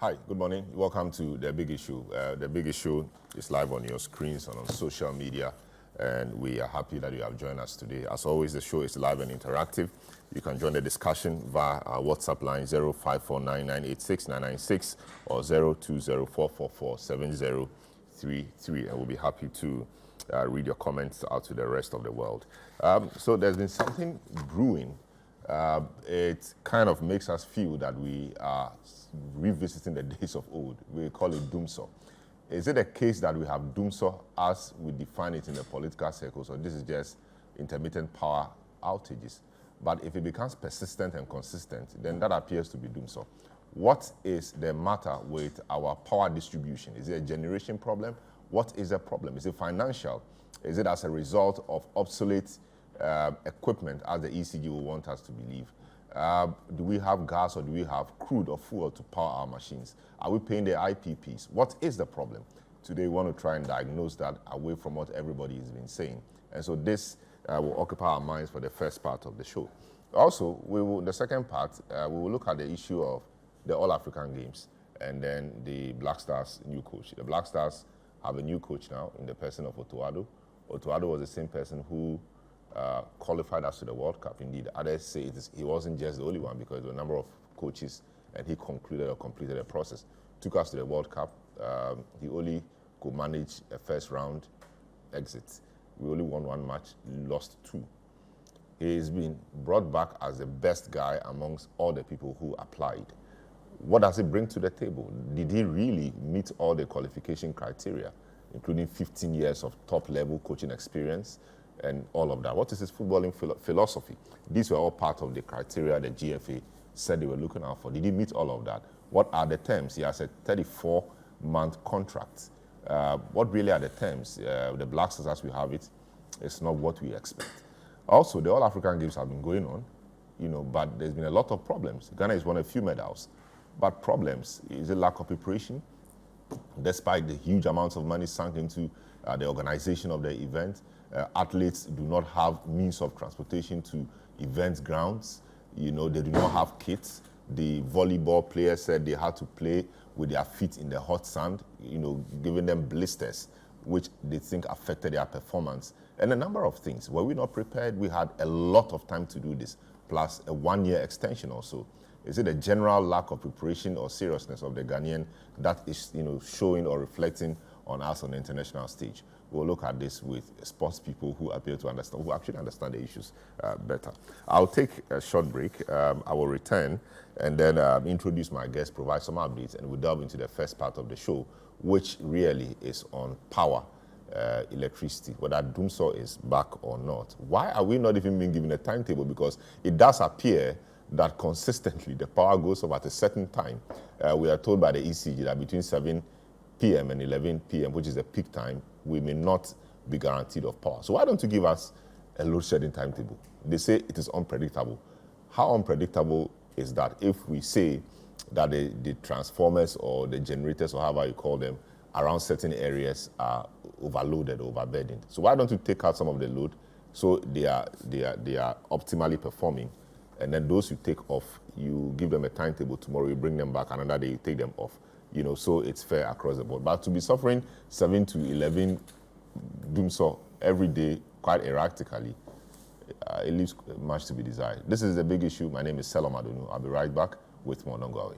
Hi, good morning. Welcome to The Big Issue. The Big Issue is live on your screens and on social media, and we are happy that you have joined us today. As always, the show is live and interactive. You can join the discussion via our WhatsApp line 0549986996 or 0204447033, and we'll be happy to read your comments out to the rest of the world. So there's been something brewing. It kind of makes us feel that we are revisiting the days of old. We call it Dumsor. Is it a case that we have Dumsor as we define it in the political circles, or this is just intermittent power outages? But if it becomes persistent and consistent, then that appears to be Dumsor. What is the matter with our power distribution? Is it a generation problem? What is the problem? Is it financial? Is it as a result of obsolete equipment, as the ECG will want us to believe? Do we have gas, or do we have crude or fuel to power our machines? Are we paying the IPPs? What is the problem? Today, we want to try and diagnose that away from what everybody has been saying. And so this will occupy our minds for the first part of the show. Also, the second part, we will look at the issue of the All-African Games and then the Black Stars' new coach. The Black Stars have a new coach now in the person of Otuado. Otuado was the same person who qualified us to the World Cup. Indeed, others say he wasn't just the only one, because there were a number of coaches and he concluded or completed the process. Took us to the World Cup. He only could manage a first round exit. We only won one match, lost two. He's been brought back as the best guy amongst all the people who applied. What does he bring to the table? Did he really meet all the qualification criteria, including 15 years of top-level coaching experience and all of that? What is his footballing philosophy? These were all part of the criteria the GFA said they were looking out for. Did he meet all of that? What are the terms? He has a 34-month contract. What really are the terms? The Black Stars, as we have it, is not what we expect. Also, the All-African Games have been going on, but there's been a lot of problems. Ghana has won a few medals, but problems. Is it lack of preparation? Despite the huge amounts of money sunk into the organization of the event, athletes do not have means of transportation to event grounds. They do not have kits. The volleyball players said they had to play with their feet in the hot sand, giving them blisters, which they think affected their performance. And a number of things. Were we not prepared? We had a lot of time to do this, plus a one-year extension also. Is it a general lack of preparation or seriousness of the Ghanaian that is, showing or reflecting on us on the international stage? We'll look at this with sports people who appear to understand, who actually understand the issues better. I'll take a short break. I will return and then introduce my guest, provide some updates, and we'll delve into the first part of the show, which really is on power, electricity, whether Dumsor is back or not. Why are we not even being given a timetable? Because it does appear that consistently the power goes off at a certain time. We are told by the ECG that between 7 p.m. and 11 p.m., which is the peak time, we may not be guaranteed of power. So why don't you give us a load shedding timetable? They say it is unpredictable. How unpredictable is that if we say that the transformers or the generators, or however you call them, around certain areas are overloaded, overburdened? So why don't you take out some of the load so they are optimally performing? And then those you take off, you give them a timetable. Tomorrow you bring them back, another day you take them off. So it's fair across the board. But to be suffering 7 to 11 Dumsor every day, quite erratically, it leaves much to be desired. This is The Big Issue. My name is Selom Adonu. I'll be right back with more. Don't go away.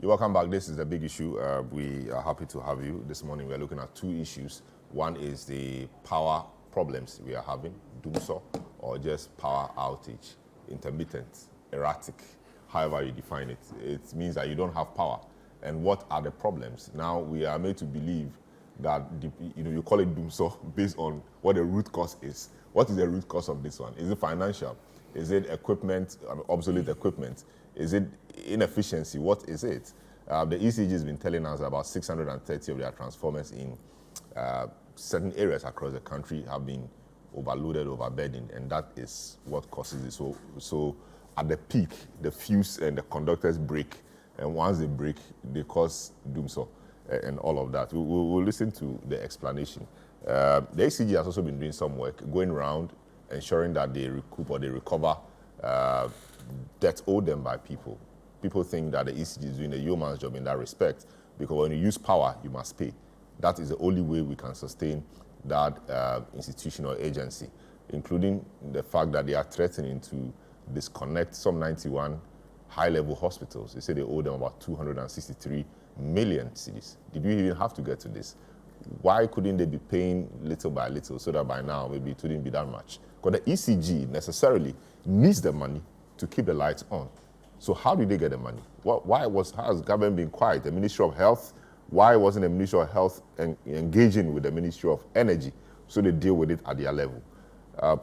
You're welcome back. This is the big issue. We are happy to have you. This morning we're looking at two issues. One is the power problems we are having, Dumsor, or just power outage, intermittent, erratic, however you define it. It means that you don't have power. And what are the problems? Now we are made to believe that you call it Dumsor based on what the root cause is. What is the root cause of this one? Is it financial? Is it equipment, obsolete equipment? Is it inefficiency? What is it? The ECG has been telling us about 630 of their transformers in certain areas across the country have been overloaded, overburdened, and that is what causes it. So at the peak, the fuse and the conductors break, and once they break, they cause Dumsor and all of that. We'll listen to the explanation. The ECG has also been doing some work, going around, ensuring that they recoup or they recover debt owed them by people. People think that the ECG is doing a yeoman's job in that respect, because when you use power, you must pay. That is the only way we can sustain that institution or agency, including the fact that they are threatening to disconnect some 91 high-level hospitals. They say they owe them about 263 million cedis. Did we even have to get to this? Why couldn't they be paying little by little so that by now maybe it wouldn't be that much? Because the ECG necessarily needs the money to keep the lights on. So how did they get the money? How has government been quiet? The Ministry of Health, why wasn't the Ministry of Health engaging with the Ministry of Energy so they deal with it at their level?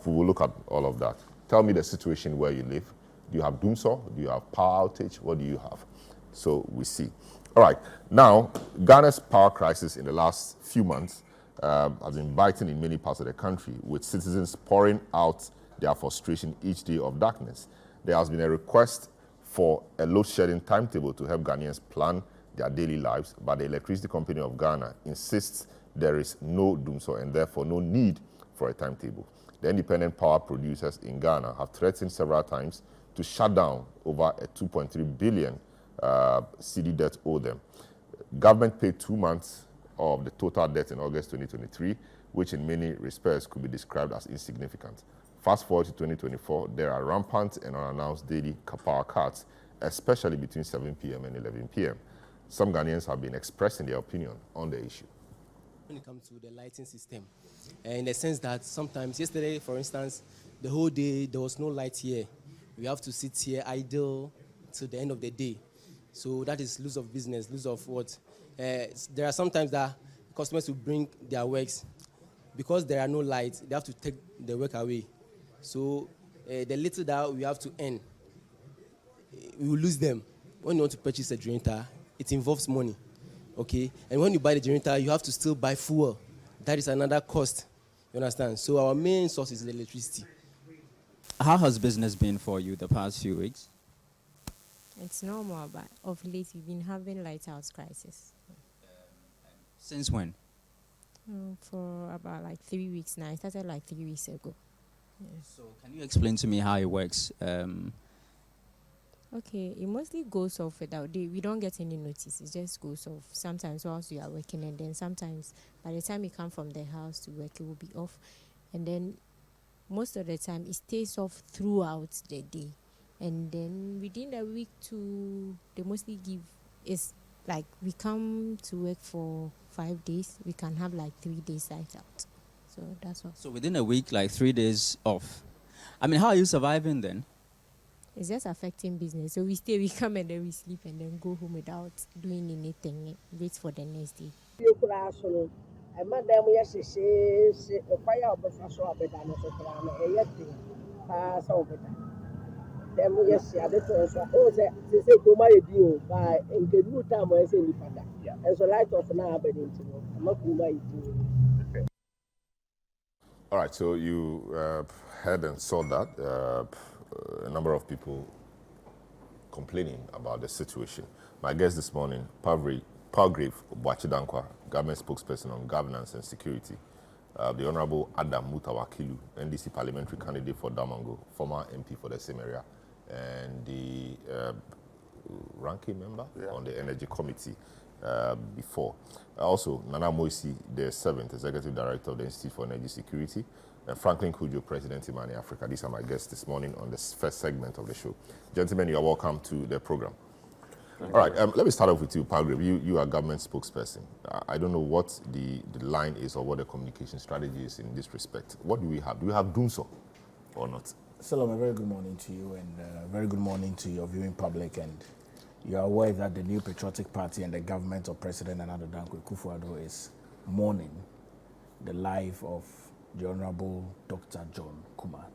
We will look at all of that. Tell me the situation where you live. Do you have Dumsor? Do you have power outage? What do you have? So we see. All right. Now, Ghana's power crisis in the last few months has been biting in many parts of the country, with citizens pouring out their frustration each day of darkness. There has been a request for a load-shedding timetable to help Ghanaians plan their daily lives, but the Electricity Company of Ghana insists there is no Dumsor and therefore no need for a timetable. The independent power producers in Ghana have threatened several times to shut down over a 2.3 billion cedi debt owed them. Government paid 2 months of the total debt in August 2023, which in many respects could be described as insignificant. Fast forward to 2024, there are rampant and unannounced daily power cuts, especially between 7 p.m. and 11 p.m. Some Ghanaians have been expressing their opinion on the issue. When it comes to the lighting system, in the sense that sometimes, yesterday, for instance, the whole day there was no light here. We have to sit here idle till the end of the day. So that is lose of business, lose of what. There are sometimes that customers will bring their works. Because there are no lights, they have to take the work away. So the little that we have to earn, we will lose them. When you want to purchase a generator, it involves money, okay? And when you buy the generator, you have to still buy fuel. That is another cost, you understand? So our main source is the electricity. How has business been for you the past few weeks? It's normal, but of late we've been having lighthouse crisis. Since when? For about 3 weeks now. It started 3 weeks ago. Yes. So can you explain to me how it works? Okay, it mostly goes off without we don't get any notice. It just goes off. Sometimes whilst you are working, and then sometimes by the time you come from the house to work, it will be off. And then most of the time it stays off throughout the day. And then within the week too, they mostly give is we come to work for 5 days, we can have 3 days light out. So that's all. So within a week, 3 days off. I mean, how are you surviving then? It's just affecting business. So we stay, we come and then we sleep and then go home without doing anything. Wait for the next day. All right, so you heard and saw that. A number of people complaining about the situation. My guest this morning, Palgrave Boachidankwa, government spokesperson on governance and security. The Honorable Adam Mutawakilu, NDC parliamentary candidate for Damongo, former MP for the same area, and the ranking member on the Energy Committee before. Also, Nana Moisi, the 7th Executive Director of the Institute for Energy Security, and Franklin Kujo, President Imani Africa. These are my guests this morning on this first segment of the show. Gentlemen, you are welcome to the program. All right, let me start off with you, Palgrave. You are a government spokesperson. I don't know what the line is or what the communication strategy is in this respect. What do we have? Do we have Dumsor or not? Salome, a very good morning to you and very good morning to your viewing public. And you are aware that the New Patriotic Party and the government of President Nana Dankwa Akufo-Addo is mourning the life of the Honorable Dr. John Kumar.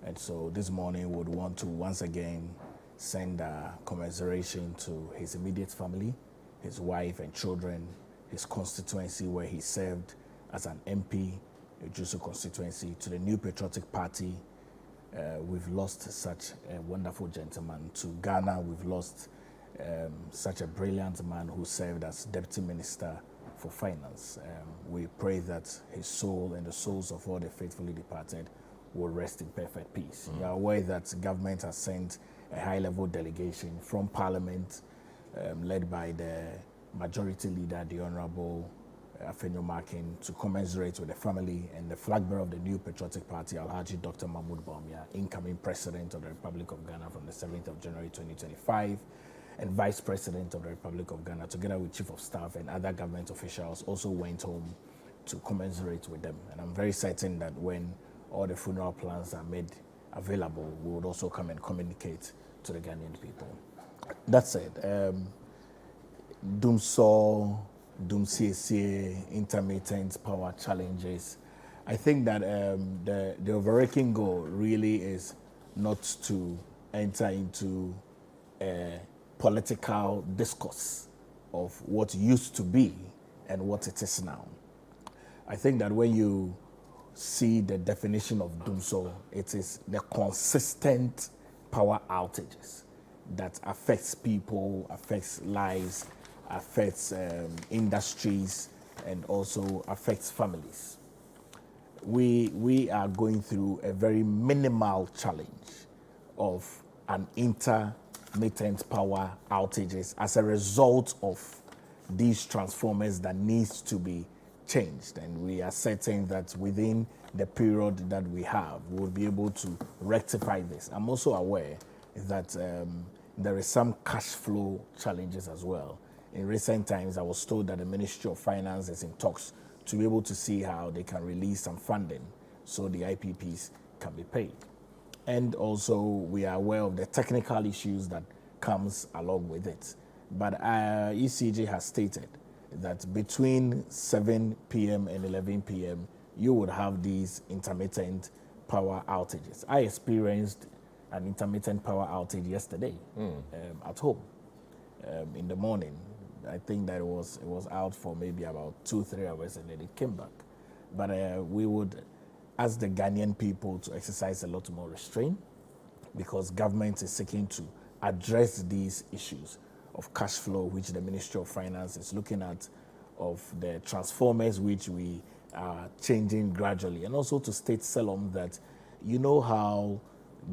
And so this morning we would want to once again send commiseration to his immediate family, his wife and children, his constituency where he served as an MP, Jusu constituency, to the New Patriotic Party. We've lost such a wonderful gentleman. To Ghana, we've lost such a brilliant man who served as Deputy Minister for Finance. We pray that his soul and the souls of all the faithfully departed will rest in perfect peace. You are aware that government has sent a high-level delegation from Parliament led by the majority leader, the Honorable Afenyo Makin, to commiserate with the family and the flag bearer of the New Patriotic Party, Alhaji Dr. Mahmoud Bawumia, incoming President of the Republic of Ghana from the 7th of January 2025, and Vice President of the Republic of Ghana, together with Chief of Staff and other government officials, also went home to commiserate with them. And I'm very certain that when all the funeral plans are made available, we would also come and communicate to the Ghanaian people. That said, Dumsor, Dumsor, intermittent power challenges. I think that the overarching goal really is not to enter into a political discourse of what used to be and what it is now. I think that when you see the definition of Dumsor, it is the consistent power outages that affects people, affects lives, affects industries, and also affects families. We are going through a very minimal challenge of an intermittent power outages as a result of these transformers that needs to be changed, and we are certain that within the period that we have, we'll be able to rectify this. I'm also aware that there is some cash flow challenges as well. In recent times, I was told that the Ministry of Finance is in talks to be able to see how they can release some funding so the IPPs can be paid. And also, we are aware of the technical issues that comes along with it. But ECG has stated that between 7 p.m. and 11 p.m., you would have these intermittent power outages. I experienced an intermittent power outage yesterday at home in the morning. I think that it was out for maybe about 2-3 hours and then it came back. But we would ask the Ghanaian people to exercise a lot more restraint because government is seeking to address these issues of cash flow, which the Ministry of Finance is looking at, of the transformers which we are changing gradually, and also to state Salom that you know how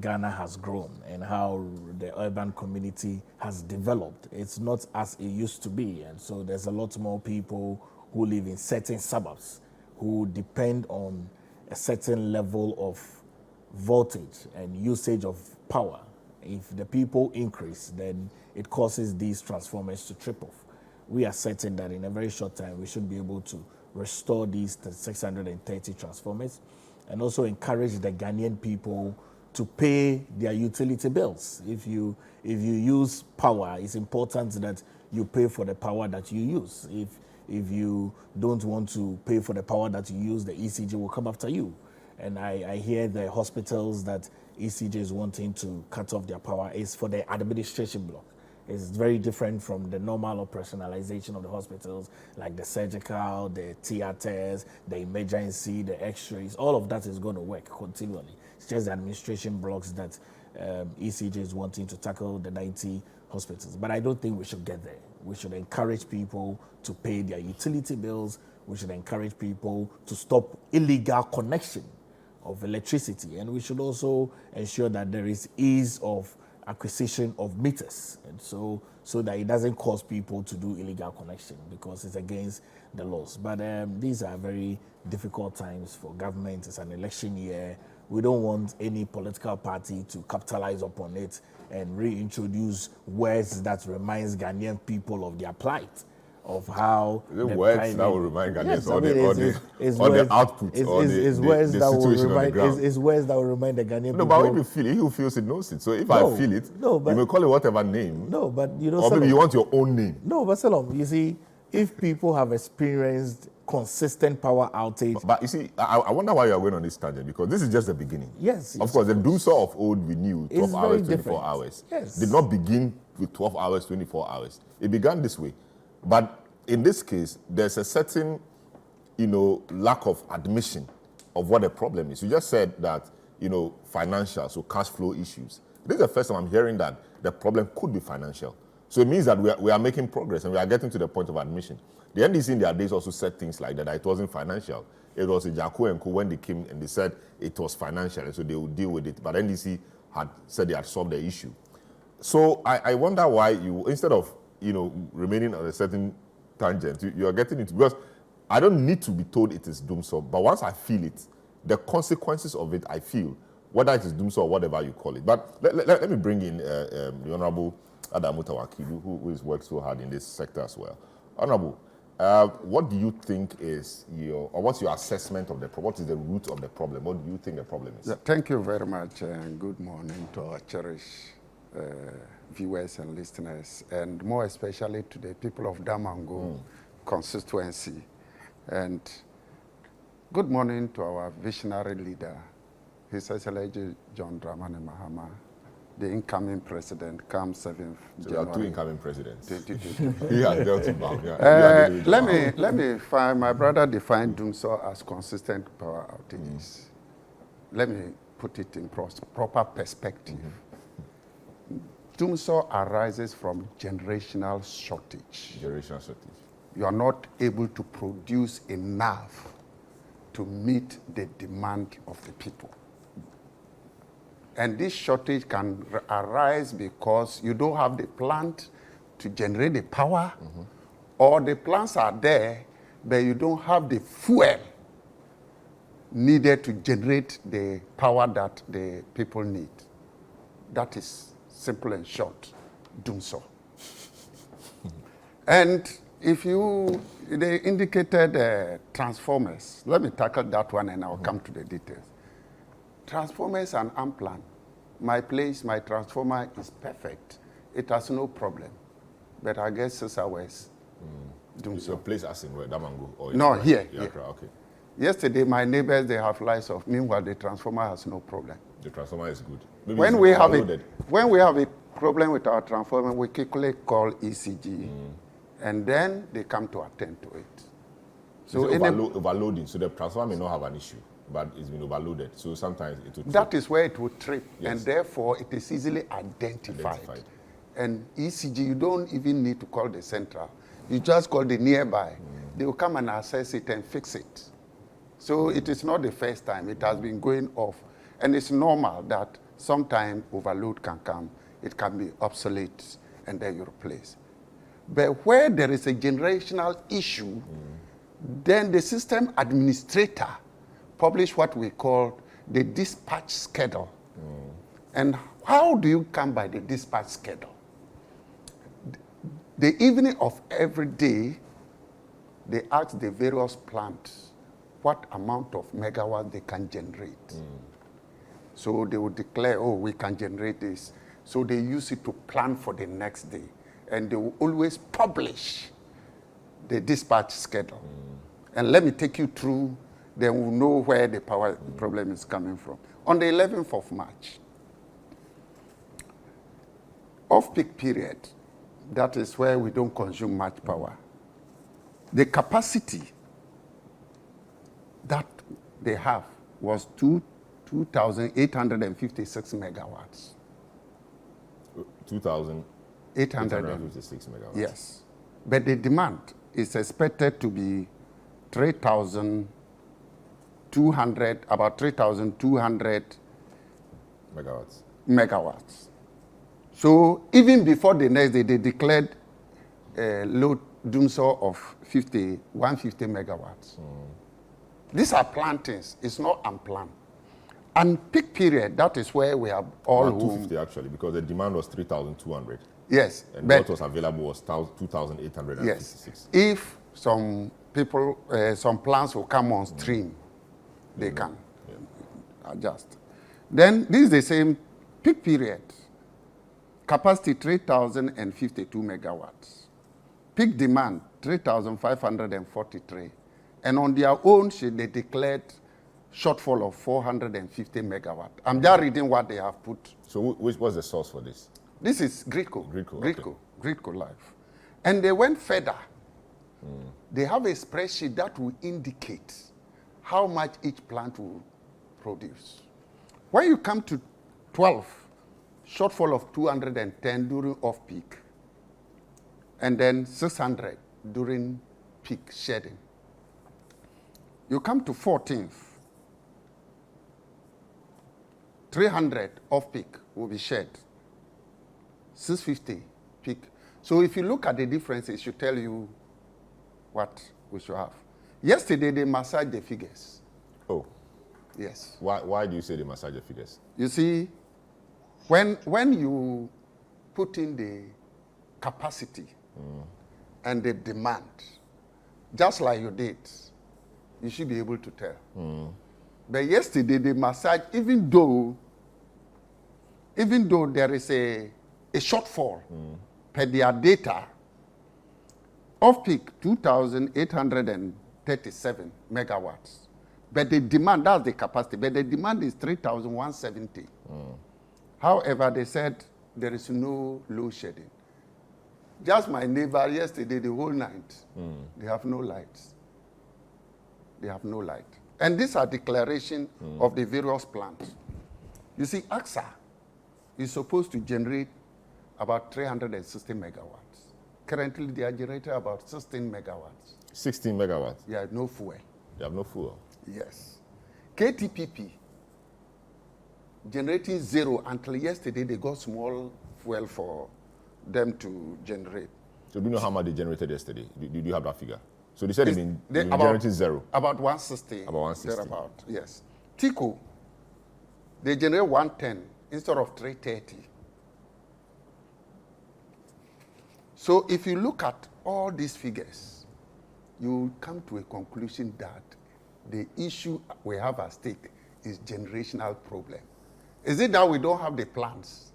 Ghana has grown and how the urban community has developed. It's not as it used to be, and so there's a lot more people who live in certain suburbs who depend on a certain level of voltage and usage of power. If the people increase, then it causes these transformers to trip off. We are certain that in a very short time, we should be able to restore these 630 transformers and also encourage the Ghanaian people to pay their utility bills. If you use power, it's important that you pay for the power that you use. If you don't want to pay for the power that you use, the ECG will come after you. And I hear the hospitals that ECG is wanting to cut off their power is for the administration block. It's very different from the normal operationalization of the hospitals, like the surgical, the theaters, the emergency, the x-rays. All of that is going to work continually. It's just the administration blocks that ECG is wanting to tackle the 90 hospitals. But I don't think we should get there. We should encourage people to pay their utility bills. We should encourage people to stop illegal connection of electricity. And we should also ensure that there is ease of acquisition of meters, and so that it doesn't cause people to do illegal connection because it's against the laws. But these are very difficult times for government. It's an election year. We don't want any political party to capitalize upon it and reintroduce words that reminds Ghanaian people of their plight, of how the words that will remind Ghanaians Yes, I or mean, the output or the words that will situation on the remind ground. is words that will remind the Ghanaian No, people. but if you feel it, he who feels it knows it. So if No, I feel it, no, but- you may call it whatever name. No, but you know, Or maybe Salom, you want your own name. no, but Salom, you see, if people have experienced consistent power outage, But you see, I wonder why you are going on this tangent, because this is just the beginning. Yes, Of yes, course, the Dumsor of old we knew, 12 It's hours, very 24 different. hours. Yes. Did not begin with 12 hours, 24 hours. It began this way. But in this case, there's a certain, lack of admission of what the problem is. You just said that, financial, so cash flow issues. This is the first time I'm hearing that the problem could be financial. So it means that we are making progress and we are getting to the point of admission. The NDC in their days also said things like that it wasn't financial. It was a Jaco and Co when they came and they said it was financial, and so they would deal with it. But NDC had said they had solved the issue. So I wonder why you, instead of remaining on a certain tangent, you are getting into, because I don't need to be told it is Dumsor, but once I feel it, the consequences of it I feel, whether it is Dumsor or whatever you call it. But let me bring in the Honorable Adamu Tawakilu, who has worked so hard in this sector as well. Honorable, what do you think is what's your assessment of the problem? What is the root of the problem? What do you think the problem is? Yeah, thank you very much, and good morning to our cherished viewers and listeners, and more especially to the people of Damango constituency. And good morning to our visionary leader, His Excellency John Dramani Mahama, the incoming president, come 7th So there are two January incoming presidents. 2020. He has dealt with Bam. Yeah, Let me find, my brother defined Dumsor as consistent power outages. Let me put it in proper perspective. Dumsor arises from generational shortage. Generational shortage. You are not able to produce enough to meet the demand of the people. And this shortage can arise because you don't have the plant to generate the power, or the plants are there, but you don't have the fuel needed to generate the power that the people need. That is simple and short, Dumsor. And if they indicated transformers. Let me tackle that one and I'll come to the details. Transformers and unplanned. My transformer is perfect. It has no problem. But I guess 6 hours. Dumsor. Your place as in where? Damango? Or No, here. Yeah, okay. Yesterday, my neighbors, they have lights off. Meanwhile, the transformer has no problem. The transformer is good. Maybe When it's we have a problem with our transformer, we quickly call ECG. And then they come to attend to it. So overloading. So the transformer may not have an issue, but it's been overloaded. So sometimes it will. That is where it will trip, Yes. and therefore it is easily identified. And ECG, you don't even need to call the central. You just call the nearby. They will come and assess it and fix it. So it is not the first time. It has been going off. And it's normal that sometime overload can come. It can be obsolete, and then you replace. But where there is a generational issue, then the system administrator publish what we call the dispatch schedule. And how do you come by the dispatch schedule? The evening of every day, they ask the various plants what amount of megawatts they can generate. So they will declare, oh, we can generate this. So they use it to plan for the next day. And they will always publish the dispatch schedule. And let me take you through, then we'll know where the power problem is coming from. On the 11th of March, off-peak period, that is where we don't consume much power. The capacity that they have was 2,856 megawatts. 2,856 megawatts. Yes. But the demand is expected to be 3,200, about 3,200 megawatts. So even before the next day, they declared a load Dumsor of 150 megawatts. These are plantings. It's not unplanned. And peak period, that is where we have all About who... 250 actually, because the demand was 3,200. Yes. And but what was available was 2,856. yes. If some people, some plants will come on stream, they can adjust. Then this is the same peak period. Capacity 3,052 megawatts. Peak demand 3,543. And on their own, they declared shortfall of 450 megawatts. I'm just reading what they have put. So which was the source for this? This is Gridco. Gridco, Gridco Life. And they went further. They have a spreadsheet that will indicate how much each plant will produce. When you come to 12, shortfall of 210 during off-peak, and then 600 during peak shedding. You come to 14th, 300 off-peak will be shed, 650 peak. So if you look at the difference, it should tell you what we should have. Yesterday, they massaged the figures. Oh. Yes. Why do you say they massage the figures? You see, when you put in the capacity and the demand, just like you did, you should be able to tell. But yesterday, they massaged, even though there is a shortfall per their data, off-peak 2,837 megawatts. But the demand, that's the capacity, but the demand is 3,170. However, they said there is no load shedding. Just my neighbor yesterday, the whole night, they have no lights. They have no light. And these are declarations of the various plants. You see, AXA is supposed to generate about 360 megawatts. Currently, they are generating about 16 megawatts. 16 megawatts? Yeah, no fuel. You have no fuel? Yes. KTPP, generating zero until yesterday, they got small fuel for them to generate. So do you know how much they generated yesterday? Do you have that figure? So they said they've been about, generating zero? About 160. About 160. Thereabout, yes. TICO, they generate 110 instead of 330. So if you look at all these figures, you come to a conclusion that the issue we have at stake is generational problem. Is it that we don't have the plants?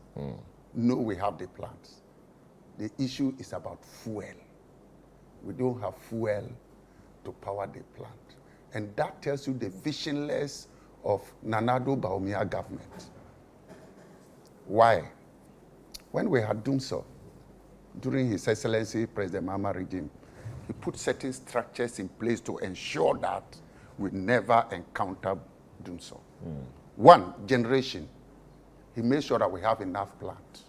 No, we have the plants. The issue is about fuel. We don't have fuel to power the plant. And that tells you the visionless of Nanado Bawumia government. Why? When we had Dumsor, during His Excellency President Mahama regime, he put certain structures in place to ensure that we never encounter Dumsor. One, generation. He made sure that we have enough plant.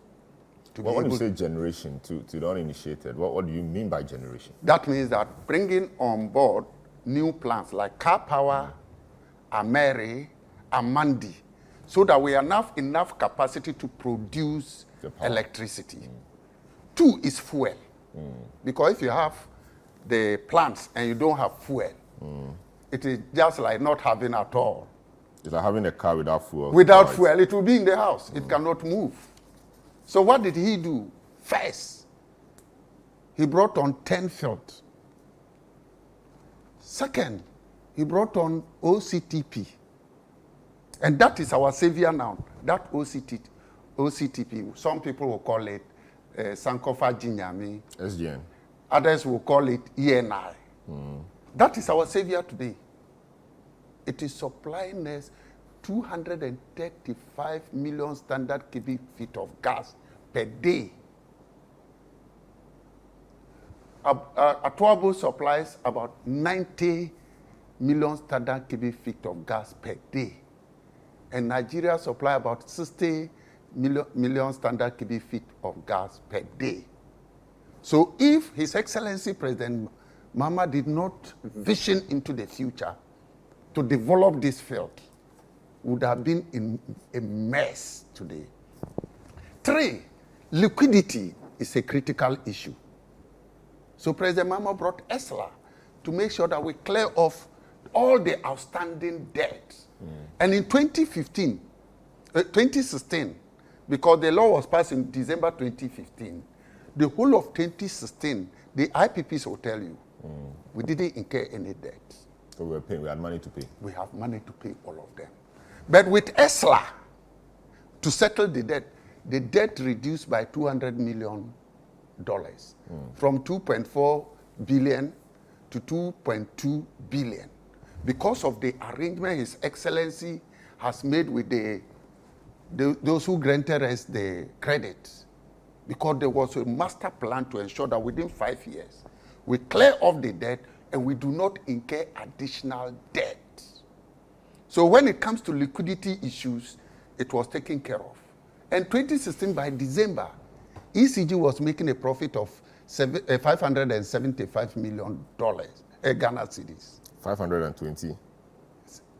When you say generation to the uninitiated, what do you mean by generation? That means that bringing on board new plants like Car Power, Ameri, Amandi, so that we have enough capacity to produce electricity. Two is fuel. Because if you have the plants and you don't have fuel, it is just like not having at all. It's like having a car without fuel. Without fuel, it will be in the house. It cannot move. So what did he do? First, he brought on 10 fields. Second, he brought on OCTP. And that is our savior now. That OCTP, some people will call it Sankofa Jinyami. SGN. Others will call it ENI. That is our savior today. It is supplying us 235 million standard cubic feet of gas per day. Atuabo supplies about 90 million standard cubic feet of gas per day. And Nigeria supply about 60 million standard cubic feet of gas per day. So if His Excellency President Mahama did not vision into the future to develop this field, would have been in a mess today. Three, liquidity is a critical issue. So President Mahama brought ESLA to make sure that we clear off all the outstanding debts And in 2016, because the law was passed in December 2015, the whole of 2016, the IPPs will tell you, we didn't incur any debt. So we were paying, we had money to pay. We have money to pay all of them. But with ESLA, to settle the debt reduced by $200 million from 2.4 billion to 2.2 billion because of the arrangement His Excellency has made with those who granted us the credit, because there was a master plan to ensure that within 5 years we clear off the debt and we do not incur additional debt. So when it comes to liquidity issues, it was taken care of. And 2016, by December, ECG was making a profit of $575 million, Ghana cedis. 520.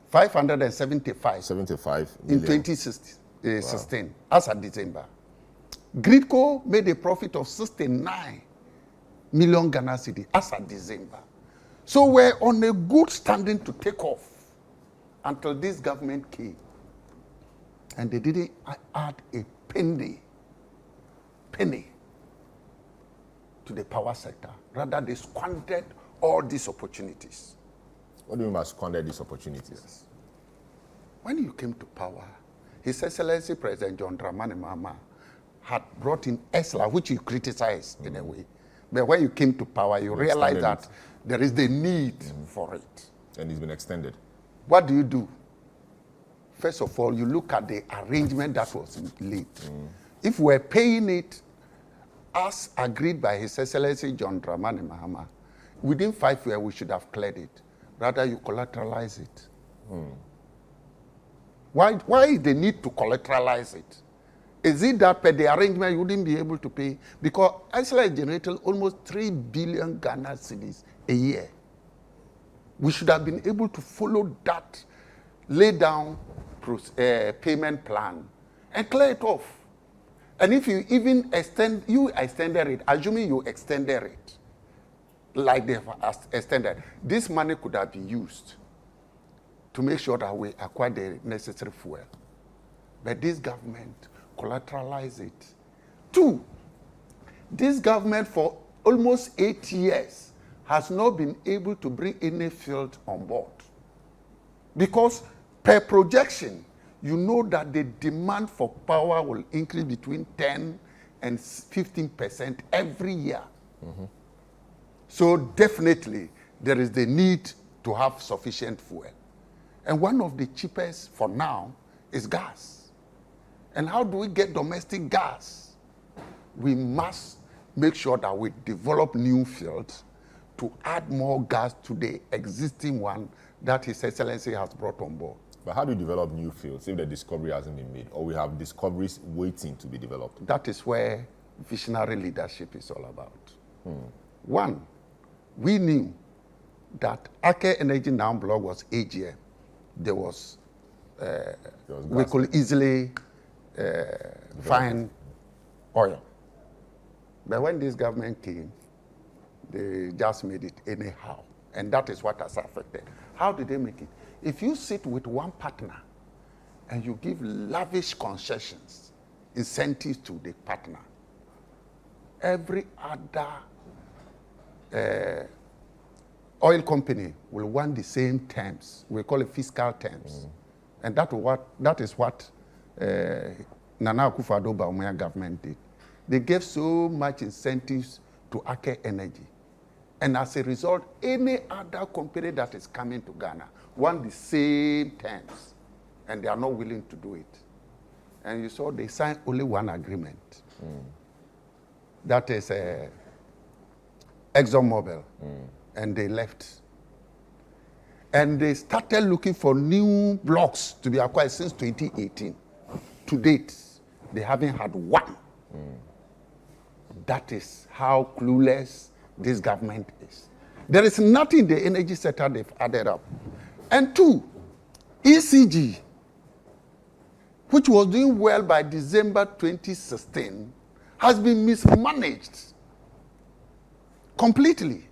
575. 75 in million. 2016, as at December. Gridco made a profit of 69 million Ghana cedi as at December. So we're on a good standing to take off until this government came. And they didn't add a penny to the power sector. Rather, they squandered all these opportunities. What do you mean by squander these opportunities? Yes. When you came to power, His Excellency President John Dramani Mahama had brought in ESLA, which you criticized in a way. But when you came to power, you realized that there is the need for it. And it's been extended. What do? First of all, you look at the arrangement that was laid. If we're paying it as agreed by His Excellency John Dramani Mahama, within 5 years we should have cleared it. Rather, you collateralize it. Why the need to collateralize it? Is it that per the arrangement you wouldn't be able to pay? Because ESLA generated almost 3 billion Ghana cedis a year. We should have been able to follow that lay down payment plan and clear it off. And if you even extended it, assuming you extended it, like they have extended, this money could have been used to make sure that we acquire the necessary fuel. But this government collateralized it. 2, this government for almost 8 years has not been able to bring any field on board. Because per projection, you know that the demand for power will increase between 10 and 15% every year. So definitely, there is the need to have sufficient fuel. And one of the cheapest for now is gas. And how do we get domestic gas? We must make sure that we develop new fields to add more gas to the existing one that His Excellency has brought on board. But how do you develop new fields if the discovery hasn't been made, or we have discoveries waiting to be developed? That is where visionary leadership is all about. 1, we knew that Aker Energy Now block was AGM. There was we could easily find oil. But when this government came, they just made it anyhow. And that is what has affected. How did they make it? If you sit with one partner and you give lavish concessions, incentives to the partner, every other oil company will want the same terms. We call it fiscal terms. And that is what Nana Akufo-Addo Bawumia government did. They gave so much incentives to Aker Energy. And as a result, any other company that is coming to Ghana want the same terms. And they are not willing to do it. And you saw they signed only one agreement. That is ExxonMobil. And they left. And they started looking for new blocks to be acquired since 2018. To date, they haven't had one. That is how clueless this government is. There is nothing in the energy sector they've added up. And 2, ECG, which was doing well by December 2016, has been mismanaged completely.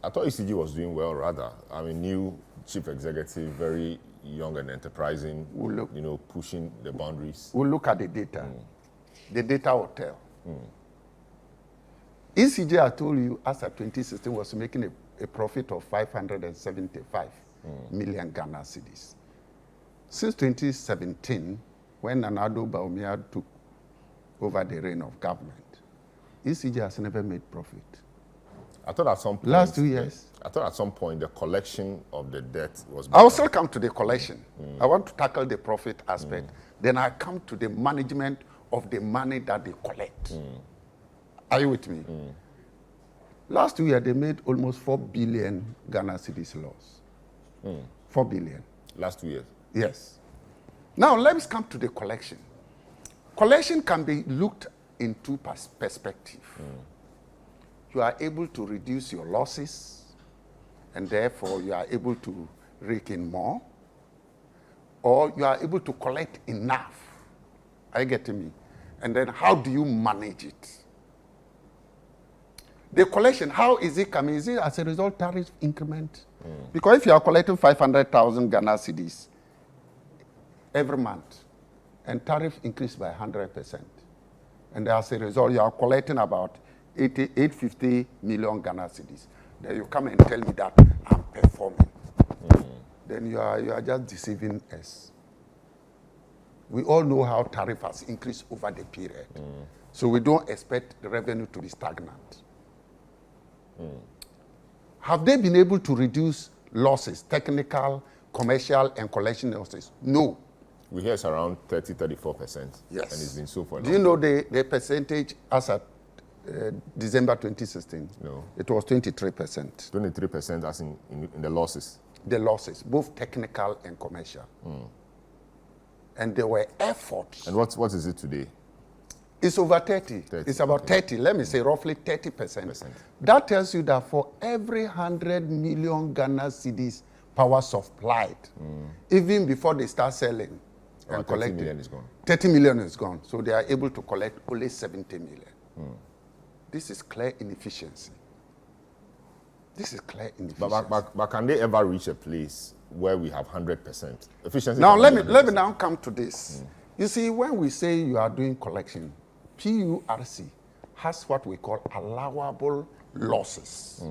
I thought ECG was doing well, rather. I mean, new chief executive, very young and enterprising, pushing the boundaries. We'll look at the data. The data will tell. ECG, I told you, as at 2016, was making a profit of 575 million Ghana cedis. Since 2017, when Nana Addo Bawumia took over the reign of government, ECG has never made profit. I thought at some point, last 2 years. I thought at some point the collection of the debt was. I will still come to the collection. I want to tackle the profit aspect. Then I come to the management of the money that they collect. Are you with me? Last 2 years, they made almost 4 billion Ghana cedis loss. 4 billion. Last 2 years? Yes. Now, let's come to the collection. Collection can be looked in two perspectives. You are able to reduce your losses, and therefore you are able to rake in more, or you are able to collect enough. Are you getting me? And then how do you manage it? The collection, how is it coming? Is it as a result tariff increment? Because if you are collecting 500,000 Ghana cedis every month, and tariff increased by 100%, and as a result, you are collecting about 850 million Ghana cedis. Then you come and tell me that I'm performing. Then you are just deceiving us. We all know how tariff has increased over the period. So we don't expect the revenue to be stagnant. Have they been able to reduce losses, technical, commercial, and collection losses? No. We hear it's around 30-34%. Yes. And it's been so for a long Do you know the percentage as at December 2016? No. It was 23%. 23% as in the losses. The losses, both technical and commercial. And there were efforts. And what is it today? It's over 30. It's about 30. Let me say roughly 30%. That tells you that for every 100 million Ghana cedis power supplied, even before they start selling and collecting, 30 million is gone. 30 million is gone. So they are able to collect only 70 million. This is clear inefficiency. This is clear inefficiency. But can they ever reach a place where we have 100% efficiency? Now let me now come to this. You see, when we say you are doing collection, PURC has what we call allowable losses.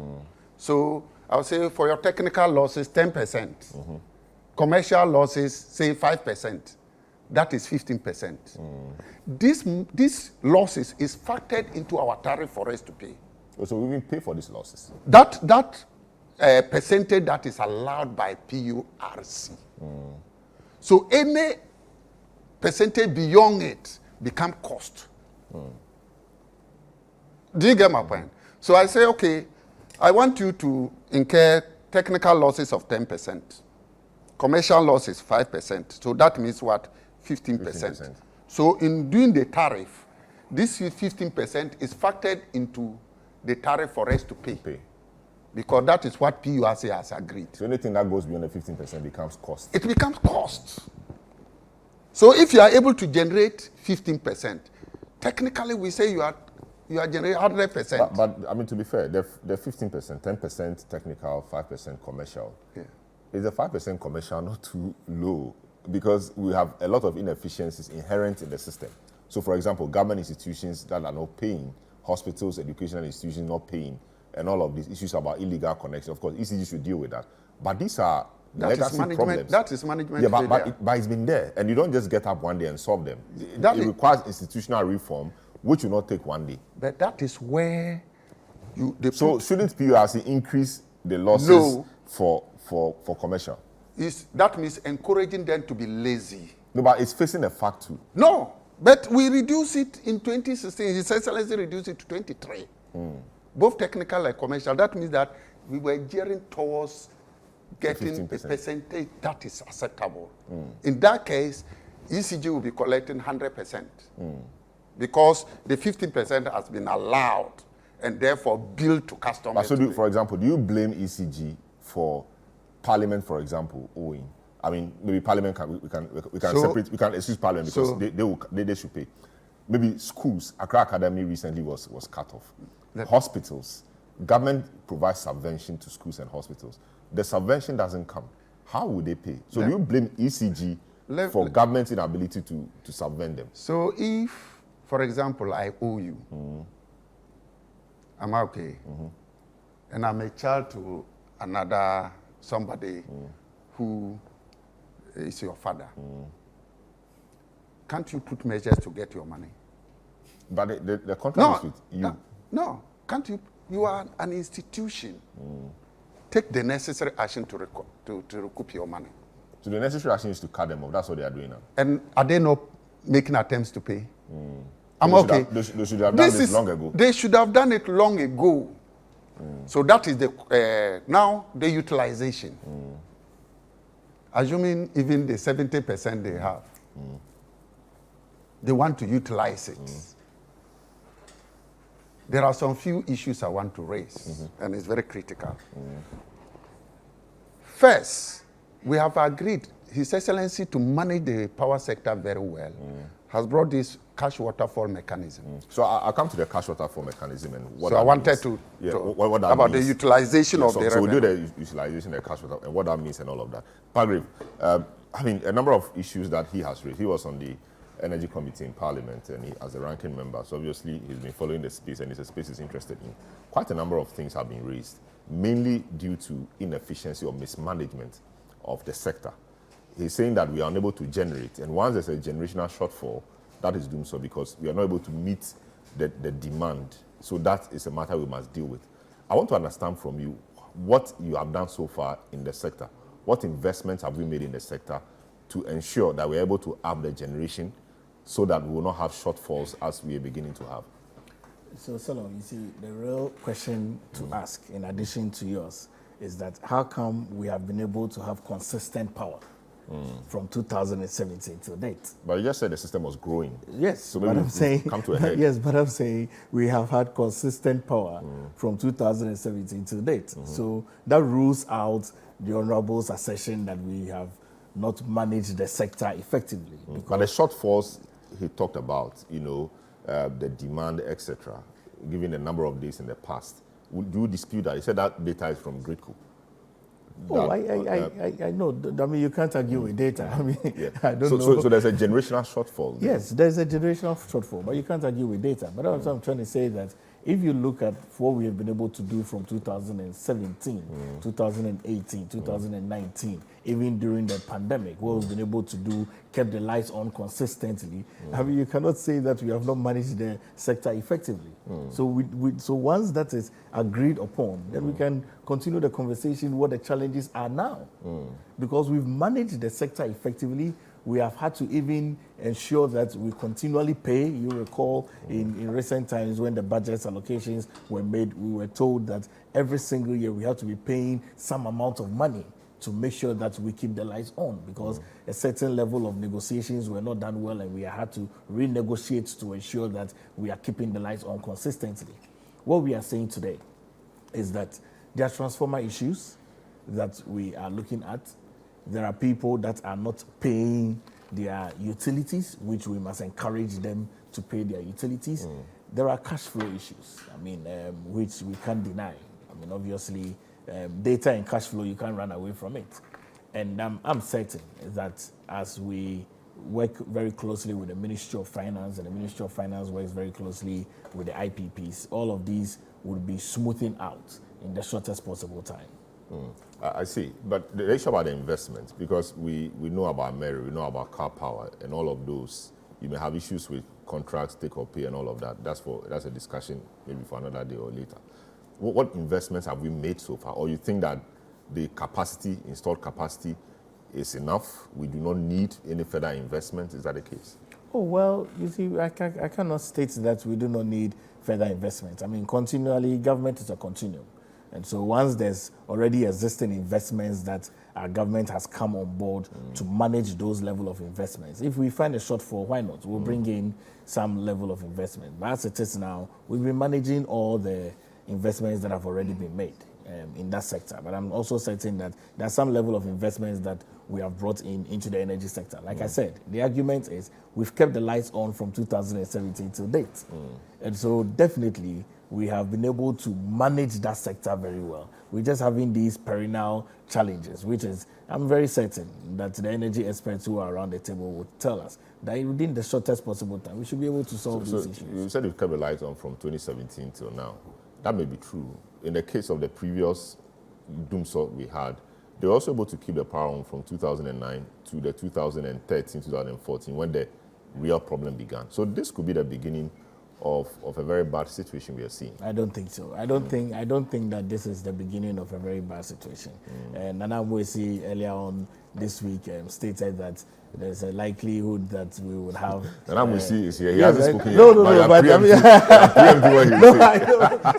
So I'll say for your technical losses, 10%. Commercial losses, say 5%. That is 15%. These losses is factored into our tariff for us to pay. So we even pay for these losses? That percentage that is allowed by PURC. So any percentage beyond it become cost. Do you get my point? So I say, okay, I want you to incur technical losses of 10%. Commercial losses 5%. So that means what? 15%. So in doing the tariff, this 15% is factored into the tariff for us to pay. Because that is what PURC has agreed. So anything that goes beyond the 15% becomes cost. It becomes cost. So if you are able to generate 15%, technically we say you are generating 100%. But I mean, to be fair, the 15%, 10% technical, 5% commercial. Is the 5% commercial not too low? Because we have a lot of inefficiencies inherent in the system. So for example, government institutions that are not paying, hospitals, educational institutions not paying, and all of these issues about illegal connection. Of course, ECG should deal with that. But these are legacy problems. That is management. Yeah, but it's been there. And you don't just get up one day and solve them. It requires institutional reform, which will not take one day. But that is where So shouldn't PURC increase the losses for commercial? That means encouraging them to be lazy. No, but it's facing a fact too. No, but we reduce it in 2016. His Excellency reduced it to 23. Both technical and commercial. That means that we were gearing towards getting a percentage that is acceptable. In that case, ECG will be collecting 100%. Because the 15% has been allowed and therefore billed to customers. So for example, do you blame ECG for Parliament, for example, owing? I mean, maybe Parliament we can excuse Parliament because they should pay. Maybe schools, Accra Academy recently was cut off. Hospitals, government provides subvention to schools and hospitals. The subvention doesn't come. How would they pay? So do you blame ECG for government's inability to subvent them? So if, for example, I owe you, am I okay? And I'm a child to another somebody who is your father. Can't you put measures to get your money? But the contract is with you. No, can't you? You are an institution. Take the necessary action to recoup your money. So the necessary action is to cut them off. That's what they are doing now. And are they not making attempts to pay? I'm They should okay. they should have done this long ago. They should have done it long ago. So that is the now the utilization. Assuming even the 70% they have, they want to utilize it. There are some few issues I want to raise, and it's very critical. First, we have agreed His Excellency to manage the power sector very well, has brought this cash waterfall mechanism. So I'll come to the cash waterfall mechanism and what So I wanted to what that about means. the utilization of so, the so revenue. we'll do the utilization of the cash waterfall and what that means and all of that. Patrick, I mean, a number of issues that he has raised. He was on the Energy Committee in Parliament, and he, as a ranking member, so obviously he's been following the space, and it's a space he's interested in. Quite a number of things have been raised, mainly due to inefficiency or mismanagement of the sector. He's saying that we are unable to generate, and once there's a generational shortfall, that is Dumsor, because we are not able to meet the demand. So that is a matter we must deal with. I want to understand from you what you have done so far in the sector. What investments have we made in the sector to ensure that we're able to up the generation so that we will not have shortfalls as we are beginning to have? So, Solomon, you see, the real question to ask, in addition to yours, is that how come we have been able to have consistent power from 2017 to date? But you just said the system was growing. Yes, So but maybe I'm saying, come to a head. yes, but I'm saying we have had consistent power from 2017 to date. So that rules out the Honorable's assertion that we have not managed the sector effectively. But the shortfalls he talked about, you know, the demand, etc., given the number of days in the past, do you dispute that? He said that data is from Gridco. Oh, I know. I mean, you can't argue with data. I mean, I don't know. So there's a generational shortfall. Yes, there's a generational shortfall, but you can't argue with data. But also I'm trying to say that if you look at what we have been able to do from 2017, 2018, 2019, even during the pandemic, what we've been able to do, kept the lights on consistently. I mean, you cannot say that we have not managed the sector effectively. So so once that is agreed upon, then we can continue the conversation what the challenges are now. Because we've managed the sector effectively, we have had to even ensure that we continually pay. You recall in recent times when the budget allocations were made, we were told that every single year we have to be paying some amount of money to make sure that we keep the lights on, because a certain level of negotiations were not done well, and we had to renegotiate to ensure that we are keeping the lights on consistently. What we are saying today is that there are transformer issues that we are looking at. There are people that are not paying their utilities, which we must encourage them to pay their utilities. There are cash flow issues, I mean, which we can't deny. I mean, obviously, data and cash flow, you can't run away from it. And I'm certain that as we work very closely with the Ministry of Finance, and the Ministry of Finance works very closely with the IPPs, all of these would be smoothing out in the shortest possible time. I see. But the issue about the investment, because we know about Mary, we know about car power, and all of those, you may have issues with contracts, take or pay, and all of that. That's a discussion maybe for another day or later. What investments have we made so far? Or you think that the capacity, installed capacity, is enough? We do not need any further investment? Is that the case? Oh, well, you see, I cannot state that we do not need further investment. I mean, continually, government is a continuum. And so once there's already existing investments that our government has come on board to manage those level of investments, if we find a shortfall, why not? We'll bring in some level of investment. But as it is now, we've been managing all the investments that have already been made in that sector. But I'm also certain that there's some level of investments that we have brought into the energy sector. Like I said, the argument is we've kept the lights on from 2017 till date. And so definitely we have been able to manage that sector very well. We're just having these perennial challenges, which is, I'm very certain that the energy experts who are around the table will tell us that within the shortest possible time, we should be able to solve these issues. You said you've kept the lights on from 2017 till now. That may be true. In the case of the previous Dumsor we had, they were also able to keep the power on from 2009 to the 2013, 2014, when the real problem began. So this could be the beginning of a very bad situation we are seeing. I don't think so. I don't think that this is the beginning of a very bad situation. Nana Mwesi earlier on this week stated that there's a likelihood that we would have. Nana Mwesi is here. He yes, hasn't spoken no, yet. No, but I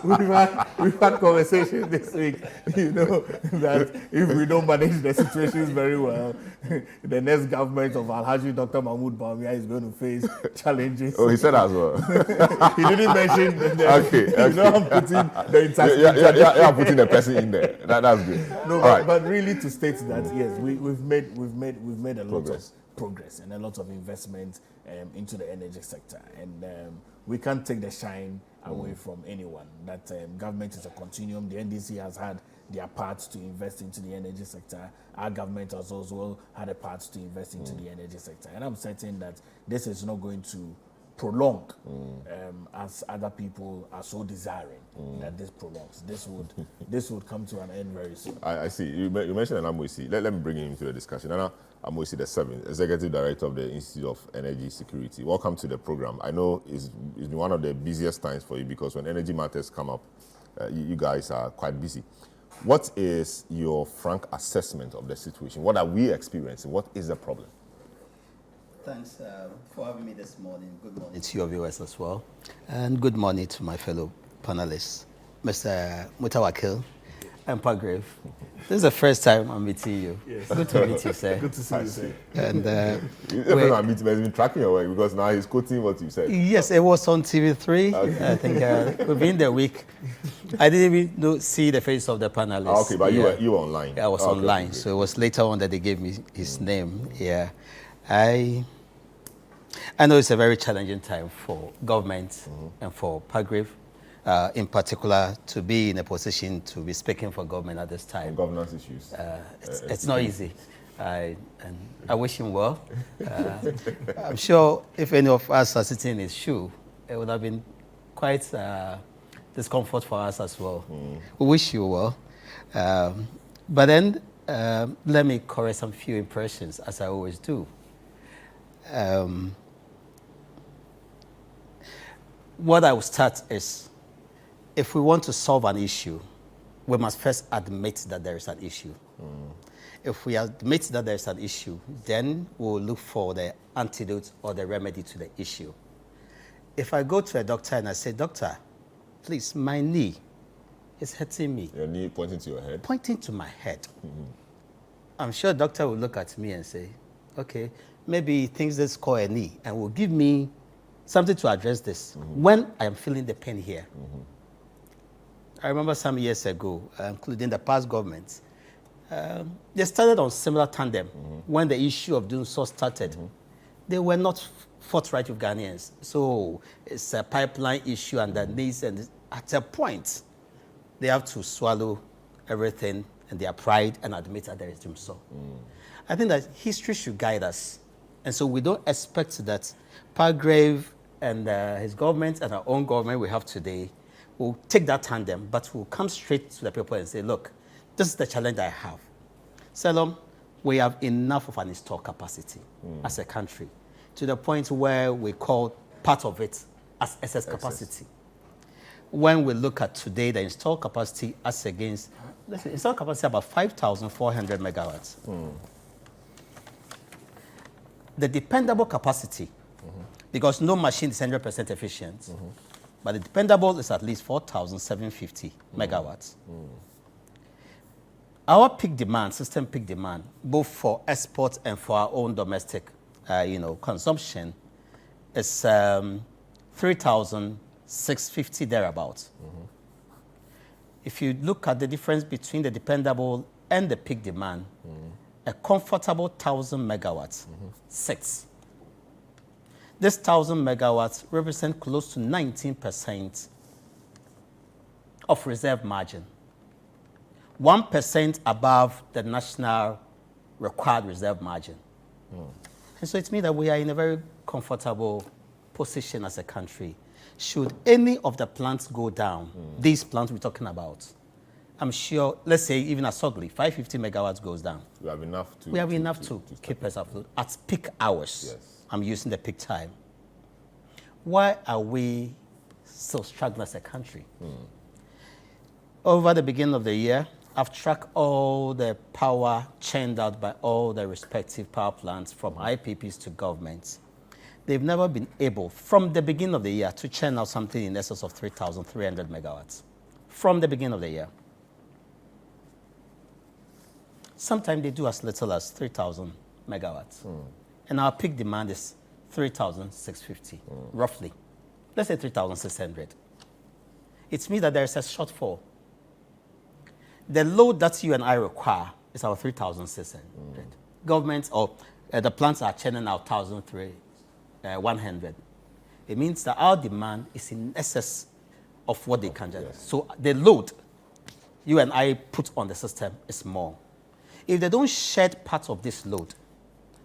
mean, we've had conversations this week. You know that if we don't manage the situations very well, the next government of Alhaji Dr. Mahmoud Bawumia is going to face challenges. Oh, he said as well. He didn't mention that. Okay. You know, I'm putting the Yeah, putting the person in there. That's good. No, All right. but really to state that yes, we've made a lot of progress and a lot of investment into the energy sector, and we can't take the shine away from anyone. That government is a continuum. The NDC has had their part to invest into the energy sector. Our government has also had a part to invest into the energy sector, and I'm certain that this is not going to prolong as other people are so desiring that this prolongs. This would come to an end very soon. I see. You mentioned Nana Mwesi. Let me bring him into the discussion. Nana Mwesi, the 7th, Executive Director of the Institute of Energy Security. Welcome to the program. I know it's been one of the busiest times for you because when energy matters come up, you guys are quite busy. What is your frank assessment of the situation? What are we experiencing? What is the problem? Thanks for having me this morning. Good morning to your viewers as well. And good morning to my fellow panelists, Mr. Mutawakil and Pagrave. This is the first time I'm meeting you. Yes. Good to meet you, sir. Good to see you, sir. And I'm meeting, has been tracking your work because now he's quoting what you said. yes, it was on TV3. Okay. I think within the week. I didn't even see the face of the panelists. Okay, but you were online. I was online, okay. so it was later on that they gave me his name. Yeah. I know it's a very challenging time for government and for Pagrave, in particular, to be in a position to be speaking for government at this time. And governance issues. It's not easy. And I wish him well. I'm sure if any of us are sitting in his shoe, it would have been quite discomfort for us as well. We wish you well. But then let me correct some few impressions, as I always do. What I will start is, if we want to solve an issue, we must first admit that there is an issue. If we admit that there is an issue, then we'll look for the antidote or the remedy to the issue. If I go to a doctor and I say, doctor, please, my knee is hurting me. Your knee pointing to your head? Pointing to my head. I'm sure the doctor will look at me and say, okay, maybe he thinks this is called a knee and will give me something to address this when I am feeling the pain here. I remember some years ago, including the past governments, they started on similar tandem when the issue of Dumsor started. They were not forthright with Ghanaians. So it's a pipeline issue and the needs, and at a point, they have to swallow everything and their pride and admit that there is Dumsor. I think that history should guide us. And so we don't expect that Pagrave and his government and our own government we have today will take that tandem, but will come straight to the people and say, look, this is the challenge I have. Salom, we have enough of an installed capacity as a country, to the point where we call part of it as excess capacity. When we look at today, the installed capacity as against, let's say, installed capacity about 5,400 megawatts. The dependable capacity, because no machine is 100% efficient, but the dependable is at least 4,750 megawatts. Our peak demand, system peak demand, both for export and for our own domestic consumption, is 3,650 thereabouts. If you look at the difference between the dependable and the peak demand, a comfortable 1,000 megawatts sits. This 1,000 megawatts represent close to 19% of reserve margin, 1% above the national required reserve margin. And so it means that we are in a very comfortable position as a country. Should any of the plants go down, these plants we're talking about, I'm sure, let's say even at Sogli, 550 megawatts goes down. We have enough to keep us afloat at peak hours. Yes. I'm using the peak time. Why are we so struggling as a country? Over the beginning of the year, I've tracked all the power churned out by all the respective power plants from IPPs to governments. They've never been able, from the beginning of the year, to churn out something in excess of 3,300 megawatts. From the beginning of the year. Sometimes they do as little as 3,000 megawatts. And our peak demand is 3,650, roughly. Let's say 3,600. It means that there is a shortfall. The load that you and I require is our 3,600. Governments or the plants are churning out 1,100. It means that our demand is in excess of what they can generate. Yes. So the load you and I put on the system is more. If they don't shed part of this load,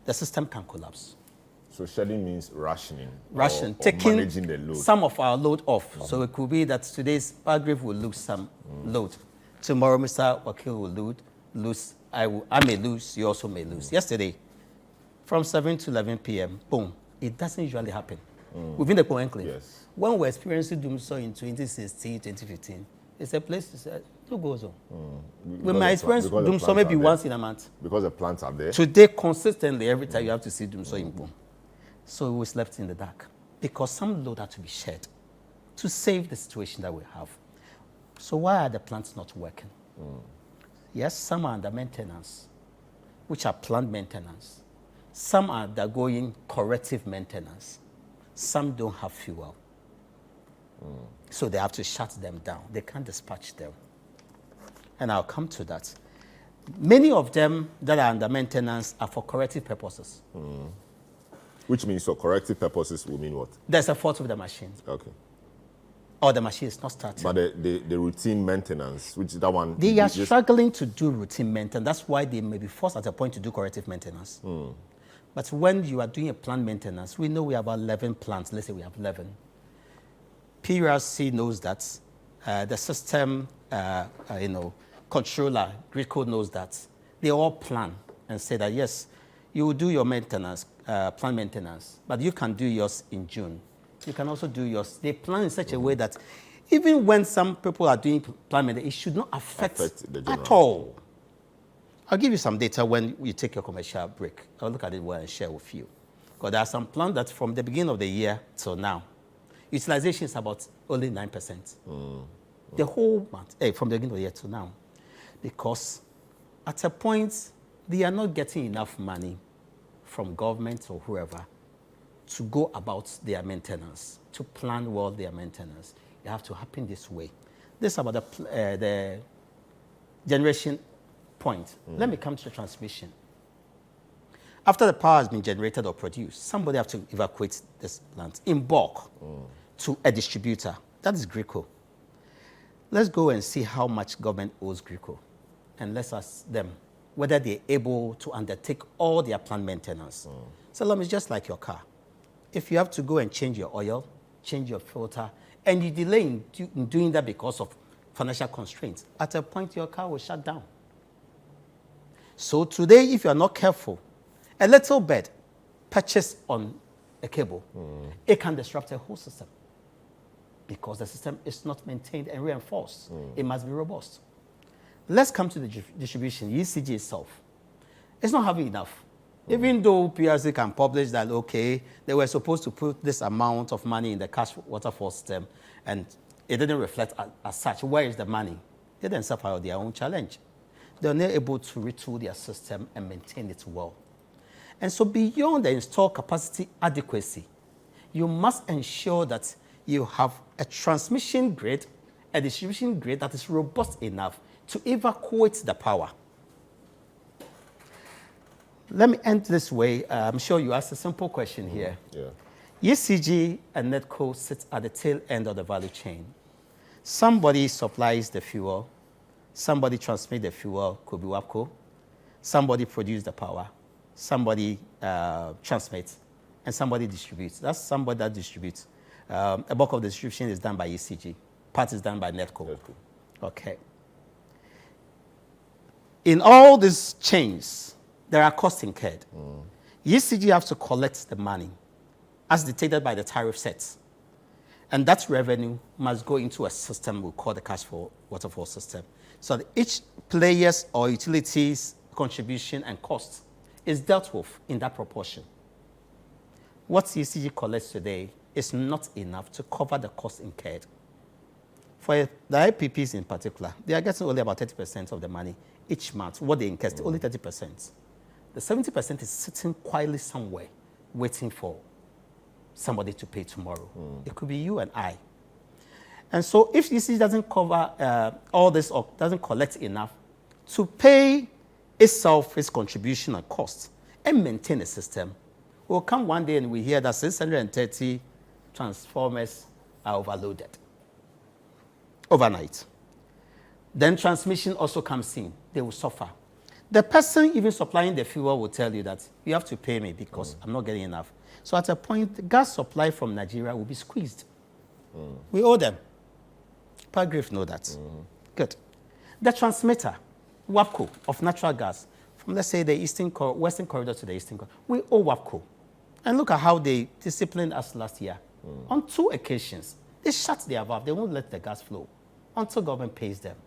the system can collapse. So shedding means rationing. Ration, or taking managing the load. some of our load off. So it could be that today's Palgrave will lose some load. Tomorrow, Mr. Wakil will lose. I may lose. You also may lose. Yesterday, from 7 to 11 p.m., boom. It doesn't usually happen within the Coen Enclave. Yes. When we're experiencing Dumsor in 2016, 2015, it's a place to say, who goes on? We might experience Dumsor maybe once in a month. Because the plants are there. Today, consistently, every time you have to see Dumsor in boom. So we slept in the dark because some load had to be shared to save the situation that we have. So why are the plants not working? Yes, some are under maintenance, which are plant maintenance. Some are undergoing corrective maintenance. Some don't have fuel. So they have to shut them down. They can't dispatch them. And I'll come to that. Many of them that are under maintenance are for corrective purposes. Which means for corrective purposes will mean what? There's a fault with the machine. Okay. Or the machine is not starting. But the routine maintenance, which is that one... They are struggling to do routine maintenance. That's why they may be forced at a point to do corrective maintenance. But when you are doing a plant maintenance, we know we have 11 plants. Let's say we have 11. PRC knows that. The system, controller, grid code knows that. They all plan and say that, yes, you will do your maintenance, plant maintenance, but you can do yours in June. You can also do yours. They plan in such a way that even when some people are doing plant maintenance, it should not affect the general. at all. I'll give you some data when you take your commercial break. I'll look at it well and share with you. Because there are some plants that from the beginning of the year till now, utilization is about only 9%. The whole month, from the beginning of the year till now. Because at a point, they are not getting enough money from government or whoever to go about their maintenance, to plan well their maintenance. It have to happen this way. This is about the generation point. Let me come to the transmission. After the power has been generated or produced, somebody have to evacuate this plant in bulk to a distributor. That is GRICO. Let's go and see how much government owes GRICO. And let's ask them whether they're able to undertake all their plant maintenance. So let me just like your car. If you have to go and change your oil, change your filter, and you delay in doing that because of financial constraints, at a point your car will shut down. So today, if you are not careful, a little bed purchased on a cable, it can disrupt a whole system because the system is not maintained and reinforced. It must be robust. Let's come to the distribution, ECG itself. It's not having enough. Even though PRC can publish that, okay, they were supposed to put this amount of money in the cash waterfall system, and it didn't reflect as such. Where is the money? They didn't suffer their own challenge. They're not able to retool their system and maintain it well. And so beyond the installed capacity adequacy, you must ensure that you have a transmission grid, a distribution grid that is robust enough to evacuate the power. Let me end this way. I'm sure you asked a simple question here. Yeah. ECG and NETCO sit at the tail end of the value chain. Somebody supplies the fuel, somebody transmits the fuel, could be WAPCO, somebody produces the power, somebody transmits, and somebody distributes. That's somebody that distributes. A bulk of the distribution is done by ECG. Part is done by NETCO. Okay. In all these chains, there are costs incurred. ECG has to collect the money as dictated by the tariff sets. And that revenue must go into a system we call the cash flow waterfall system. So that each player's or utility's contribution and cost is dealt with in that proportion. What ECG collects today is not enough to cover the cost incurred. For the IPPs in particular, they are getting only about 30% of the money each month, what they incur, only 30%. The 70% is sitting quietly somewhere, waiting for somebody to pay tomorrow. It could be you and I. And so if ECG doesn't cover all this or doesn't collect enough to pay itself its contribution and cost and maintain a system, we'll come one day and we hear that 630 transformers are overloaded overnight. Then transmission also comes in. They will suffer. The person even supplying the fuel will tell you that you have to pay me because I'm not getting enough. So at a point, the gas supply from Nigeria will be squeezed. We owe them. Paragraph know that. Good. The transmitter, WAPCO, of natural gas, from let's say the western corridor to the eastern corridor, we owe WAPCO. And look at how they disciplined us last year. On 2 occasions, they shut their valve. They won't let the gas flow until government pays them.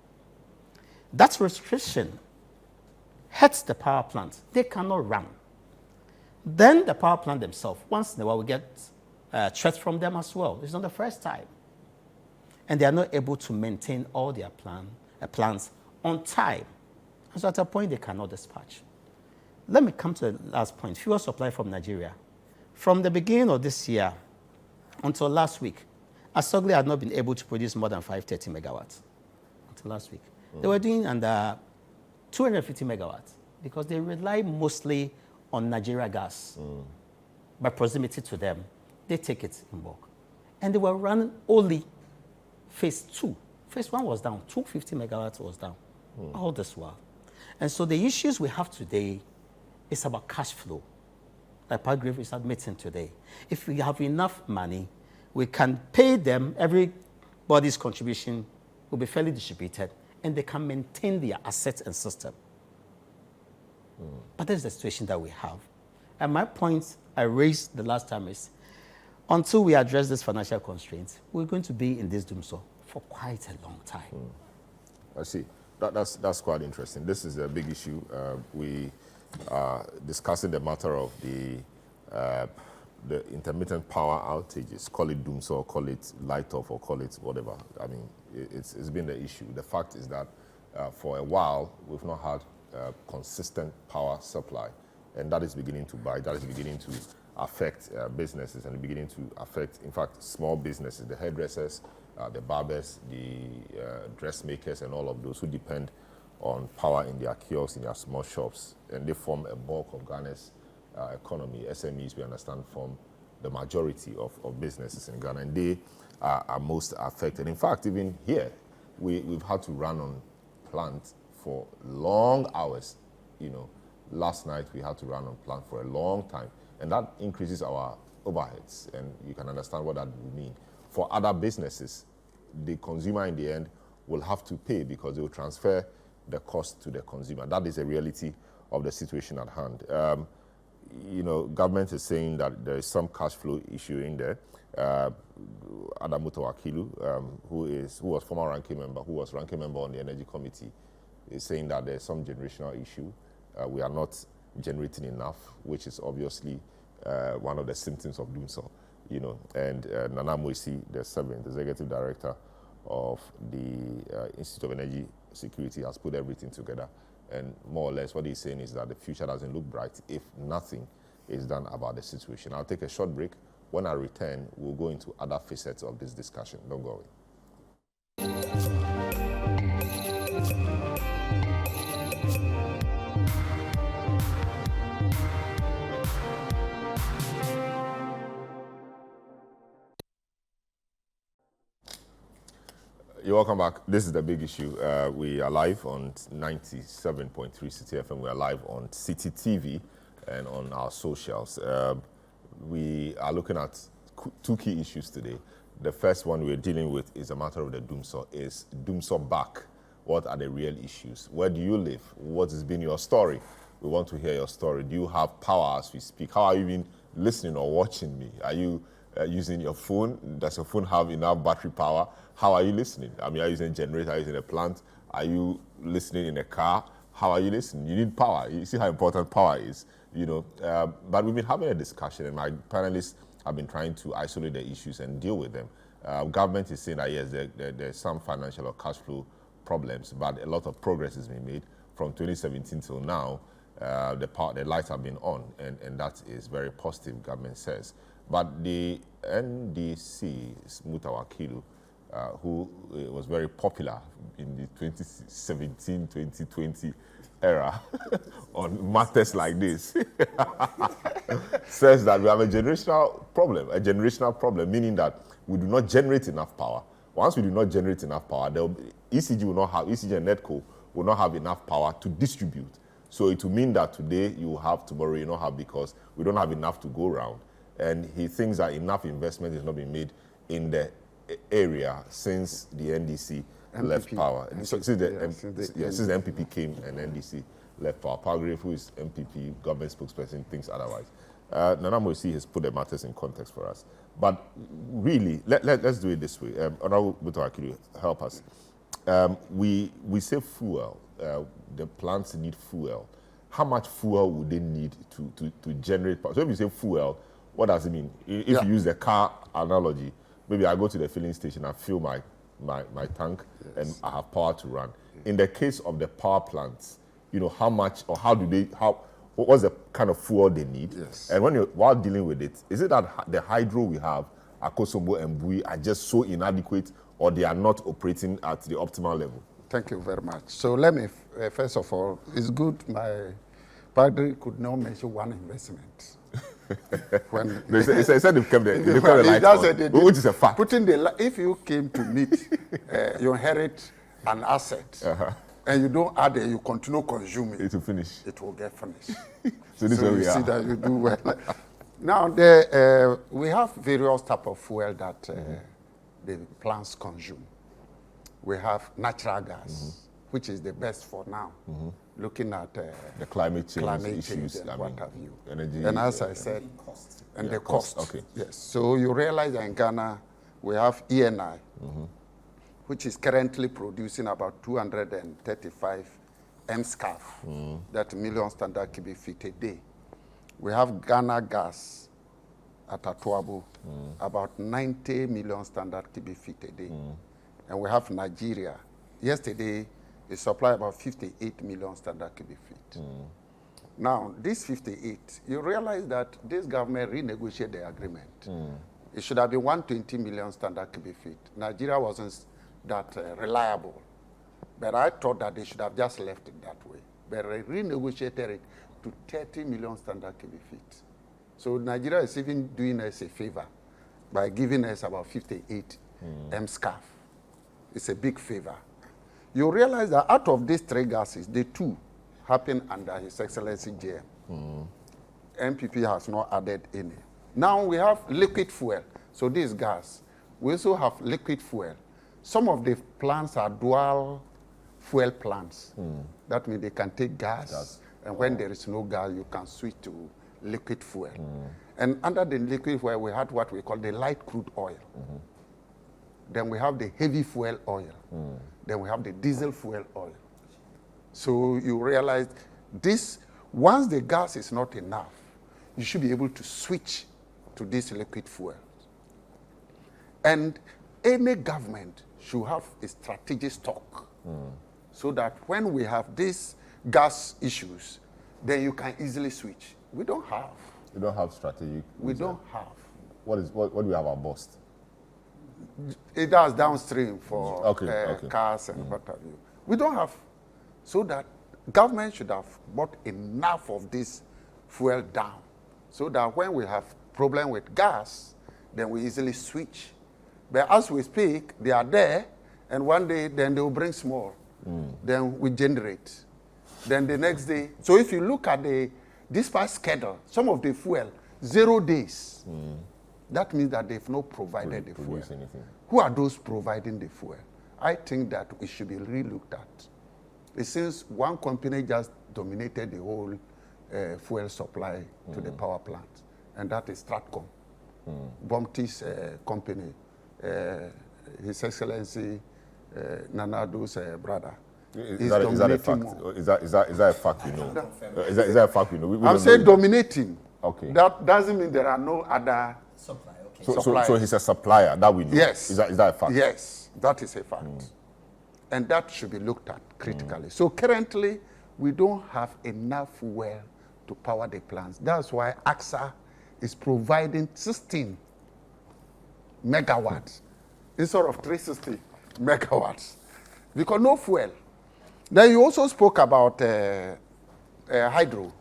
That restriction hurts the power plant. They cannot run. Then the power plant themselves, once in a while, we get threats from them as well. It's not the first time. And they are not able to maintain all their plans on time. And so at a point, they cannot dispatch. Let me come to the last point, fuel supply from Nigeria. From the beginning of this year until last week, Asogli had not been able to produce more than 530 megawatts until last week. They were doing under 250 megawatts because they rely mostly on Nigeria gas. By proximity to them, they take it in bulk. And they were running only phase 2. Phase 1 was down, 250 megawatts was down, all this while. And so the issues we have today is about cash flow, like Paragraph is admitting today. If we have enough money, we can pay them, everybody's contribution will be fairly distributed, and they can maintain their assets and system. But that's the situation that we have. And my point I raised the last time is, until we address this financial constraints, we're going to be in this Dumsor for quite a long time. I see. That's quite interesting. This is a big issue. We are discussing the matter of the intermittent power outages. Call it Dumsor, call it light off, or call it whatever. I mean, it's been the issue. The fact is that for a while, we've not had consistent power supply, and that is beginning to bite. That is beginning to affect businesses and beginning to affect, in fact, small businesses, the hairdressers, the barbers, the dressmakers, and all of those who depend on power in their kiosks, in their small shops, and they form a bulk of Ghana's economy. SMEs, we understand, form the majority of businesses in Ghana, and they are most affected. In fact, even here, we've had to run on plant for long hours. You know, last night we had to run on plant for a long time, and that increases our overheads, and you can understand what that would mean. For other businesses, the consumer in the end will have to pay because they will transfer the cost to the consumer. That is a reality of the situation at hand. You know, government is saying that there is some cash flow issue in there. Adamu Tawakilu, who was former ranking member, who was ranking member on the Energy Committee, is saying that there's some generational issue. We are not generating enough, which is obviously one of the symptoms of Dumsor. You know, and Nana Moisi, the 7th executive director of the Institute of Energy Security, has put everything together. And more or less what he's saying is that the future doesn't look bright if nothing is done about the situation. I'll take a short break. When I return, we'll go into other facets of this discussion. Don't go away. You're welcome back. This is the big issue. We are live on 97.3 Citi FM. We are live on Citi TV and on our socials. We are looking at two key issues today. The first one we're dealing with is a matter of the Dumsor. Is Dumsor back? What are the real issues? Where do you live? What has been your story? We want to hear your story. Do you have power as we speak? How are you even listening or watching me? Are you using your phone? Does your phone have enough battery power? How are you listening? I mean, are you using a generator? Are you using a plant? Are you listening in a car? How are you listening? You need power. You see how important power is, you know. But we've been having a discussion, and my panelists have been trying to isolate the issues and deal with them. Government is saying that, yes, there's some financial or cash flow problems, but a lot of progress has been made from 2017 till now. The lights have been on, and that is very positive, government says. But the NDC, Mutawakilu, who was very popular in the 2017-2020 era on matters like this, says that we have a generational problem, meaning that we do not generate enough power. Once we do not generate enough power, ECG and NEDCO will not have enough power to distribute. So it will mean that today you have, tomorrow you don't have, because we don't have enough to go around. And he thinks that enough investment is not being made in the area since the NDC left power. Since the MPP came and NDC left power. Palgrave, who is MPP government spokesperson, thinks otherwise. Nana Moisi has put the matters in context for us. But really, let's do it this way. Honorable Mutawakilu, help us. We say fuel. The plants need fuel. How much fuel would they need to generate power? So if you say fuel, what does it mean? If you use the car analogy, maybe I go to the filling station, I fill my tank, and I have power to run. In the case of the power plants, you know, how much or what's the kind of fuel they need? Yes. And while dealing with it, is it that the hydro we have, Akosombo and Bui, are just so inadequate, or they are not operating at the optimal level? Thank you very much. So let me, first of all, it's good my padre could not mention one investment. When they said they've kept the light on, which is a fact. If you came to meet, you inherit an asset, and you don't add it, you continue consuming. It will finish. It will get finished. So this is where we are. See that you do well. Now, we have various types of fuel that the plants consume. We have natural gas, which is the best for now, looking at the climate change issues, and what have you. Energy, and as I said, the cost. Okay. Yes. So you realize that in Ghana, we have ENI, which is currently producing about 235 MSCAF, that million standard cubic feet a day. We have Ghana Gas at Atuabo, about 90 million standard cubic feet a day. And we have Nigeria. Yesterday, it supplied about 58 million standard cubic feet. Now, this 58, you realize that this government renegotiated the agreement. It should have been 120 million standard cubic feet. Nigeria wasn't that reliable. But I thought that they should have just left it that way. But they renegotiated it to 30 million standard cubic feet. So Nigeria is even doing us a favor by giving us about 58 MSCAF. It's a big favor. You realize that out of these three gases, the two happen under His Excellency JM. MPP has not added any. Now we have liquid fuel. So this gas. We also have liquid fuel. Some of the plants are dual fuel plants. That means they can take gas, and when there is no gas, you can switch to liquid fuel. And under the liquid fuel, we had what we call the light crude oil. Then we have the heavy fuel oil. Then we have the diesel fuel oil. So you realize this, once the gas is not enough, you should be able to switch to this liquid fuel. And any government should have a strategic stock so that when we have these gas issues, then you can easily switch. We don't have. You don't have strategic. We don't have. What do we have at Bust? It does downstream for Okay. cars and what have you. We don't have. So that government should have bought enough of this fuel down so that when we have problem with gas, then we easily switch. But as we speak, they are there, And one day, then they will bring small. Then we generate. Then the next day. So if you look at the dispatch schedule, some of the fuel, 0 days. That means that they've not provided the fuel. Anything. Who are those providing the fuel? I think that it should be re-looked at. It seems one company just dominated the whole fuel supply to the power plant, and that is Stratcom, Bomti's company, His Excellency Nanado's brother. Is that a fact? Is that a fact you know? Is that a fact you know? We I'm don't saying know. dominating. Okay. That doesn't mean there are no other. Supply, okay. So he's a supplier, that we know. Yes. Is that a fact? Yes, that is a fact. And that should be looked at critically. So currently, we don't have enough fuel to power the plants. That's why AXA is providing 16 megawatts instead of 360 megawatts. Because no fuel. Then you also spoke about hydro.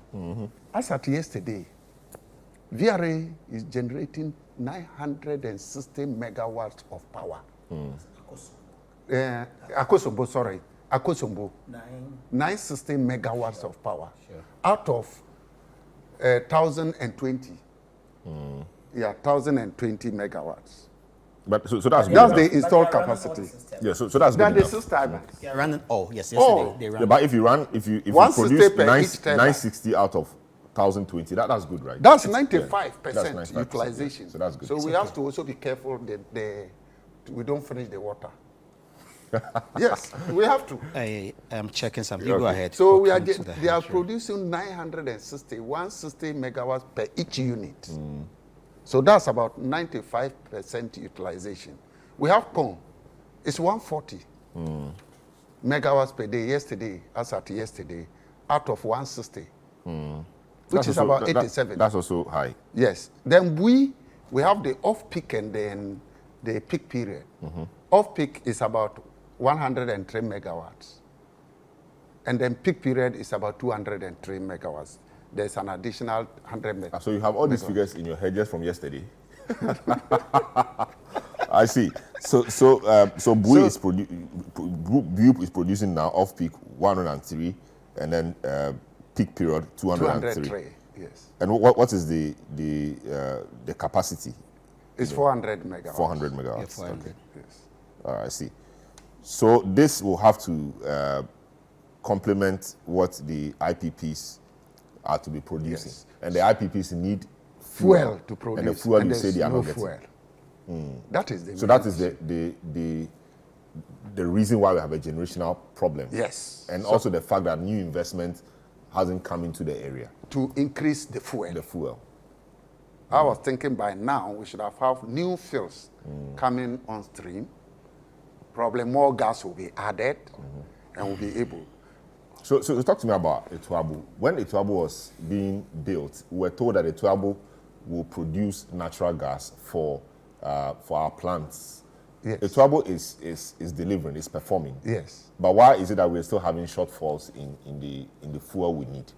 As at yesterday, VRA is generating 960 megawatts of power. Akosombo, sorry. Akosombo. 960 megawatts of power. Sure. Out of 1,020. Yeah, 1,020 megawatts. But so that's good That's enough. the installed capacity. Yeah, so that's good That enough. is 6 turbines. Yeah, running. Oh, yes, Oh. yesterday they ran. Yeah, but if you produce 160 per each turbine. 960 out of 1,020, that's good, right? That's Yeah, 95% that's 95%, utilization. yeah. So that's good. So we have to also be careful that we don't finish the water. Yes, we have to. I am checking something. You go ahead. So We'll we are come to that. they are Sure. producing 160 megawatts per each unit. So that's about 95% utilization. We have POM. It's 140 megawatts per day yesterday, as at yesterday, out of 160, which That's is also- about 87. That's also high. Yes. Then we have the off-peak and then the peak period. Off-peak is about 103 megawatts. And then peak period is about 203 megawatts. There's an additional 100 megawatts. So you have all these figures in your head just from yesterday. I see. So BUI is producing now off peak 103, and then peak period 203. 203, yes. And what is the capacity? It's 400 megawatts. 400 megawatts. Yeah, 400. Okay. Yes. I see. So this will have to complement what the IPPs are to be producing, Yes. and the IPPs need Fuel to produce. and the fuel you there's say they are no not getting. fuel. That is the So main that is the reason why we have a generational problem. Yes. And So also the fact that new investment hasn't come into the area, to increase the fuel. the fuel. I was thinking by now we should have new fields coming on stream. Probably more gas will be added and we'll be able. So talk to me about Etuabu. When Etuabu was being built, we were told that Etuabu will produce natural gas for our plants. Yes. Etuabu is delivering, is performing. Yes. But why is it that we're still having shortfalls in the fuel we need?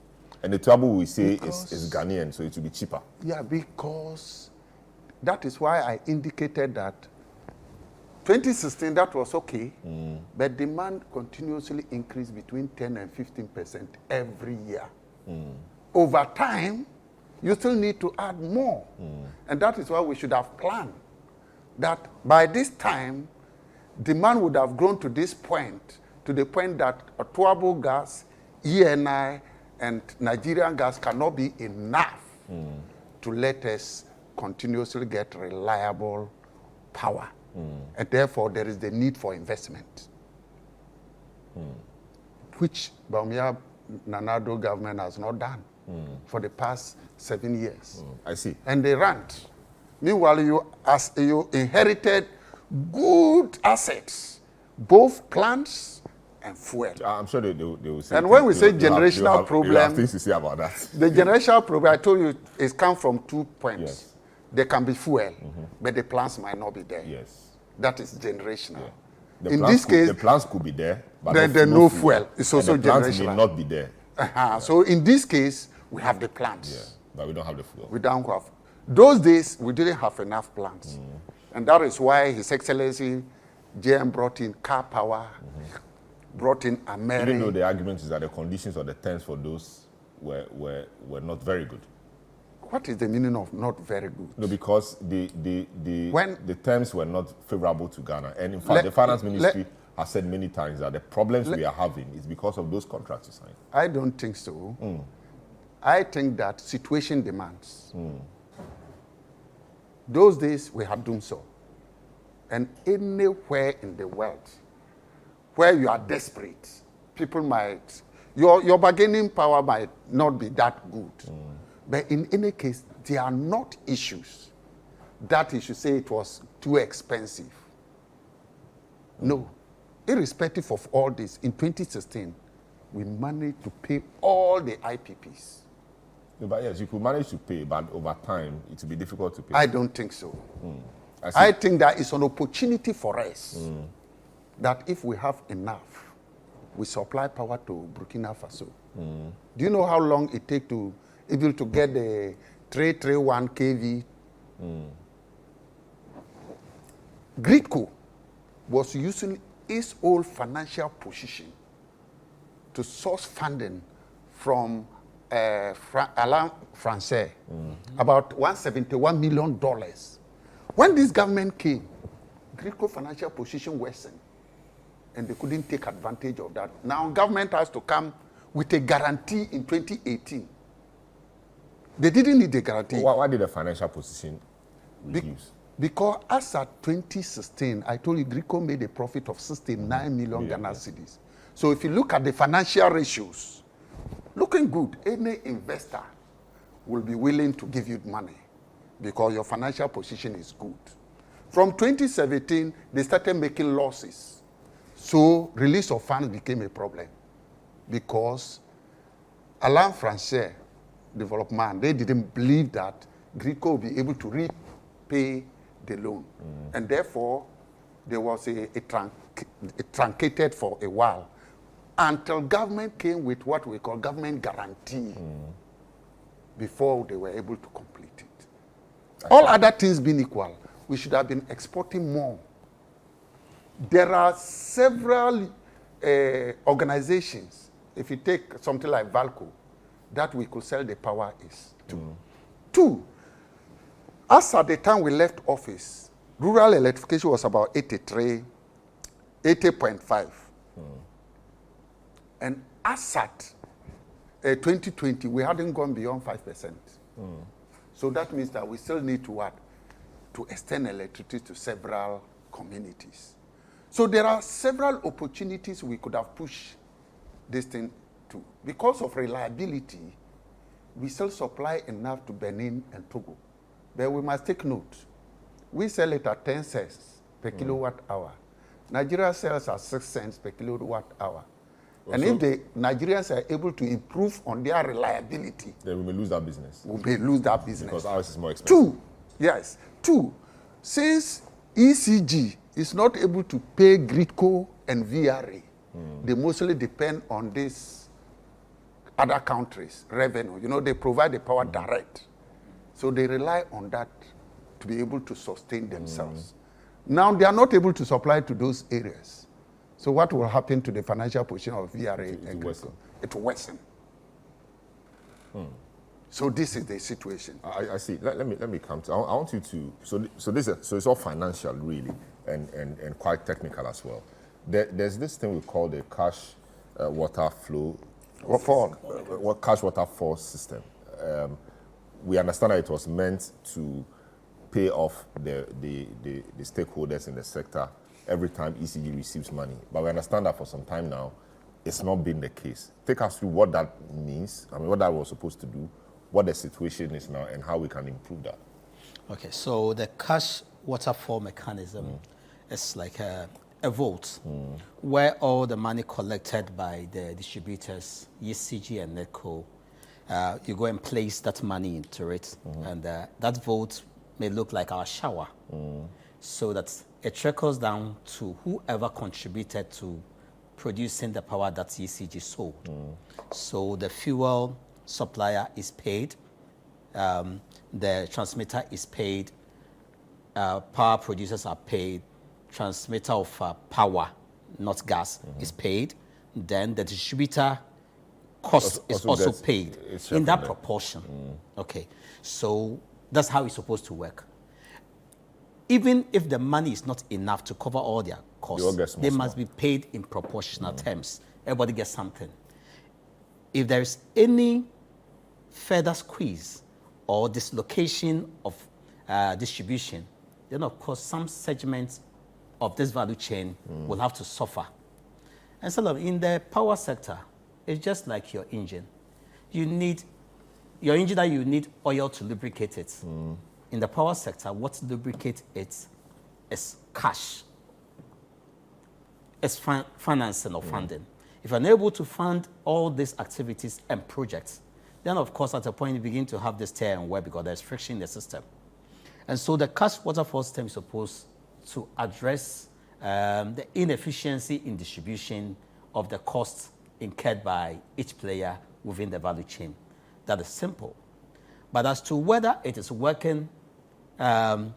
And Etuabu we say is Ghanaian, so it will be cheaper. Yeah, because that is why I indicated that 2016 that was okay, but demand continuously increased between 10 and 15% every year. Over time, you still need to add more. And that is why we should have planned that by this time, demand would have grown to this point, to the point that Otuabo gas, ENI, and Nigerian gas cannot be enough to let us continuously get reliable power. And therefore, there is the need for investment, which Bawumia Nanado government has not done for the past 7 years. I see. And they rant. Meanwhile, you inherited good assets, both plants and fuel. I'm sure they will say. And when we say they'll have- generational they'll have problem- things to say about that. The generational problem, I told you, is come from 2 points. Yes. There can be fuel, but the plants might not be there. Yes. That is generational. The In plants this case, the plants could be there, but then there's no fuel. It's also and the plants may generational. not be there, So in this case, we have the plants. yeah, but we don't have the fuel. We don't have. Those days, we didn't have enough plants. And that is why His Excellency GM brought in car power, brought in America. Even though the argument is that the conditions or the terms for those were not very good. What is the meaning of not very good? No, because the terms were not favorable to Ghana. And in fact, the finance ministry has said many times that the problems we are having is because of those contracts you signed. I don't think so. I think that situation demands. Those days we had Dumsor. And anywhere in the world where you are desperate, people might, your bargaining power might not be that good. But in any case, there are not issues that you should say it was too expensive. No. Irrespective of all this, in 2016, we managed to pay all the IPPs. No, but yes, you could manage to pay, but over time, it will be difficult to pay. I don't think so. I think that it's an opportunity for us that if we have enough, we supply power to Burkina Faso. Do you know how long it takes to able to get the 331 kV? Gridco was using its old financial position to source funding from Alain Francais, about $171 million. When this government came, Gridco financial position worsened, and they couldn't take advantage of that. Now government has to come with a guarantee in 2018. They didn't need the guarantee. Why did the financial position reduce? Because as at 2016, I told you Gridco made a profit of 69 million Ghana cedis. So if you look at the financial ratios, looking good, any investor will be willing to give you money because your financial position is good. From 2017, they started making losses. So release of funds became a problem because Alain Francais, development, they didn't believe that Gridco would be able to repay the loan. And therefore, there was it truncated for a while until government came with what we call government guarantee before they were able to complete it. All other things being equal, we should have been exporting more. There are several organizations, if you take something like Valco, that we could sell the power is to. Two, as at the time we left office, rural electrification was about 80.5. And as at 2020, we hadn't gone beyond 5%. So that means that we still need to what? To extend electricity to several communities. So there are several opportunities we could have pushed this thing to. Because of reliability, we still supply enough to Benin and Togo. But we must take note. We sell it at 10 cents per kilowatt hour. Nigeria sells at 6 cents per kilowatt hour. And if the Nigerians are able to improve on their reliability, then we may lose that business. We may lose that business. Because ours is more expensive. Two, since ECG is not able to pay Gridco and VRA, they mostly depend on these other countries' revenue. You know, they provide the power direct. So they rely on that to be able to sustain themselves. Now they are not able to supply to those areas. So what will happen to the financial position of VRA and Gridco? It will worsen. So this is the situation. I see. Let me come to. I want you to. So it's all financial really, and quite technical as well. There's this thing we call the cash water flow. Cash water fall system. We understand that it was meant to pay off the stakeholders in the sector every time ECG receives money. But we understand that for some time now, it's not been the case. Take us through what that means, what that was supposed to do, what the situation is now, and how we can improve that. Okay, so the cash waterfall mechanism is like a vault where all the money collected by the distributors, ECG and NETCO, you go and place that money into it, and that vault may look like our shower, so that it trickles down to whoever contributed to producing the power that ECG sold. So the fuel supplier is paid, the transmitter is paid, power producers are paid, transmitter of power, not gas, is paid, then the distributor cost is also gets paid its share in that from there. proportion. Okay, so that's how it's supposed to work. Even if the money is not enough to cover all their costs, all get small, they small. must be paid in proportional terms. Everybody gets something. If there is any further squeeze or dislocation of distribution, then of course some segments of this value chain will have to suffer. And so in the power sector, it's just like your engine. You need your engine that you need oil to lubricate it. In the power sector, what lubricates it is cash. It's financing or funding. If you're unable to fund all these activities and projects, then of course at a point you begin to have this tear and wear because there's friction in the system. And so the cash waterfall system is supposed to address the inefficiency in distribution of the costs incurred by each player within the value chain. That is simple. But as to whether it is working and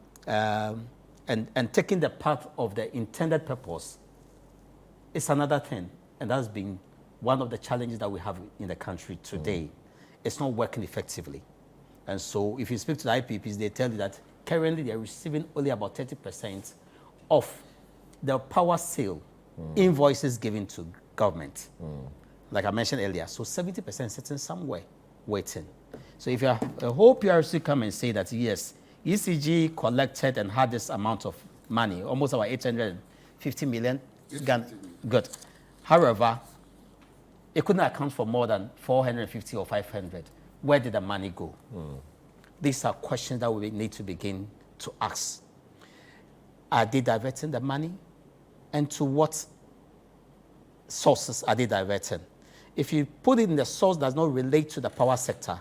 taking the path of the intended purpose, it's another thing. And that's been one of the challenges that we have in the country today. It's not working effectively. And so if you speak to the IPPs, they tell you that currently they're receiving only about 30% of the power sale invoices given to government. Like I mentioned earlier. So 70% sitting somewhere waiting. So if a whole PRC come and say that, yes, ECG collected and had this amount of money, almost about 850 million, good. However, it couldn't account for more than 450 or 500. Where did the money go? These are questions that we need to begin to ask. Are they diverting the money? And to what sources are they diverting? If you put it in the source that does not relate to the power sector,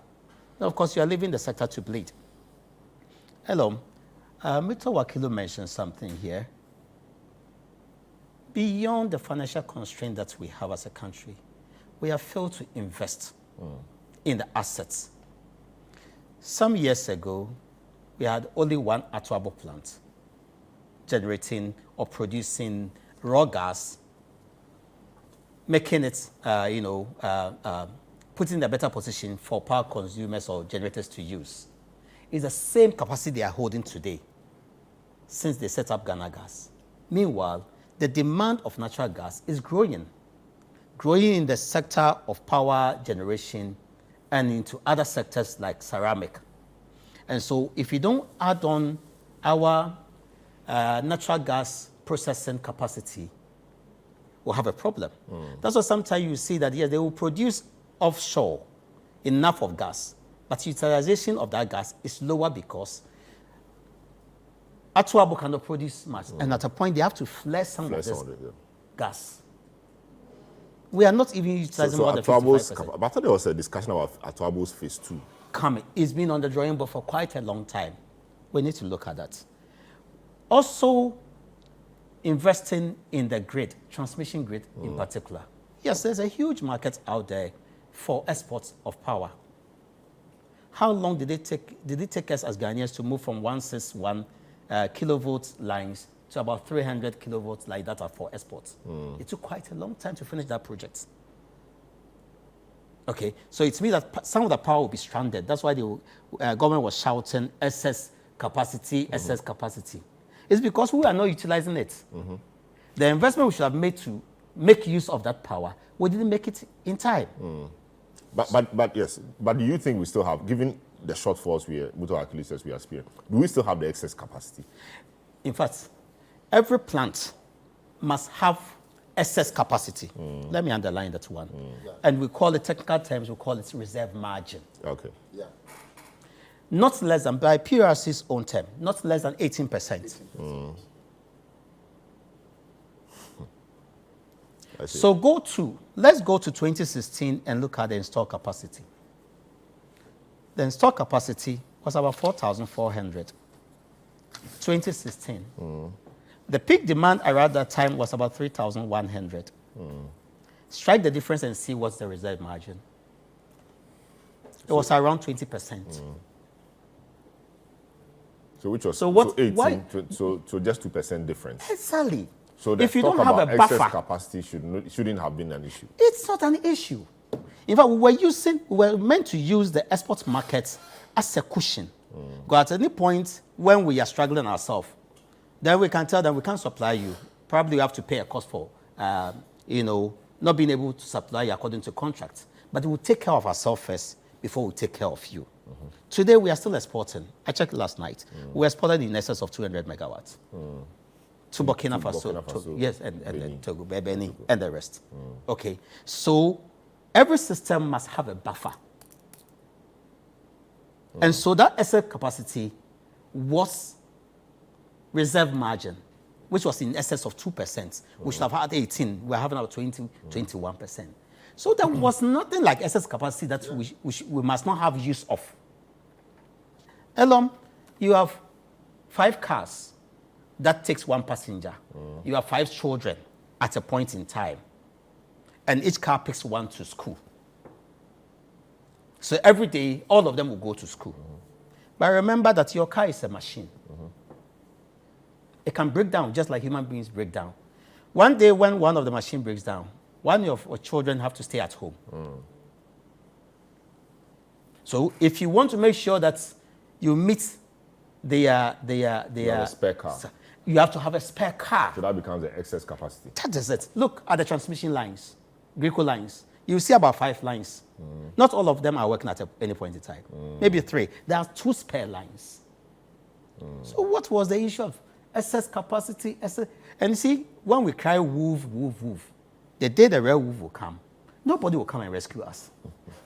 then of course you are leaving the sector to bleed. Hello, Mr. Wakilu mentioned something here. Beyond the financial constraint that we have as a country, we have failed to invest in the assets. Some years ago, we had only one Atuabo plant generating or producing raw gas, making it, putting in a better position for power consumers or generators to use. It's the same capacity they are holding today since they set up Ghana Gas. Meanwhile, the demand of natural gas is growing in the sector of power generation and into other sectors like ceramic. And so if you don't add on our natural gas processing capacity, we'll have a problem. That's why sometimes you see that, yes, they will produce offshore enough of gas, but utilization of that gas is lower because Atuabo cannot produce much. And at a point, they have to flare some of this gas. We are not even utilizing more than 55%. But I thought there was a discussion about Atuabo's phase 2. Coming. It's been on the drawing board for quite a long time. We need to look at that. Also, investing in the grid, transmission grid in particular. Yes, there's a huge market out there for exports of power. How long did it take us as Ghanaians to move from 161 kilovolt lines to about 300 kilovolts like that are for exports? It took quite a long time to finish that project. Okay, so it means that some of the power will be stranded. That's why the government was shouting excess capacity, excess capacity. It's because we are not utilizing it. The investment we should have made to make use of that power, we didn't make it in time. But yes, but do you think we still have, given the shortfalls Muto Akili says we experience, do we still have the excess capacity? In fact, every plant must have excess capacity. Let me underline that one. And we call it, technical terms, we call it reserve margin. Okay. Yeah. Not less than, by PRC's own term, not less than 18%. So let's go to 2016 and look at the installed capacity. The installed capacity was about 4,400. 2016. The peak demand around that time was about 3,100. Strike the difference and see what's the reserve margin. It was around 20%. So which was So what? So 18, Why? so just 2% difference. Exactly. So the If you talk don't have about a excess buffer, capacity shouldn't have been an issue. it's not an issue. In fact, we were meant to use the export market as a cushion. Because at any point when we are struggling ourselves, then we can tell them we can't supply you. Probably you have to pay a cost for, not being able to supply you according to contract. But we'll take care of ourselves first before we take care of you. Today we are still exporting. I checked last night. We exported in excess of 200 megawatts. To Burkina Faso, yes, and Togo, Benin, and the rest. Okay, so every system must have a buffer. And so that excess capacity was reserve margin, which was in excess of 2%. We should have had 18. We're having about 21%. So there was nothing like excess capacity that we must not have use of. Elom, you have 5 cars that takes 1 passenger. You have 5 children at a point in time. And each car picks 1 to school. So every day, all of them will go to school. But remember that your car is a machine. It can break down just like human beings break down. One day when one of the machine breaks down, one of your children have to stay at home. So if you want to make sure that you meet You have a spare car. you have to have a spare car. So that becomes the excess capacity. That is it. Look at the transmission lines, Greco lines. You see about 5 lines. Not all of them are working at any point in time. Maybe 3. There are 2 spare lines. So what was the issue of excess capacity? And you see, when we cry wolf, wolf, wolf, the day the real wolf will come, nobody will come and rescue us.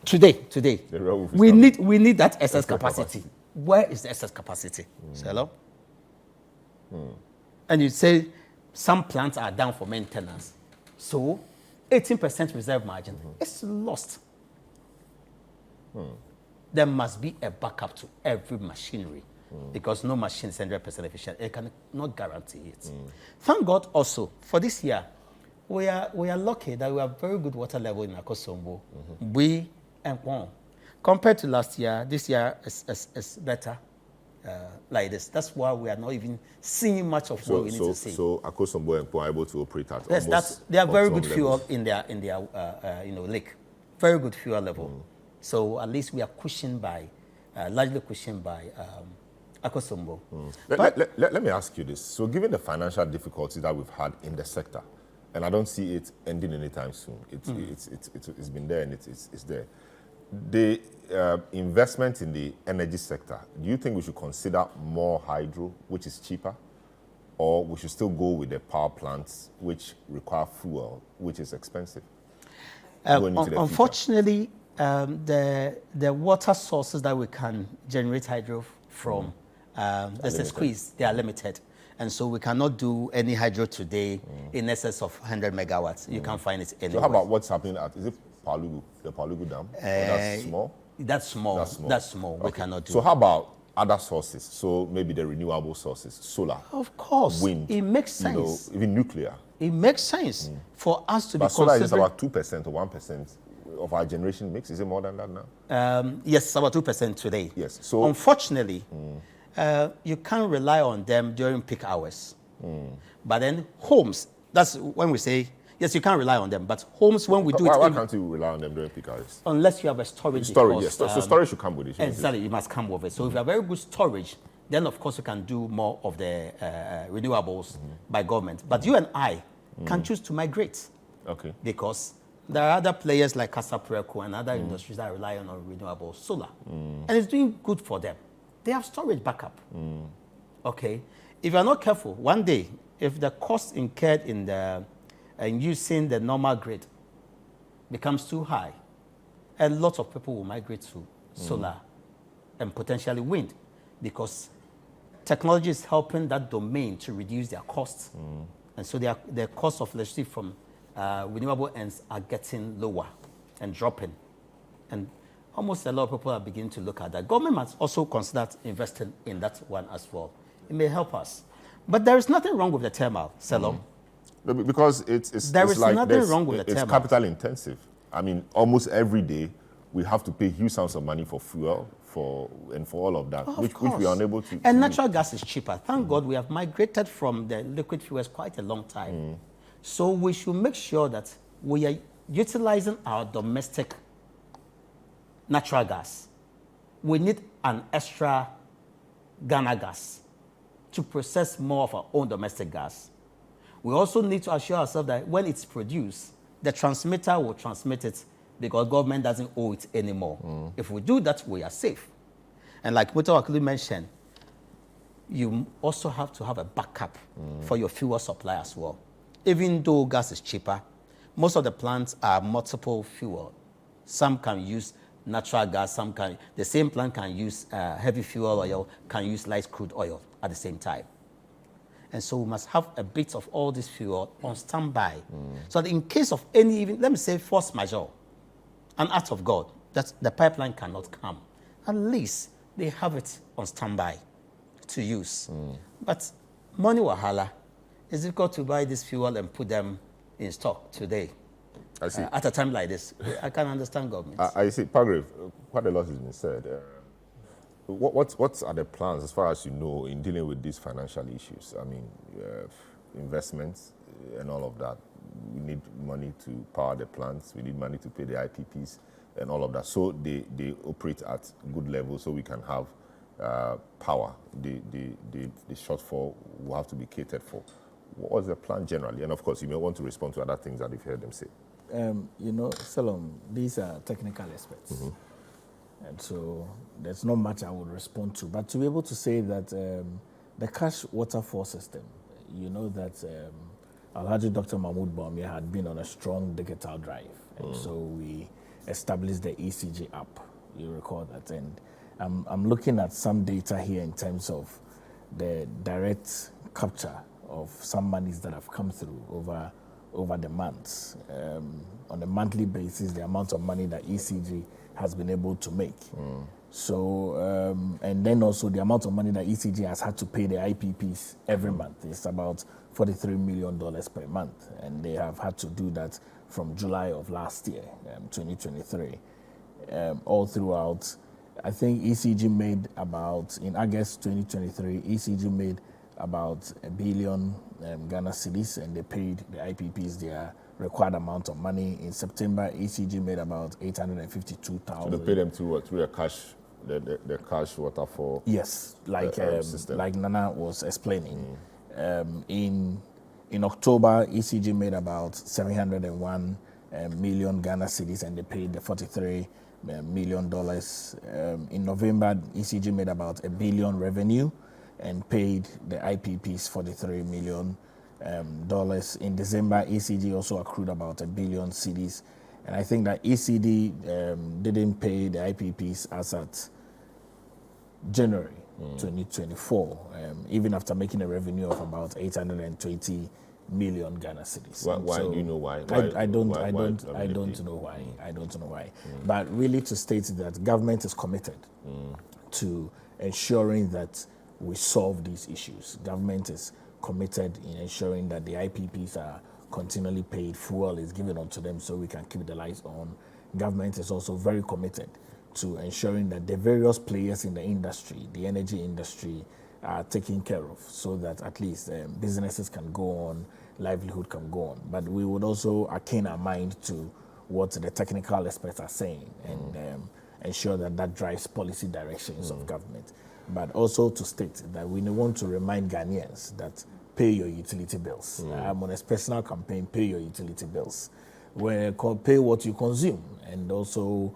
Today, The real wolf is we coming. need that excess capacity. Where is the excess capacity? Hello? And you say some plants are down for maintenance. So 18% reserve margin is lost. There must be a backup to every machinery because no machine is 100% efficient. It cannot guarantee it. Thank God also for this year, we are lucky that we have very good water level in Akosombo. We and Kwon. Compared to last year, this year is better like this. That's why we are not even seeing much of what we need to see. So Akosombo and Kwon are able to operate at Yes, they are very good fuel in their lake. Very good fuel level. So at least we are largely cushioned by Akosombo. Let me ask you this. So given the financial difficulties that we've had in the sector, and I don't see it ending anytime soon, it's been there and it's there. The investment in the energy sector, do you think we should consider more hydro, which is cheaper, or we should still go with the power plants, which require fuel, which is expensive? Unfortunately, the water sources that we can generate hydro from, there's a squeeze, they are limited. And so we cannot do any hydro today in excess of 100 megawatts. You can't find it anywhere. So how about what's happening is it Palugu, the Palugu Dam? That's small? That's small. Okay. We cannot do. So how about other sources? So maybe the renewable sources, solar. Of course. Wind. It makes sense. Even nuclear. It makes sense for us to but be solar is considering. about 2% or 1% of our generation mix. Is it more than that now? Yes, about 2% today. Yes. So unfortunately, you can't rely on them during peak hours. But then homes, that's when we say, yes, you can't rely on them. But homes, when we do why can't you rely on them during peak hours? Unless you have a storage. Storage, yes. So storage should come with it. Exactly, it must come with it. So if you have very good storage, then of course you can do more of the renewables by government. But you and I can choose to migrate. Okay. Because there are other players like Casapreco and other industries that rely on renewable solar. And it's doing good for them. They have storage backup. Okay. If you're not careful, one day, if the cost incurred in using the normal grid becomes too high, a lot of people will migrate to solar and potentially wind because technology is helping that domain to reduce their costs. And so their cost of electricity from renewable ends are getting lower and dropping. And almost a lot of people are beginning to look at that. Government must also consider investing in that one as well. It may help us. But there is nothing wrong with the thermal, Selom. Because it's nothing wrong with the it's thermal. capital intensive. I mean, almost every day we have to pay huge sums of money for fuel, for all of that, which we are unable to. And natural gas is cheaper. Thank God we have migrated from the liquid fuels quite a long time. So we should make sure that we are utilizing our domestic natural gas. We need an extra Ghana gas to process more of our own domestic gas. We also need to assure ourselves that when it's produced, the transmitter will transmit it because government doesn't owe it anymore. If we do that, we are safe. And like Muta Wakili mentioned, you also have to have a backup for your fuel supply as well. Even though gas is cheaper, most of the plants are multiple fuel. Some can use natural gas, the same plant can use heavy fuel oil, can use light crude oil at the same time. And so we must have a bit of all this fuel on standby. So that in case of any, even, let me say, force majeure, an act of God, that the pipeline cannot come, at least they have it on standby to use. But money wahala, it's difficult to buy this fuel and put them in stock today. I see. At a time like this, I can understand governments. I see. Pagrave, quite a lot has been said. What are the plans, as far as you know, in dealing with these financial issues? I mean, investments and all of that. We need money to power the plants. We need money to pay the IPPs and all of that. So they operate at good levels so we can have power. The shortfall will have to be catered for. What was the plan generally? And of course, you may want to respond to other things that you've heard them say. You know, Salom, these are technical aspects. And so there's not much I would respond to. But to be able to say that the cash waterfall system, you know that Alhaji Dr. Mahmoud Bawumia had been on a strong digital drive. And so we established the ECG app. You recall that. And I'm looking at some data here in terms of the direct capture of some monies that have come through over the months. On a monthly basis, the amount of money that ECG has been able to make. So, and then also the amount of money that ECG has had to pay the IPPs every month. It's about $43 million per month. And they have had to do that from July of last year, 2023. All throughout, I think ECG made about, in August 2023, ECG made about $1 billion Ghana cedis, and they paid the IPPs their required amount of money. In September, ECG made about 852,000. So they paid them through what? Through a cash, the cash waterfall. Yes, like Nana was explaining. In October, ECG made about 701 million Ghana cedis, and they paid the $43 million. In November, ECG made about $1 billion revenue and paid the IPPs $43 million. In December, ECG also accrued about 1 billion cedis. And I think that ECD didn't pay the IPPs as at January 2024, even after making a revenue of about 820 million Ghana cedis. Why do you know why? I don't know why. I don't know why. But really, to state that government is committed to ensuring that we solve these issues. Government is committed in ensuring that the IPPs are continually paid, fuel is given onto them so we can keep the lights on. Government is also very committed to ensuring that the various players in the industry, the energy industry, are taken care of so that at least businesses can go on, livelihood can go on. But we would also attune our mind to what the technical experts are saying and ensure that that drives policy directions of government. But also to state that we want to remind Ghanaians that pay your utility bills. I'm on a personal campaign, pay your utility bills. Pay what you consume, and also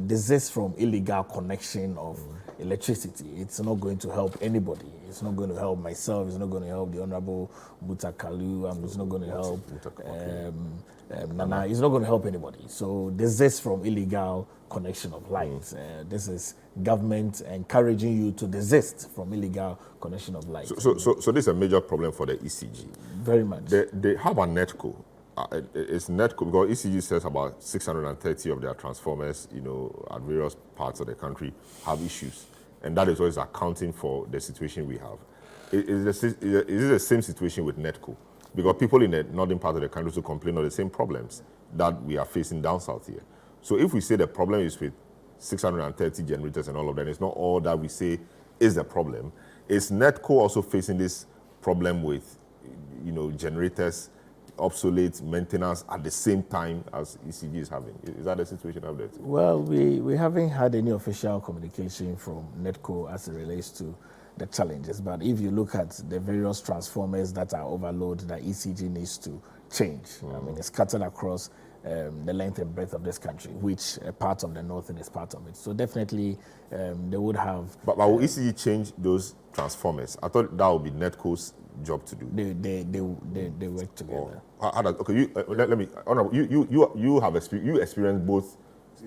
desist from illegal connection of electricity. It's not going to help anybody. It's not going to help myself. It's not going to help the Honorable Butakalu. It's not going to help Nana. It's not going to help anybody. So desist from illegal connection of lights. This is government encouraging you to desist from illegal connection of lights. So this is a major problem for the ECG. Very much. How about NETCO? It's NETCO, because ECG says about 630 of their transformers, at various parts of the country have issues. And that is what is accounting for the situation we have. Is it the same situation with NETCO? Because people in the northern part of the country also complain of the same problems that we are facing down south here. So if we say the problem is with 630 generators and all of that, it's not all that we say is the problem. Is NETCO also facing this problem with, generators, obsolete maintenance at the same time as ECG is having? Is that the situation out there? Well, we haven't had any official communication from NETCO as it relates to the challenges. But if you look at the various transformers that are overloaded that ECG needs to change, I mean, it's scattered across the length and breadth of this country, which part of the northern is part of it. So definitely they would have... But will ECG change those transformers? I thought that would be NETCO's job to do. They work together. Okay, let me... Honorable, you experienced both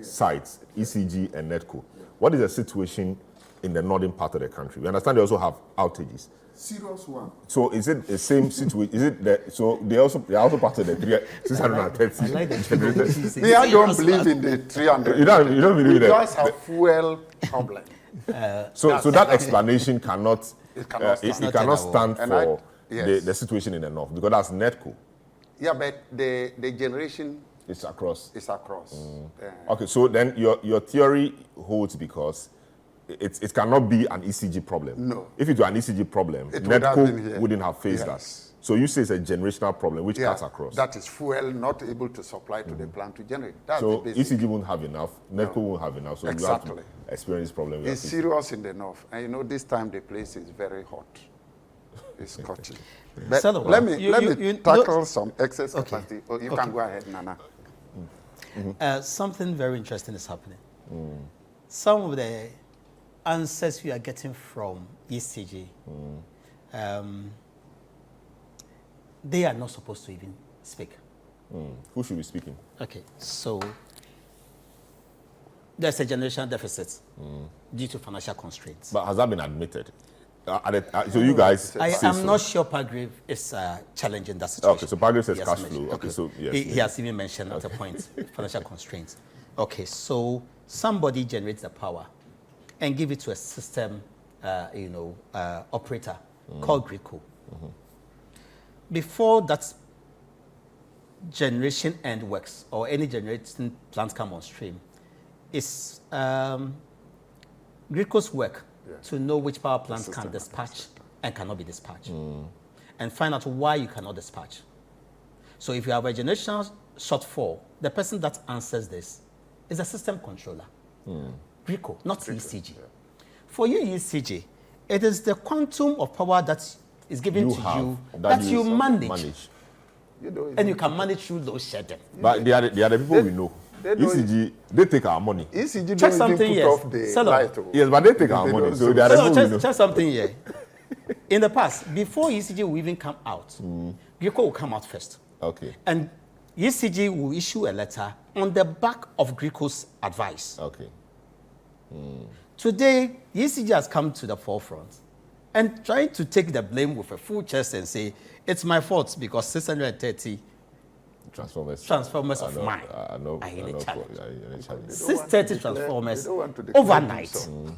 sides, ECG and NETCO. What is the situation in the northern part of the country? We understand they also have outages. Serious one. So is it the same situation? Is it that? So they are also part of the 630. I like the Me, I don't believe in the 300. You don't believe we that? just have fuel problem. So that explanation cannot It cannot stand. it cannot stand And for yes. the situation in the north, because that's NETCO. Yeah, but the generation It's across. is across. Okay, so then your theory holds because it cannot be an ECG problem. No. If it were an ECG problem, It would have been here. NETCO wouldn't have faced Yes. that. So you say it's a generational problem which cuts across. That is fuel not able to supply to the plant to generate. That's So the basic. ECG won't have enough, NETCO won't have enough. So you have Exactly. to experience this problem. We It's have to- serious in the north. And this time the place is very hot. It's scorching. But Sir, let me you tackle some excess Okay. capacity. Oh, you can go ahead, Nana. Something very interesting is happening. Some of the answers we are getting from ECG, they are not supposed to even speak. Who should be speaking? Okay, so there's a generational deficit due to financial constraints. But has that been admitted? So you guys I say am so. not sure Pagrave is challenging that situation. Okay, so Pagrave says He has cash mentioned- flow. Okay, so yes. He has even mentioned at a point financial constraints. Okay, so somebody generates the power and give it to a system, operator called GridCo. Before that generation end works or any generating plant come on stream, it's GridCo's work to know which power plants can dispatch and cannot be dispatched, and find out why you cannot dispatch. So if you have a generational shortfall, the person that answers this is a system controller, GridCo, not ECG. For you, ECG, it is the quantum of power that is given to you that you manage. And you can manage through load shedding. But they are the people we know. ECG, they take our money. ECG Check don't something even put off the here. light. Yes, but they take our money. So they are the people we know. Check something here. In the past, before ECG will even come out, GridCo will come out first. Okay. And ECG will issue a letter on the back of GridCo's advice. Okay. Today, ECG has come to the forefront and trying to take the blame with a full chest and say, it's my fault because 630 transformers of mine are in a challenge. 630 transformers they don't want to declare overnight. themselves.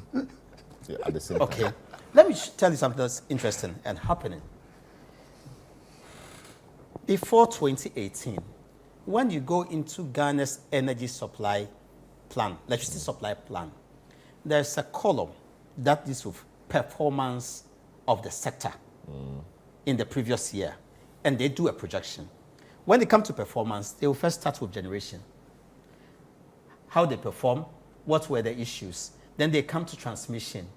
Yeah, at the same Okay, time. let me tell you something that's interesting and happening. Before 2018, when you go into Ghana's energy supply plan, electricity supply plan, there's a column that deals with performance of the sector in the previous year, and they do a projection. When it comes to performance, they will first start with generation. How they perform, what were the issues. Then they come to transmission.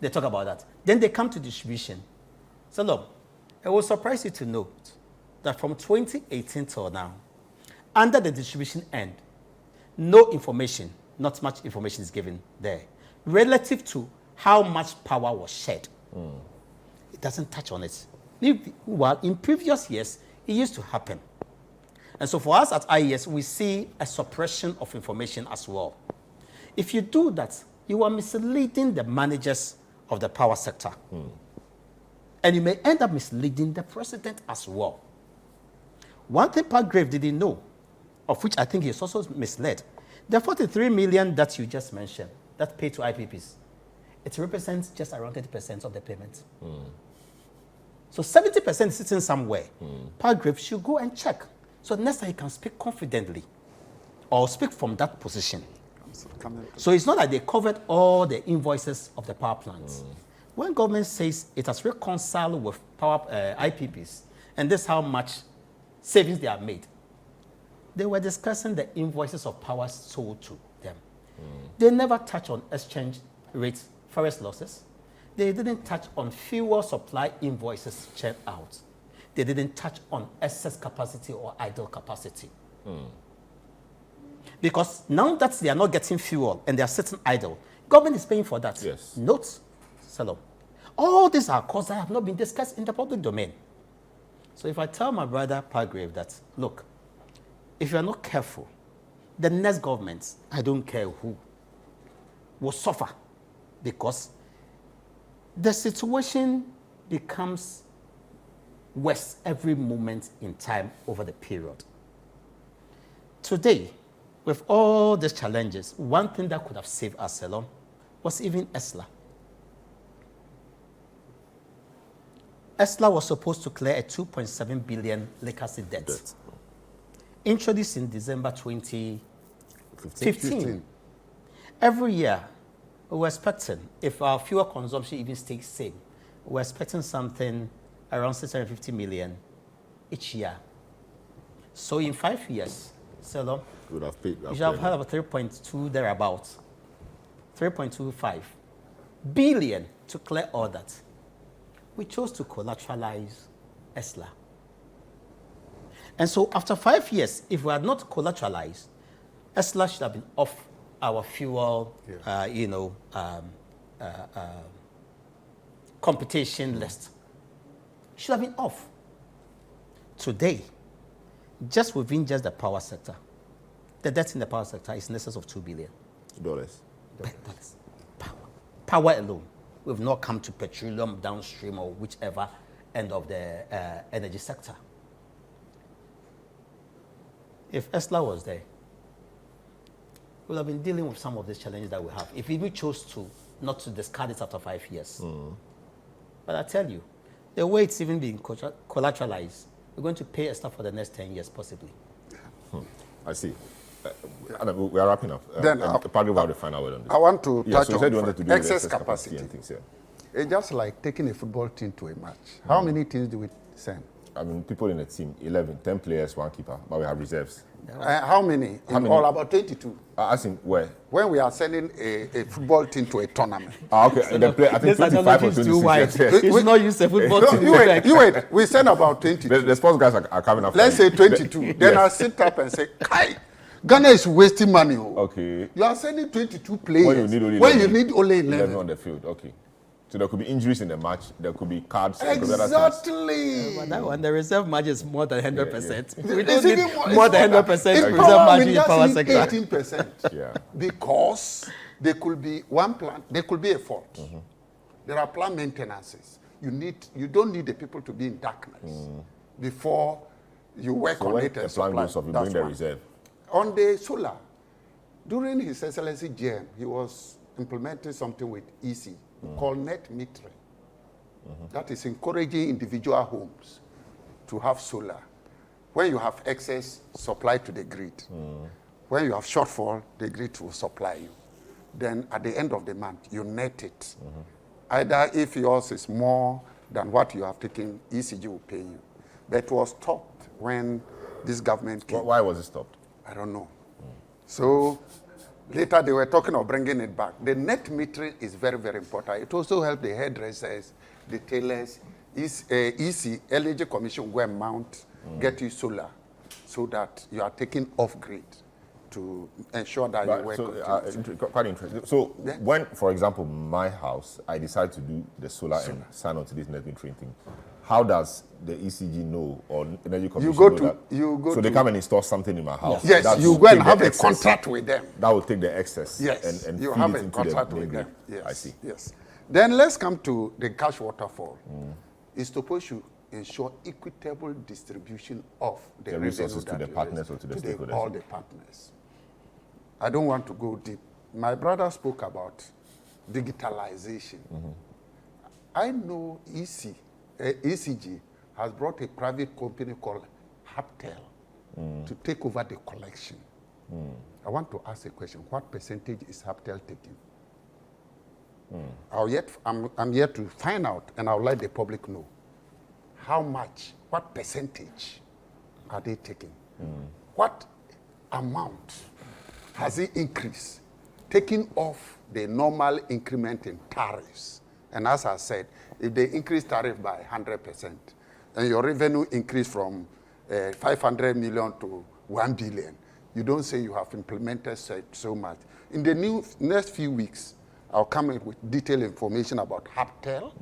They talk about that. Then they come to distribution. So look, it will surprise you to note that from 2018 till now, under the distribution end, no information, not much information is given there relative to how much power was shed. It doesn't touch on it. Well, in previous years, it used to happen. And so for us at IES, we see a suppression of information as well. If you do that, you are misleading the managers of the power sector. And you may end up misleading the president as well. One thing Pargrave didn't know, of which I think he's also misled, the 43 million that you just mentioned, that paid to IPPs, it represents just around 30% of the payment. So 70% is sitting somewhere. Pargrave should go and check. So next time he can speak confidently or speak from that position. So it's not that they covered all the invoices of the power plants. When government says it has reconciled with power IPPs, and this is how much savings they have made, they were discussing the invoices of power sold to them. They never touch on exchange rates, forex losses. They didn't touch on fuel supply invoices churned out. They didn't touch on excess capacity or idle capacity. Because now that they are not getting fuel and they are sitting idle, government is paying for that. Yes. Note, Salom. All these are costs that have not been discussed in the public domain. So if I tell my brother Pargrave that, look, if you are not careful, the next government, I don't care who, will suffer because the situation becomes worse every moment in time over the period. Today, with all these challenges, one thing that could have saved us, Salom, was even ESLA. ESLA was supposed to clear a 2.7 billion legacy debt. Introduced in December 2015. Every year, we were expecting, if our fuel consumption even stays same, we were expecting something around 650 million each year. So in 5 years, Salom, Would have paid. you should have had about 3.2 thereabouts, 3.25 billion to clear all that. We chose to collateralize ESLA. And so after 5 years, if we had not collateralized, ESLA should have been off our fuel, competition list. Should have been off. Today, just within just the power sector, the debt in the power sector is in excess of $2 billion. Dollars. Power alone. We've not come to petroleum downstream or whichever end of the energy sector. If ESLA was there, we would have been dealing with some of these challenges that we have. If we chose to not to discard it after 5 years. But I tell you, the way it's even being collateralized, we're going to pay ESLA for the next 10 years, possibly. I see. We are wrapping up. Then Padre will have the final word on this. I want to Yeah, touch so you said on you wanted to do excess the capacity. and things, yeah. It's just like taking a football team to a match. How many teams do we send? I mean, people in the team, 11, 10 players, 1 keeper, but we have reserves. How many? How many? All about 22. As in where? When we are sending a football team to a tournament. Okay, and the play, I think 25 or 26. too wide. Yes. You should not use the football team. You wait. We send about 22. The sports guys are coming after. Let's say 22. Then I'll sit up and say, Kai, Ghana is wasting money. Okay. You are sending 22 players When you need only 11. on the field. Okay. So there could be injuries in the match. There could be cards. there could be other things. Exactly. But that one, the reserve margin is more than 100%. We It's don't need even more than 100% reserve margin in power sector. 18%. Yeah. Because there could be one plant, there could be a fault. There are plant maintenances. You don't need the people to be in darkness before you work So on when it the and plan supply. goes off, you That's bring the one. reserve. On the solar, during His Excellency GM, he was implementing something with EC called net metering. That is encouraging individual homes to have solar. When you have excess, supply to the grid. When you have shortfall, the grid will supply you. Then at the end of the month, you net it. Either if yours is more than what you have taken, ECG will pay you. But it was stopped when this government came. Why was it stopped? I don't know. So later they were talking of bringing it back. The net metering is very, very important. It also helped the hairdressers, the tailors, EC, LAG Commission go and mount, get you solar, so that you are taking off-grid to ensure that you work. Quite interesting. So when, for example, my house, I decide to do the solar and sign on to this net metering thing, how does the ECG know or Energy Commission know that? So they come and install something in my house. Yes, That you will go and take have the a excess. contract with them. That will take the excess Yes, and you feed have it a into contract the with grid. them. Yes, I see. Yes. Then let's come to the cash waterfall. It's supposed to ensure equitable distribution of the resources revenue to the that partners or to the stakeholders. all the partners. I don't want to go deep. My brother spoke about digitalization. I know ECG has brought a private company called Haptel to take over the collection. I want to ask a question. What percentage is Haptel taking? I'm yet to find out, and I'll let the public know. How much, what percentage are they taking? What amount has it increased, taking off the normal increment in tariffs? And as I said, if they increase tariff by 100%, and your revenue increased from 500 million to 1 billion, you don't say you have implemented so much. In the next few weeks, I'll come in with detailed information about Haptel,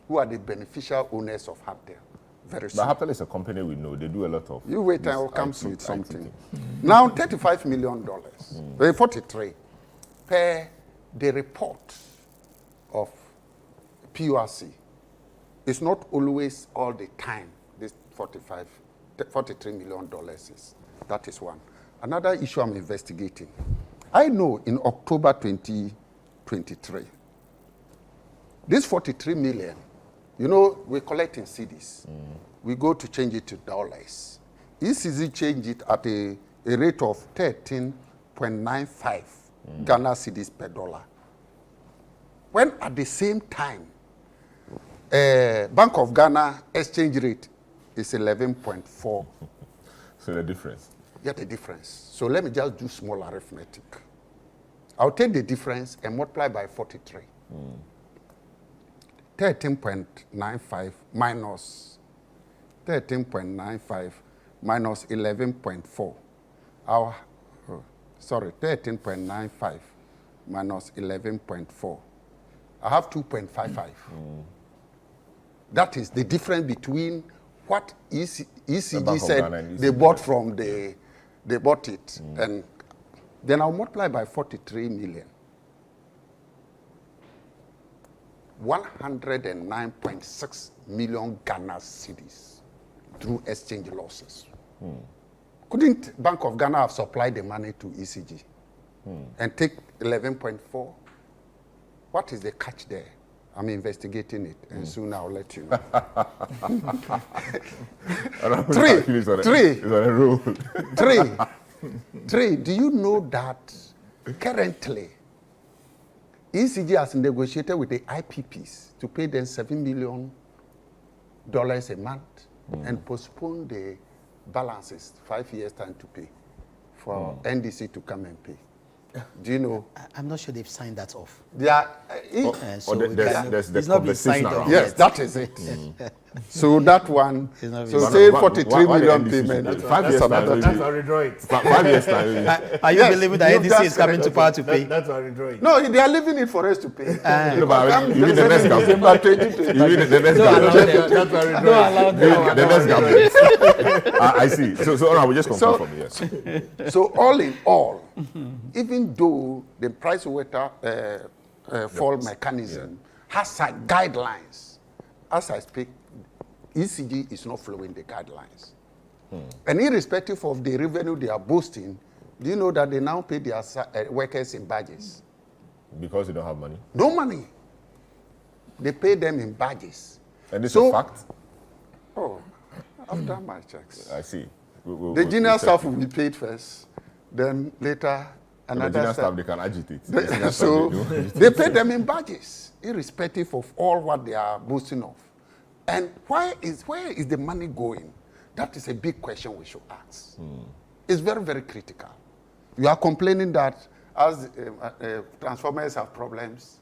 who are the beneficial owners of Haptel. Very soon. But Haptel is a company we know. They do a lot of... You wait and I'll come with something. Now, $35 million, 43, per the report of PURC. It's not always all the time this $43 million is. That is one. Another issue I'm investigating. I know in October 2023, this 43 million, you know, we collect in cedis. We go to change it to dollars. ECG changed it at a rate of 13.95 Ghana cedis per dollar. When at the same time, Bank of Ghana exchange rate is 11.4. So the difference? Get the difference. So let me just do small arithmetic. I'll take the difference and multiply by 43. 13.95 minus 13.95 minus 11.4. 13.95 minus 11.4. I have 2.55. That is the difference between what ECG said they bought from they bought it, and then I'll multiply by 43 million. 109.6 million Ghana cedis through exchange losses. Couldn't Bank of Ghana have supplied the money to ECG and take 11.4? What is the catch there? I'm investigating it, and soon I'll let you know. Three. Do you know that currently ECG has negotiated with the IPPs to pay them $7 million a month and postpone the balances 5 years time to pay for NDC to come and pay? Do you know? I'm not sure they've signed that off. They are, there's the it's not been conversation signed off around. yes, yet. that is it. So that one, so say 43 million payment. 5 years time. That's how we draw it. 5 years time. Are you Yes, believing that you NDC just is coming to power to pay? That's how we draw it. No, they are leaving it for us to pay. No, but you mean the next government? December 2020. You mean the next Don't allow government? them. That's how we Don't draw it. allow them. The next government. I see. So all right, we just confirm from here. So all in all, even though the price water fall mechanism has guidelines, as I speak, ECG is not following the guidelines. And irrespective of the revenue they are boasting, do you know that they now pay their workers in badges? Because you don't have money. No money. They pay them in badges. And this So- is a fact. Oh, I've done my checks. I see. The junior staff will be paid first, then later The another junior staff. staff, they can agitate. The senior staff, So they don't. they pay them in badges, irrespective of all what they are boasting of. And where is the money going? That is a big question we should ask. It's very, very critical. You are complaining that as transformers have problems,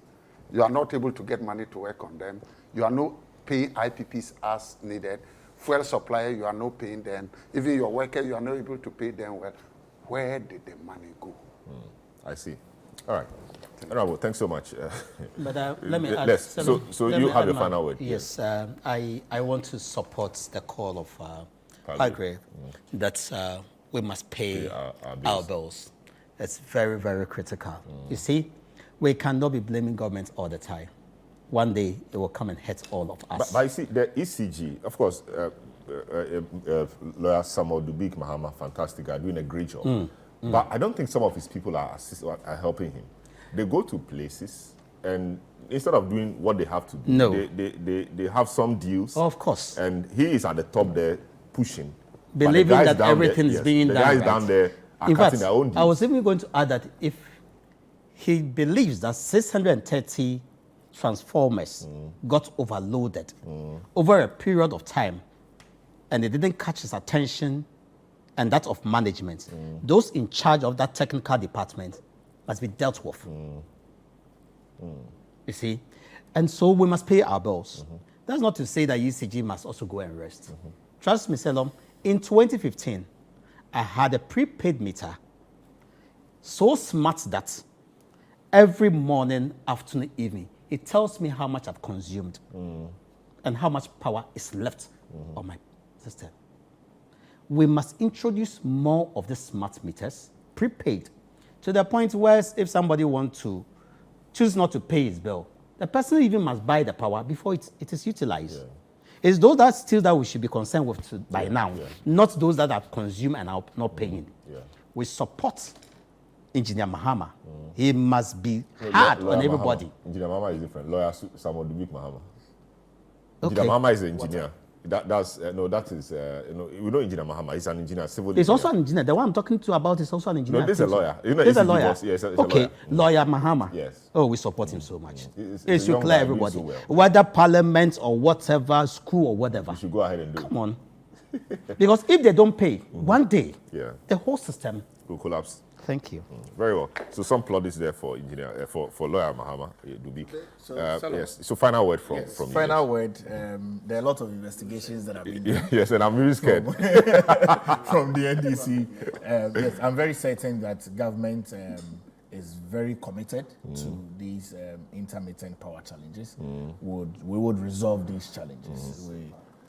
you are not able to get money to work on them. You are not paying IPPs as needed. Fuel supplier, you are not paying them. Even your workers, you are not able to pay them well. Where did the money go? I see. All right. All right, well, thanks so much. But let me add. Yes. So let you me have add the my- final word. Yes, I want to support the call of Pagre. Pagre that we must pay our bills. It's very, very critical. You see, we cannot be blaming government all the time. One day it will come and hit all of us. But you see, the ECG, of course, lawyer Samuel Dubik Mahama, fantastic guy, doing a great job. But I don't think some of his people are helping him. They go to places and instead of doing what they have to do, No. they have some deals. Of course. And he is at the top there pushing. But the Believing guys that down everything there, is being the done guys right. down there are In cutting fact, their own deals. I was even going to add that if he believes that 630 transformers got overloaded over a period of time and it didn't catch his attention and that of management, those in charge of that technical department must be dealt with. You see? And so we must pay our bills. That's not to say that ECG must also go and rest. Trust me, Selom, in 2015, I had a prepaid meter so smart that every morning, afternoon, evening, it tells me how much I've consumed and how much power is left on my system. We must introduce more of the smart meters, prepaid, to the point where if somebody wants to choose not to pay his bill, the person even must buy the power before it is utilized. Yeah. It's those that still that we should be concerned with by now, not those that have consumed and are not paying. Yeah. We support Engineer Mahama. He must be hard on everybody. Mahama. Engineer Mahama is different. Lawyer Samuel Dubik Mahama. Engineer Mahama is an engineer. That is we know Engineer Mahama. He's an engineer, civil. He's also an engineer. The one I'm talking to about is also an engineer. No, this is a lawyer. He's a lawyer. Yes, okay, lawyer Mahama. Yes. Oh, we support him so much. It should clear everybody. So well. Whether parliament or whatever, school or whatever. You should go ahead and do it. Come on. Because if they don't pay, one day, the whole system will collapse. Thank you. Very well. So some plaudits there for engineer, for lawyer Mahama Dubi. Yes. So final word from you. Final word. There are a lot of investigations that have been done. Yes, and I'm really scared from the NDC. Yes, I'm very certain that government is very committed to these intermittent power challenges. We would resolve these challenges.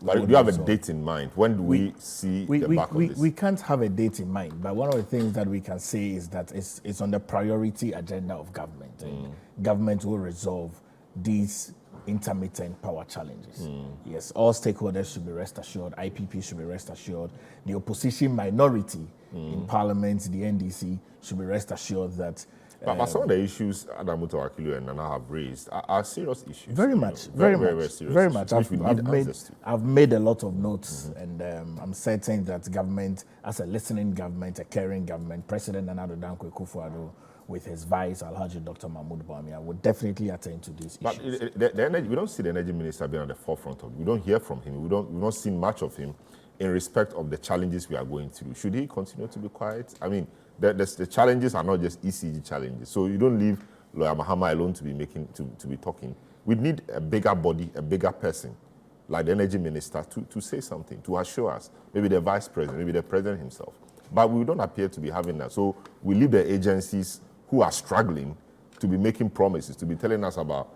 But do you have a date in mind? When do we see the back of this? We can't have a date in mind, but one of the things that we can say is that it's on the priority agenda of government. And government will resolve these intermittent power challenges. Yes, all stakeholders should be rest assured, IPP should be rest assured, the opposition minority in parliament, the NDC, should be rest assured that but some of the issues Adam Mutawakilu and Nana have raised are serious issues. Very much, very serious. Very much. I've made a lot of notes, and I'm certain that government, as a listening government, a caring government, President Nana Addo Dankwa Akufo-Addo, with his vice, Alhaji Dr. Mahmoud Bawumia, would definitely attend to these issues. But the energy, we don't see the energy minister being at the forefront of it. We don't hear from him. We've not seen much of him in respect of the challenges we are going through. Should he continue to be quiet? I mean, the challenges are not just ECG challenges. So you don't leave Lawyer Mahama alone to be talking. We need a bigger body, a bigger person, like the energy minister, to say something, to assure us. Maybe the vice president, maybe the president himself. But we don't appear to be having that. So we leave the agencies who are struggling to be making promises, to be telling us about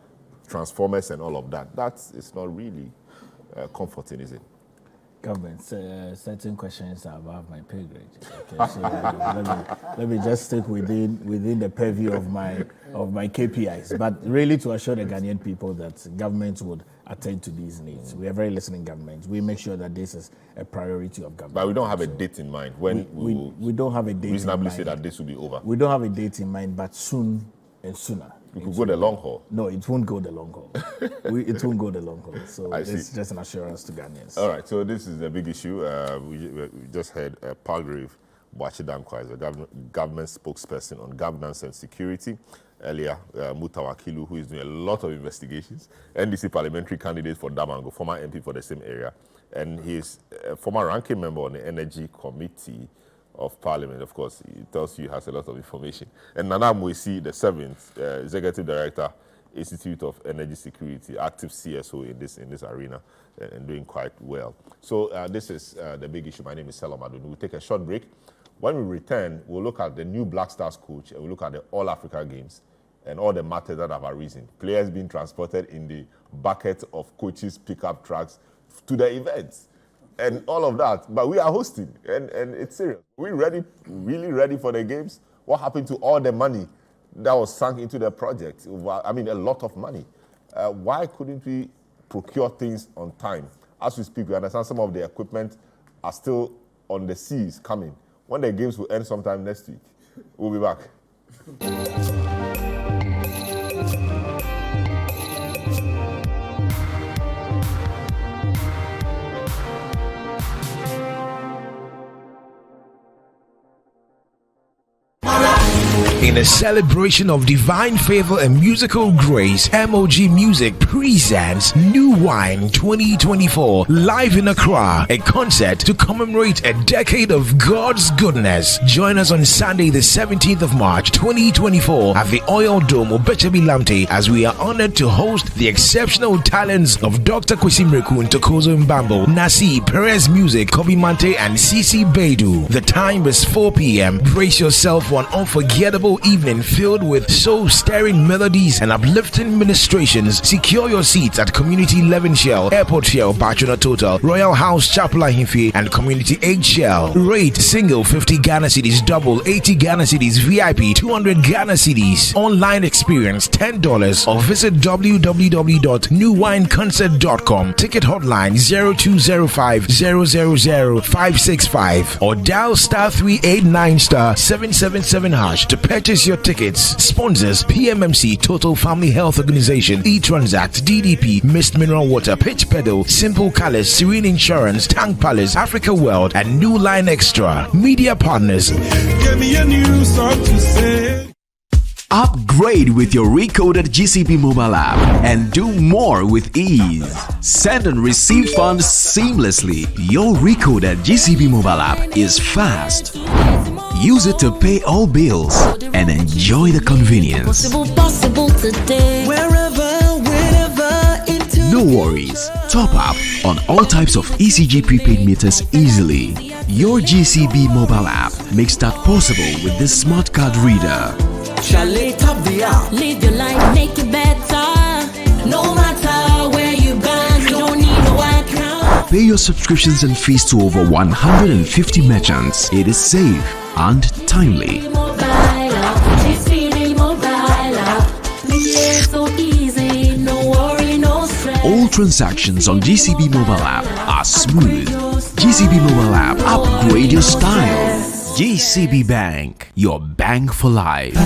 transformers and all of that. It's not really comforting, is it? Government, certain questions are above my pay grade. Okay, so let me just stick within the purview of my KPIs. But really, to assure the Ghanaian people that government would attend to these needs. We are very listening government. We make sure that this is a priority of government. But we don't have a date in mind when we don't have a date. Reasonably say that this will be over. We don't have a date in mind, but soon and sooner. We could go the long haul. No, it won't go the long haul. It won't go the long haul. So it's just an assurance to Ghanaians. All right, so this is the big issue. We just heard Palgrave Boakye Dankwa, the government spokesperson on governance and security. Earlier, Mutawakilu, who is doing a lot of investigations, NDC parliamentary candidate for Damango, former MP for the same area, and he's a former ranking member on the Energy Committee of Parliament. Of course, he tells you he has a lot of information. And Nana Mwesi, the 7th Executive Director, Institute of Energy Security, active CSO in this arena, and doing quite well. So this is the big issue. My name is Selom Adonu. We'll take a short break. When we return, we'll look at the new Black Stars coach, and we'll look at the All Africa Games and all the matters that have arisen. Players being transported in the bucket of coaches' pickup trucks to the events. And all of that, but we are hosting, and it's serious. We're ready, really ready for the games. What happened to all the money that was sunk into the project? I mean, a lot of money. Why couldn't we procure things on time? As we speak, we understand some of the equipment are still on the seas coming. When the games will end sometime next week, we'll be back. In a celebration of divine favor and musical grace, MOG Music presents New Wine 2024 live in Accra, a concert to commemorate a decade of God's goodness. Join us on Sunday, the 17th of March 2024 at the Oil Dome, Obechebi Lamte, as we are honored to host the exceptional talents of Dr. Kwesi Mreku Ntokozo Mbambo, Nasi, Perez Music, Kobe Mante, and Cici Beidou. The time is 4 p.m. Brace yourself for an unforgettable evening filled with soul-stirring melodies and uplifting ministrations. Secure your seats at Community 11 Shell, Airport Shell, Bachelor Total, Royal House Chapel Ahimfe, and Community 8 Shell. Rate single 50 Ghana cedis, double 80 Ghana cedis, VIP 200 Ghana cedis. Online experience $10 or visit www.newwineconcert.com. Ticket hotline 0205 000 565 or dial *389 *777 hash to purchase your tickets. Sponsors: PMMC, Total Family Health Organization, eTransact, DDP, Mist Mineral Water, Pitch Pedal, Simple Colors, Serene Insurance, Tank Palace, Africa World, and New Line Extra. Media partners. Give me a new song to say. Upgrade with your recoded GCB mobile app and do more with ease. Send and receive funds seamlessly. Your recoded GCB mobile app is fast. Use it to pay all bills and enjoy the convenience. No worries. Top up on all types of ECG prepaid meters easily. Your GCB mobile app makes that possible with this smart card reader. Chalet top the app. Live your life, make it better. No matter where you've been, you don't need no account. Pay your subscriptions and fees to over 150 merchants. It is safe and timely. All transactions on GCB mobile app are smooth. GCB mobile app, upgrade your style. GCB Bank, your bank for life.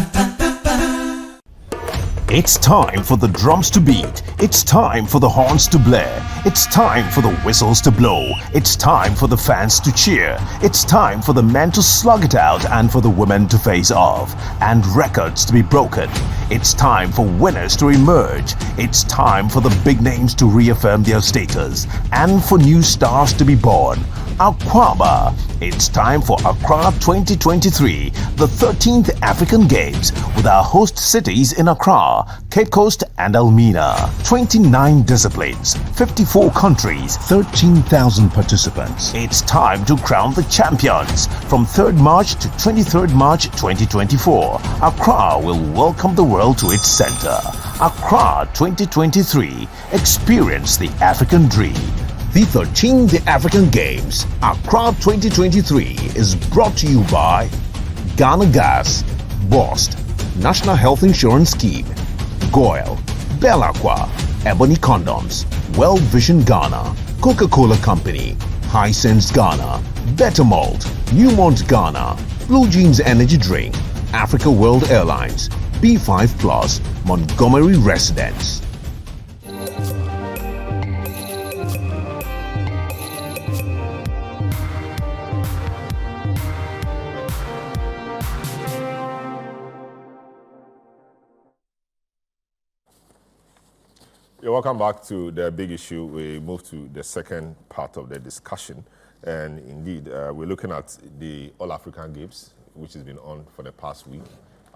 It's time for the drums to beat. It's time for the horns to blare. It's time for the whistles to blow. It's time for the fans to cheer. It's time for the men to slug it out and for the women to face off and records to be broken. It's time for winners to emerge. It's time for the big names to reaffirm their status and for new stars to be born. Aquaba. It's time for Accra 2023, the 13th African Games, with our host cities in Accra, Cape Coast and Elmina. 29 disciplines, 54 countries, 13,000 participants. It's time to crown the champions. From 3rd March to 23rd March 2024, Accra will welcome the world to its center. Accra 2023, experience the African dream. The 13th African Games, Accra 2023, is brought to you by Ghana Gas, Bost, National Health Insurance Scheme, Goyle, Belacqua, Ebony Condoms, Well Vision Ghana, Coca-Cola Company, Hisense Ghana, Better Malt, Newmont Ghana, Blue Jeans Energy Drink, Africa World Airlines, B5 Plus, Montgomery Residence. Welcome back to the big issue. We move to the second part of the discussion. And indeed, we're looking at the All-African Games, which has been on for the past week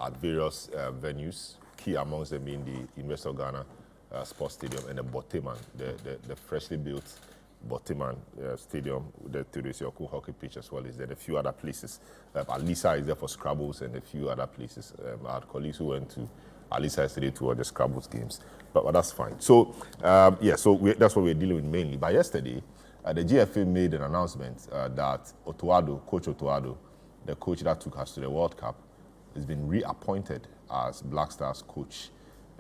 at various venues, key amongst them being the University of Ghana Sports Stadium and the Boteman, the freshly built Boteman Stadium, the Theodore Yoku hockey pitch as well. Is there a few other places? Alisa is there for Scrabbles and a few other places. I had colleagues who went to Alisa yesterday to the Scrabbles games. But that's fine. So, that's what we're dealing with mainly. But yesterday, the GFA made an announcement that Coach Otuado, the coach that took us to the World Cup, has been reappointed as Black Stars coach.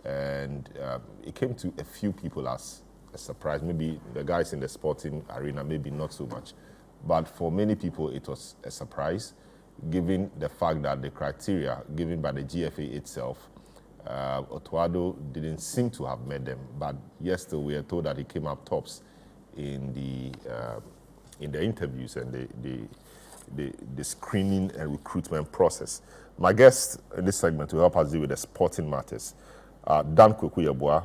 And it came to a few people as a surprise. Maybe the guys in the sporting arena, maybe not so much. But for many people, it was a surprise, given the fact that the criteria given by the GFA itself, Otuado didn't seem to have met them, but yesterday we are told that he came up tops in the interviews and the screening and recruitment process. My guest in this segment to help us deal with the sporting matters, Dan Kwekuyeboah,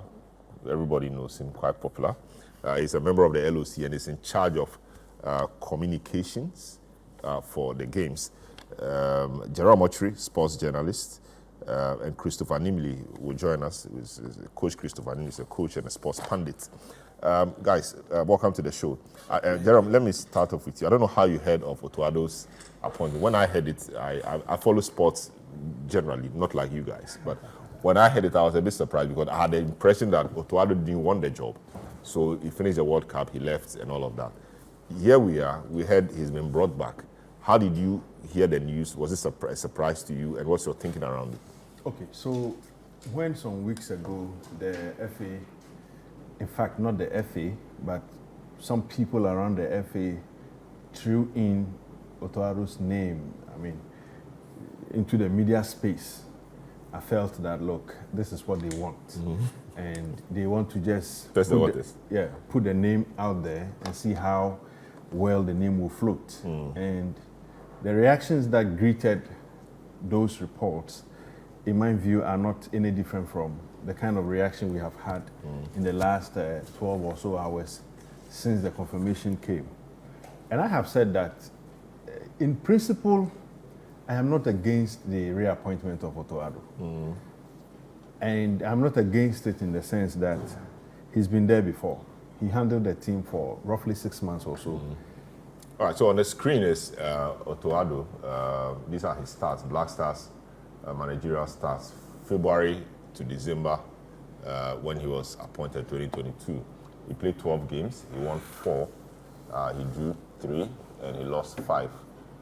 everybody knows him, quite popular. He's a member of the LOC and is in charge of communications for the games. Gerard Mochri, sports journalist, and Christopher Nimley will join us. Coach Christopher Nimley is a coach and a sports pundit. Guys, welcome to the show. Gerard, let me start off with you. I don't know how you heard of Otoado's appointment. When I heard it, I follow sports generally, not like you guys. But when I heard it, I was a bit surprised because I had the impression that Otoado didn't want the job. So he finished the World Cup, he left and all of that. Here we are, we heard he's been brought back. How did you hear the news? Was this a surprise to you? And what's your thinking around it? Okay, so when some weeks ago the FA, in fact not the FA, but some people around the FA threw in Otoado's name, into the media space, I felt that, look, this is what they want. And they want to just Test the waters. Put the name out there and see how well the name will float. And the reactions that greeted those reports, in my view, are not any different from the kind of reaction we have had in the last 12 or so hours since the confirmation came. And I have said that, in principle, I am not against the reappointment of Otoado. And I'm not against it in the sense that he's been there before. He handled the team for roughly 6 months or so. All right, so on the screen is Otoado. These are his stats, Black Stars, managerial stats, February to December when he was appointed 2022. He played 12 games, he won 4, he drew 3, and he lost 5.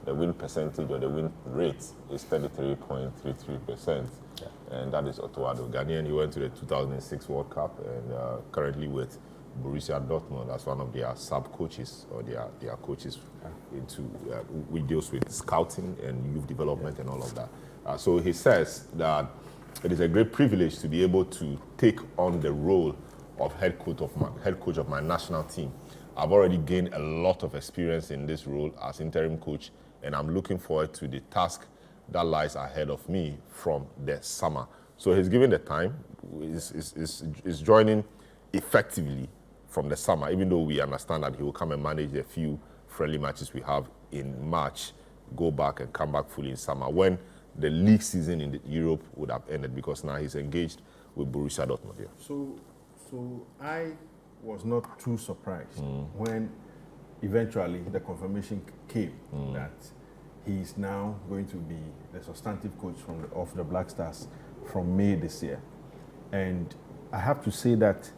The win percentage or the win rate is 33.33%. And that is Otoado. Ghanaian, he went to the 2006 World Cup and currently with Borussia Dortmund as one of their sub-coaches or their coaches who deals with scouting and youth development and all of that. So he says that it is a great privilege to be able to take on the role of head coach of my national team. I've already gained a lot of experience in this role as interim coach, and I'm looking forward to the task that lies ahead of me from the summer. So he's given the time, is joining effectively from the summer, even though we understand that he will come and manage the few friendly matches we have in March, go back and come back fully in summer, when the league season in Europe would have ended, because now he's engaged with Borussia Dortmund here. So I was not too surprised when eventually the confirmation came that he's now going to be the substantive coach of the Black Stars from May this year. And I have to say that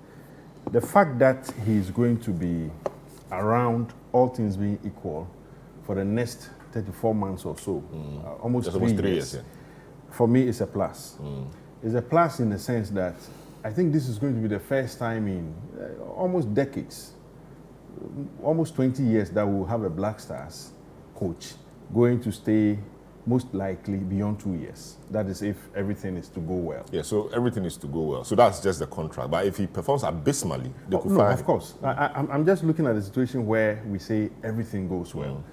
the fact that he's going to be around, all things being equal, for the next 34 months or so, almost 3 years, for me it's a plus. It's a plus in the sense that I think this is going to be the first time in almost decades, almost 20 years, that we'll have a Black Stars coach going to stay most likely beyond 2 years. That is if everything is to go well. Yeah, so everything is to go well. So that's just the contract. But if he performs abysmally, they could no, fire of him. course. I'm just looking at a situation where we say everything goes well.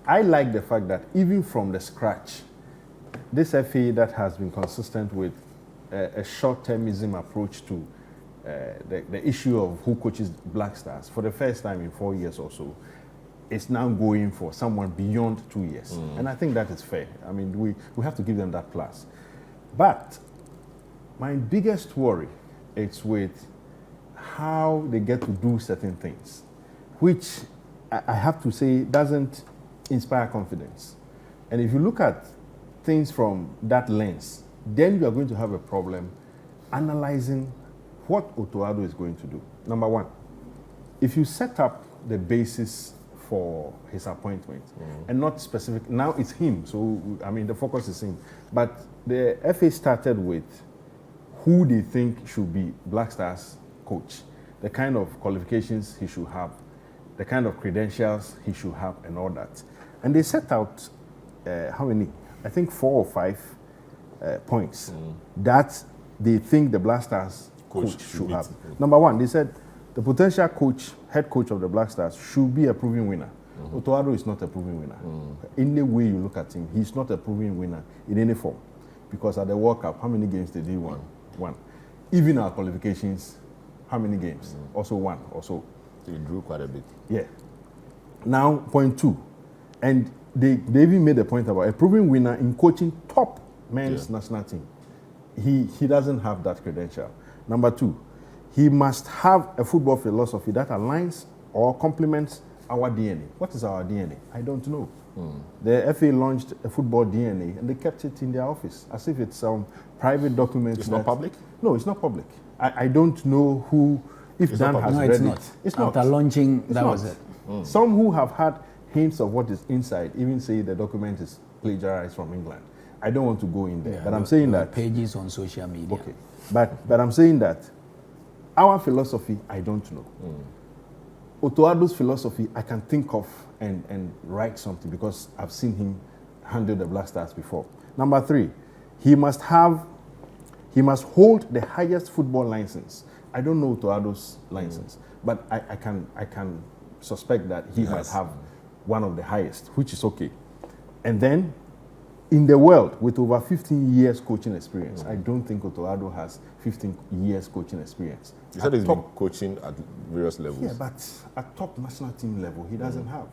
I like the fact that even from the scratch, this FA that has been consistent with a short-termism approach to the issue of who coaches Black Stars for the first time in 4 years or so, is now going for someone beyond 2 years. And I think that is fair. I mean, we have to give them that plus. But my biggest worry is with how they get to do certain things, which I have to say doesn't inspire confidence. And if you look at things from that lens, then you are going to have a problem analyzing what Otoado is going to do. Number one, if you set up the basis for his appointment and not specific, now it's him, so I mean the focus is him. But the FA started with who they think should be Black Stars coach, the kind of qualifications he should have, the kind of credentials he should have and all that. And they set out, how many? I think 4 or 5 points that they think the Black Stars coach should have. Number one, they said the potential coach, head coach of the Black Stars should be a proven winner. Otoado is not a proven winner. Any way you look at him, he's not a proven winner in any form. because at the World Cup, how many games did he win? One. Even our qualifications, how many games? Also one or so. So he drew quite a bit. Yeah. Now, point 2. And they even made a point about a proven winner in coaching top men's national team. He doesn't have that credential. Number 2, he must have a football philosophy that aligns or complements our DNA. What is our DNA? I don't know. The FA launched a football DNA and they kept it in their office as if it's some private document. It's not public? No, it's not public. I don't know who, if Dan has read it. It's not. After launching, It's that not. was it. Some who have had hints of what is inside even say the document is plagiarized from England. I don't want to go in there, but I'm saying that pages on social media. Okay, but I'm saying that our philosophy, I don't know. Otoado's philosophy, I can think of and write something because I've seen him handle the Black Stars before. Number 3, he must hold the highest football license. I don't know Otoado's license, but I can suspect that he might have one of the highest, which is okay. And then, in the world, with over 15 years coaching experience, I don't think Otoado has 15 years coaching experience. You said he's been coaching at various levels. Yeah, but at top national team level, he doesn't have.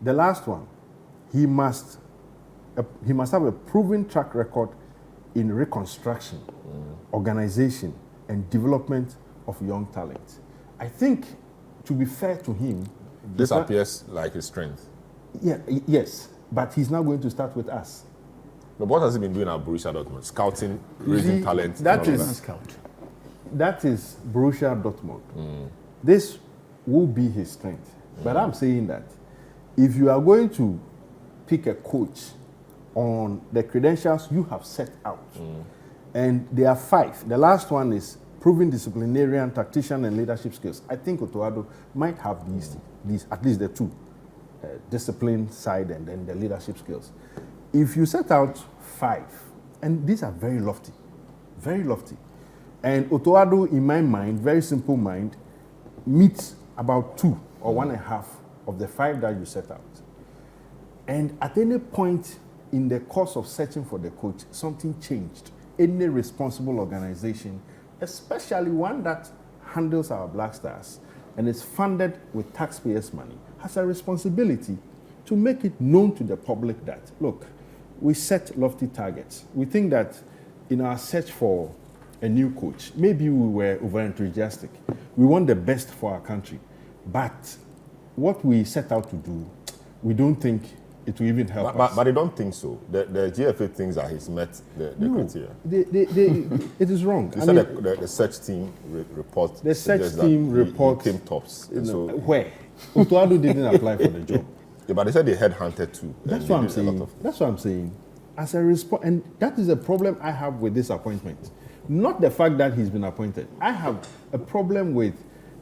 The last one, he must have a proven track record in reconstruction, organization, and development of young talent. I think, to be fair to him, this appears like his strength. Yeah, yes, but he's now going to start with us. But what has he been doing at Borussia Dortmund? Scouting, raising talent? That is Borussia Dortmund. This will be his strength. But I'm saying that if you are going to pick a coach on the credentials you have set out, and there are 5. The last one is proven disciplinarian, tactician, and leadership skills. I think Otoado might have these at least the 2, discipline side and then the leadership skills. If you set out 5, and these are very lofty, and Otoado, in my mind, very simple mind, meets about 2 or 1.5 of the 5 that you set out. And at any point in the course of searching for the coach, something changed. Any responsible organization, especially one that handles our Black Stars and is funded with taxpayers' money, has a responsibility to make it known to the public that, look, we set lofty targets. We think that in our search for a new coach, maybe we were over-enthusiastic. We want the best for our country. But what we set out to do, we don't think it will even help us. But I don't think so. The GFA thinks that he's met the criteria. It is wrong. You said the search team report. The search team report came tops. So where? Otoado didn't apply for the job. Yeah, but they said they headhunted too. That's what I'm saying. That's what I'm saying. As a response, and that is a problem I have with this appointment. Not the fact that he's been appointed. I have a problem with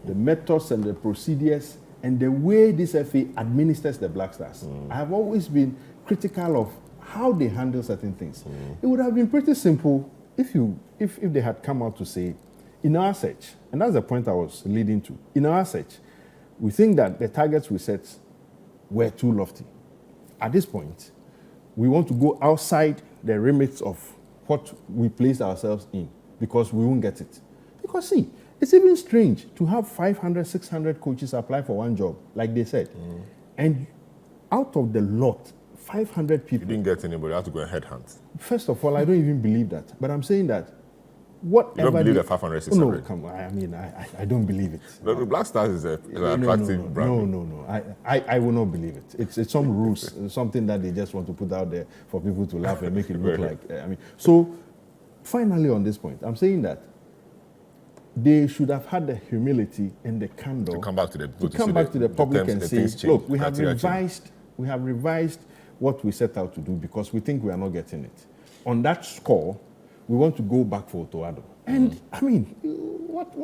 the methods and the procedures and the way this FA administers the Black Stars. I have always been critical of how they handle certain things. It would have been pretty simple if they had come out to say, in our search, and that's the point I was leading to, in our search, we think that the targets we set were too lofty. At this point, we want to go outside the remits of what we placed ourselves in because we won't get it. Because see, it's even strange to have 500, 600 coaches apply for one job, like they said. And out of the lot, 500 people... You didn't get anybody, you have to go and headhunt. First of all, I don't even believe that. But I'm saying that whatever... You don't believe the 500, 600? No, come on. I mean, I don't believe it. The Black Stars is an attractive brand. No. I will not believe it. It's some ruse, something that they just want to put out there for people to laugh and make it look like... So, finally on this point, I'm saying that they should have had the humility and the candor to come back to the public and say, look, we have revised what we set out to do because we think we are not getting it. On that score, we want to go back for Otoado. And I mean, what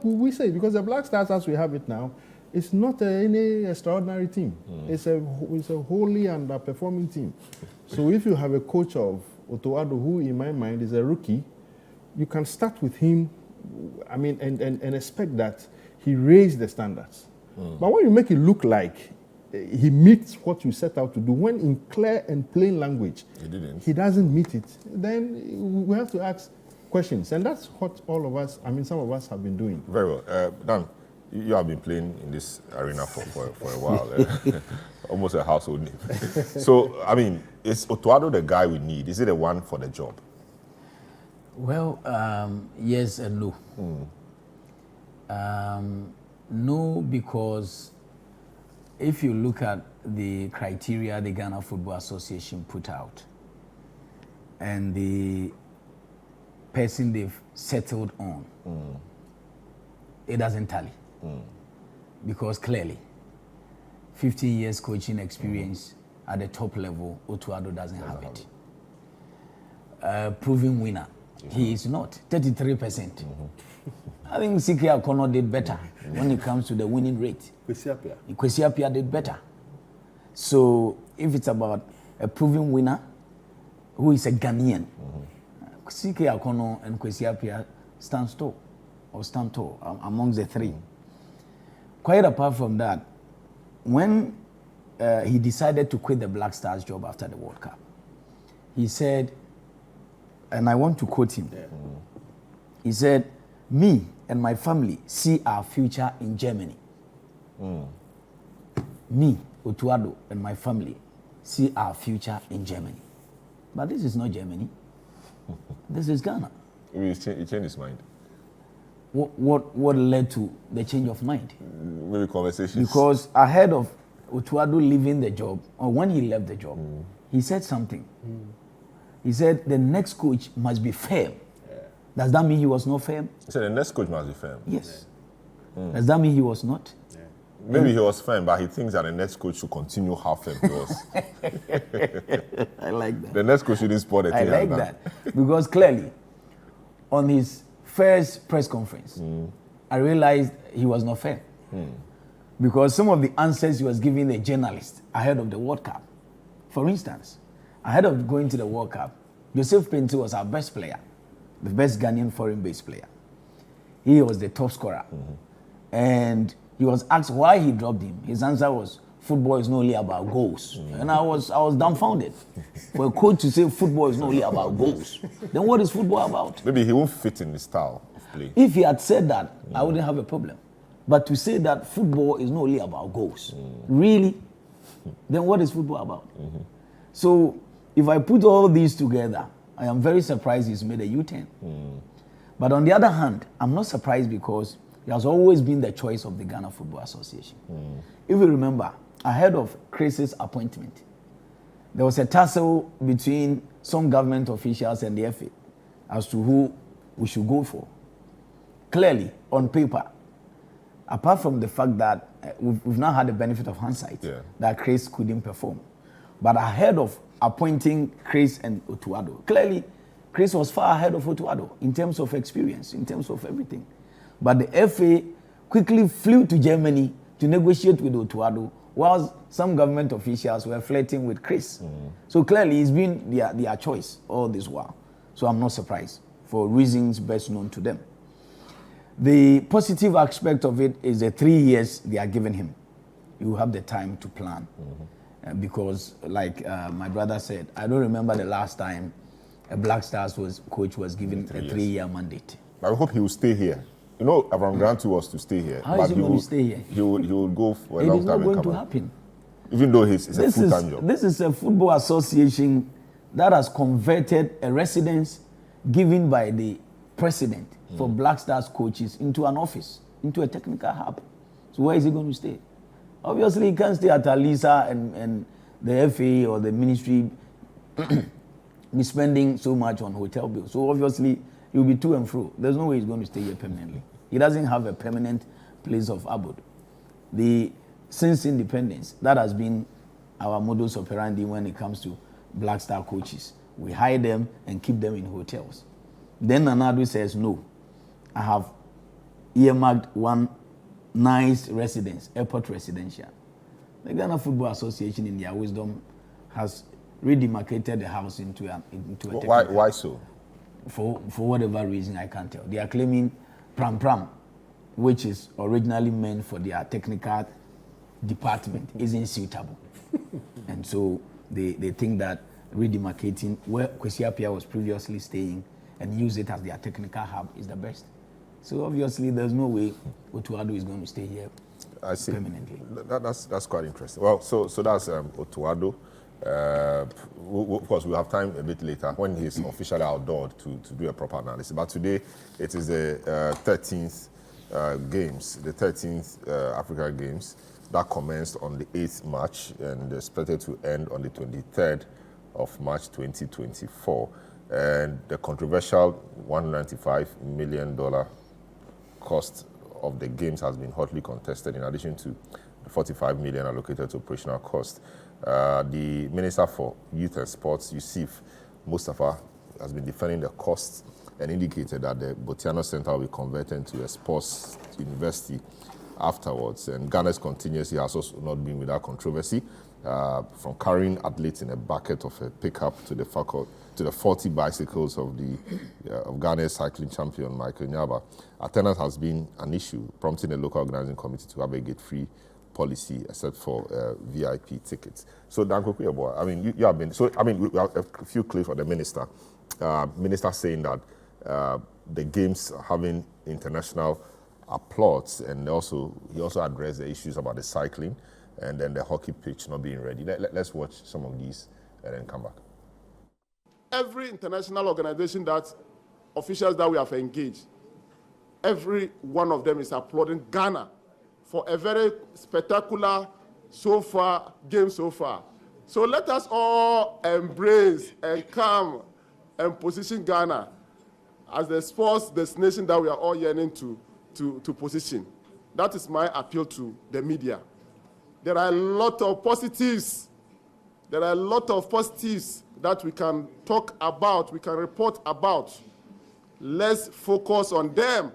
will we say? Because the Black Stars, as we have it now, is not any extraordinary team. It's a wholly underperforming team. So if you have a coach of Otoado, who in my mind is a rookie, you can start with him. I mean, and expect that he raised the standards. But when you make it look like he meets what you set out to do. When in clear and plain language, he doesn't meet it, then we have to ask questions. And that's what all of us, some of us have been doing. Very well. Dan, you have been playing in this arena for a while. Almost a household name. So, is Otuado the guy we need? Is it the one for the job? Well, yes and no. No, because if you look at the criteria the Ghana Football Association put out and the person they've settled on, it doesn't tally. Because clearly, 15 years coaching experience at the top level, Otuado doesn't have it. Proven winner, he is not. 33%. I think Citi Akono did better when it comes to the winning rate. Kwesi Appiah did better. So if it's about a proven winner who is a Ghanaian, Citi Akono and Kwesi Appiah stand tall amongst the three. Quite apart from that, when he decided to quit the Black Stars job after the World Cup, he said, and I want to quote him, he said, "Me and my family see our future in Germany." Me, Otuado, and my family see our future in Germany. But this is not Germany. This is Ghana. He changed his mind. What led to the change of mind? Maybe conversations. Because ahead of Otuado leaving the job, or when he left the job, he said something. He said the next coach must be firm. Does that mean he was not firm? He said the next coach must be firm. Yes. Does that mean he was not? Maybe he was firm, but he thinks that the next coach should continue how firm he was. I like that. The next coach shouldn't spoil the thing. I like that. Because clearly, on his first press conference, I realized he was not fair. Because some of the answers he was giving the journalists ahead of the World Cup, for instance, ahead of going to the World Cup, Joseph Pinto was our best player, the best Ghanaian foreign-based player. He was the top scorer. And he was asked why he dropped him. His answer was, football is not only about goals. And I was dumbfounded. For a coach to say football is not only about goals, then what is football about? Maybe he won't fit in the style of play. If he had said that, I wouldn't have a problem. But to say that football is not only about goals, really, then what is football about? So if I put all these together, I am very surprised he's made a U-turn. But on the other hand, I'm not surprised because he has always been the choice of the Ghana Football Association. If you remember, ahead of Chris's appointment, there was a tussle between some government officials and the FA as to who we should go for. Clearly, on paper, apart from the fact that we've now had the benefit of hindsight, that Chris couldn't perform. But ahead of appointing Chris and Otuado, clearly, Chris was far ahead of Otuado in terms of experience, in terms of everything. But the FA quickly flew to Germany to negotiate with Otuado, whilst some government officials were flirting with Chris. So clearly, it's been their choice all this while. So I'm not surprised, for reasons best known to them. The positive aspect of it is the 3 years they are giving him. You have the time to plan. Because, like my brother said, I don't remember the last time a Black Stars coach was given a 3-year mandate. I hope he will stay here. You know, Avram Grant was to stay here. How is he going to stay here? He will go for a long time. It is not going to happen. Even though it's a full-time job. This is a football association that has converted a residence given by the president for Black Stars coaches into an office, into a technical hub. So where is he going to stay? Obviously, he can't stay at Alisa and the FA or the ministry be spending so much on hotel bills. So obviously, he'll be to and fro. There's no way he's going to stay here permanently. He doesn't have a permanent place of abode. Since independence, that has been our modus operandi when it comes to Black Star coaches. We hire them and keep them in hotels. Then Nana says, no, I have earmarked one nice residence, airport residential. The Ghana Football Association, in their wisdom, has redemarcated the house into a Why so? For whatever reason, I can't tell. They are claiming pram, which is originally meant for their technical department isn't suitable. And so they think that redemarcating where Kwesi Appiah was previously staying and use it as their technical hub is the best. So obviously there's no way Otuado is going to stay here permanently. That's quite interesting. Well, so that's Otuado. Of course, we'll have time a bit later when he's officially outdoored to do a proper analysis. But today, it is the 13th Games, the 13th Africa Games that commenced on the 8th March and expected to end on the 23rd of March 2024. And the controversial $195 million cost of the Games has been hotly contested, in addition to the $45 million allocated to operational cost. The Minister for Youth and Sports, Yusuf Mustafa, has been defending the costs and indicated that the Botiano Center will be converted into a sports university afterwards. And Ghana's contingency has also not been without controversy, from carrying athletes in a bucket of a pickup to the 40 bicycles of Ghana's cycling champion Michael Nyaba. Attendance has been an issue, prompting the local organizing committee to have a gate-free policy except for VIP tickets. So, Danko Kuyabo, I mean, you have been, so, I mean, we have a few clips from the minister. Minister saying that the Games having international applause, and he also addressed the issues about the cycling and then the hockey pitch not being ready. Let's watch some of these and then come back. Every international organization that officials that we have engaged, every one of them is applauding Ghana for a very spectacular game so far. So let us all embrace and come and position Ghana as the sports destination that we are all yearning to position. That is my appeal to the media. There are a lot of positives. There are a lot of positives that we can talk about, we can report about. Let's focus on them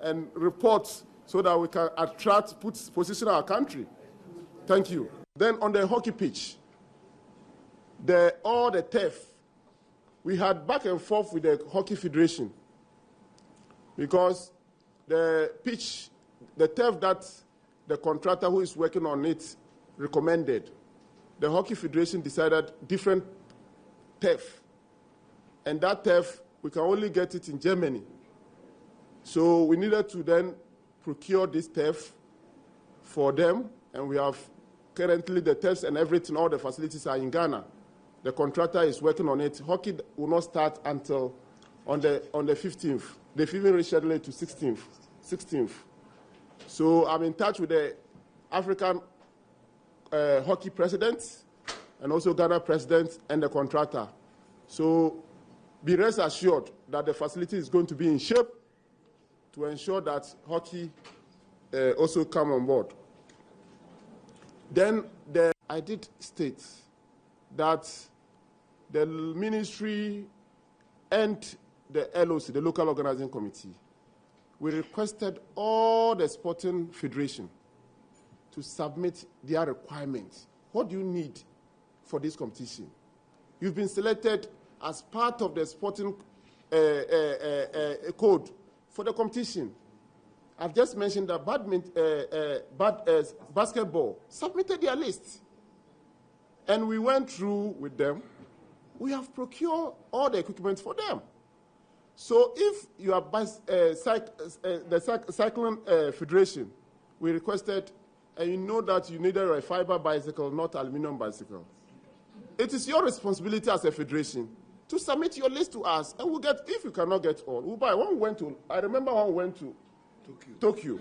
and report so that we can position our country. Thank you. Then on the hockey pitch, all the turf, we had back and forth with the Hockey Federation because the pitch, the turf that the contractor who is working on it recommended, the Hockey Federation decided different turf. And that turf, we can only get it in Germany. So we needed to then procure this turf for them, and we have currently the turfs and everything, all the facilities are in Ghana. The contractor is working on it. Hockey will not start until on the 15th. They've even rescheduled it to 16th. So I'm in touch with the African hockey president and also Ghana president and the contractor. So be rest assured that the facility is going to be in shape to ensure that hockey also come on board. Then I did state that the ministry and the LOC, the local organizing committee, we requested all the sporting federation to submit their requirements. What do you need for this competition? You've been selected as part of the sporting code for the competition. I've just mentioned that basketball submitted their list. And we went through with them. We have procured all the equipment for them. So if you are the cycling federation, we requested, and you know that you needed a fiber bicycle, not aluminum bicycle. It is your responsibility as a federation to submit your list to us, and we'll get, if you cannot get all, we'll buy. I remember one went to Tokyo.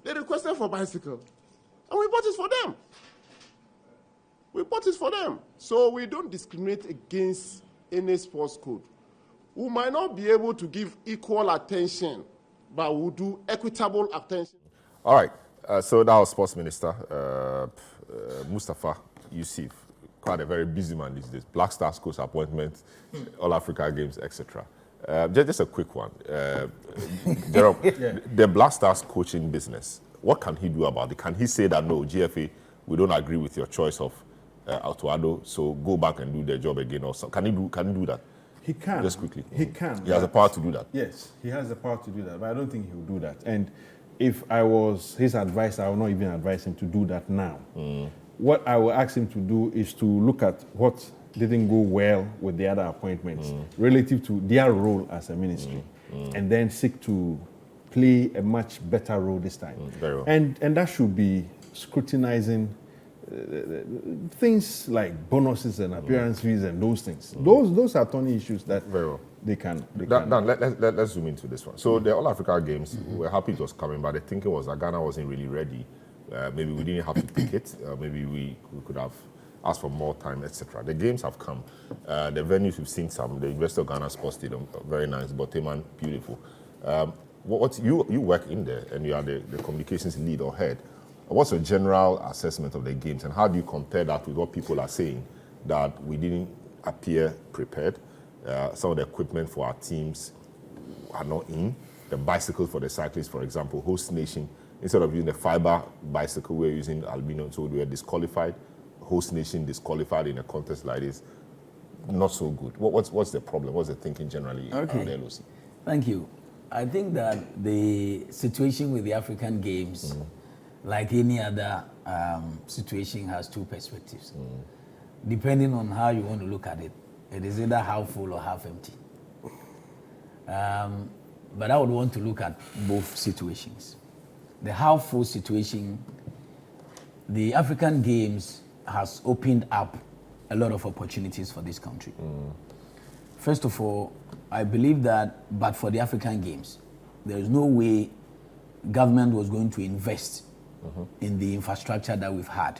They requested for bicycle, and we bought it for them. So we don't discriminate against any sports code. We might not be able to give equal attention, but we'll do equitable attention. All right. So that was Sports Minister Mustafa Yusuf. Quite a very busy man these days. Black Stars coach appointment, All Africa Games, etc. Just a quick one. Jerome, the Black Stars coaching business, what can he do about it? Can he say that, no, GFA, we don't agree with your choice of Otuado, so go back and do their job again? Or something? Can he do that? He can. Just quickly. He can. He has the power to do that. Yes, he has the power to do that, but I don't think he will do that. And if I was his advisor, I would not even advise him to do that now. What I will ask him to do is to look at what didn't go well with the other appointments relative to their role as a ministry, and then seek to play a much better role this time. Very well. And that should be scrutinizing things like bonuses and appearance fees and those things. Those are thorny issues that Very well. they can. Dan, let's zoom into this one. So the All Africa Games, we're happy it was coming, but the thinking was that Ghana wasn't really ready. Maybe we didn't have to pick it. Maybe we could have asked for more time, etc. The games have come. The venues, we've seen some. The University of Ghana Sports Stadium, very nice. Boteman, beautiful. You work in there, and you are the communications lead or head. What's your general assessment of the games, and how do you compare that with what people are saying, that we didn't appear prepared? Some of the equipment for our teams are not in. The bicycles for the cyclists, for example, host nation, instead of using the fiber bicycle, we're using aluminum, so we were disqualified. Host nation disqualified in a contest like this. Not so good. What's the problem? What's the thinking generally around the LOC? Thank you. I think that the situation with the African Games, like any other situation, has two perspectives. Depending on how you want to look at it, it is either half full or half empty. But I would want to look at both situations. The half full situation, the African Games has opened up a lot of opportunities for this country. First of all, I believe that, but for the African Games, there is no way government was going to invest in the infrastructure that we've had.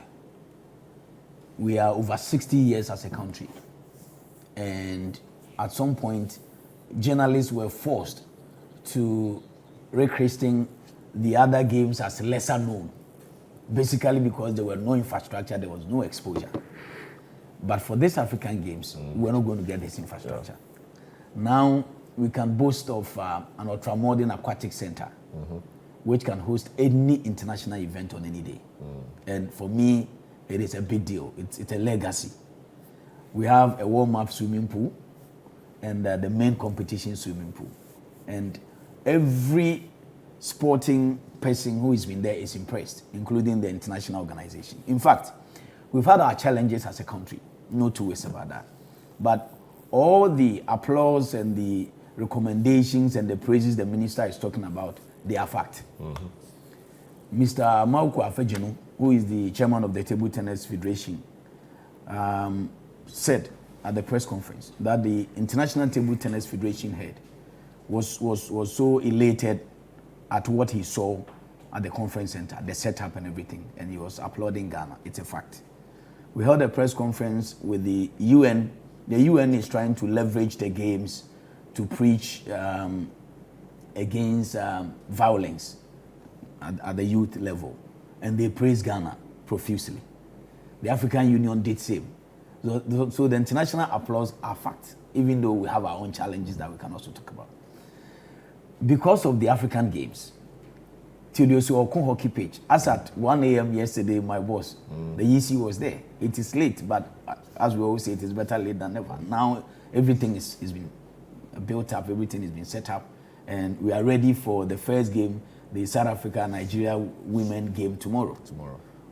We are over 60 years as a country. And at some point, journalists were forced to recreating the other games as lesser known, basically because there were no infrastructure, there was no exposure. But for this African Games, we're not going to get this infrastructure. Now we can boast of an ultramodern aquatic center, which can host any international event on any day. And for me, it is a big deal. It's a legacy. We have a warm-up swimming pool and the main competition swimming pool. And every sporting person who has been there is impressed, including the international organization. In fact, we've had our challenges as a country, no two ways about that. But all the applause and the recommendations and the praises the minister is talking about, they are fact. Mr. Mauko Afejino, who is the chairman of the Table Tennis Federation, said at the press conference that the International Table Tennis Federation head was so elated at what he saw at the conference center, the setup and everything, and he was applauding Ghana. It's a fact. We held a press conference with the UN. The UN is trying to leverage the games to preach against violence at the youth level, and they praised Ghana profusely. The African Union did same. So the international applause are fact, even though we have our own challenges that we can also talk about. Because of the African Games, Theodosi Okun hockey pitch, as at 1 a.m. yesterday, my boss, the EC was there. It is late, but as we always say, it is better late than never. Now everything is been built up, everything has been set up, and we are ready for the first game, the South Africa-Nigeria women game tomorrow.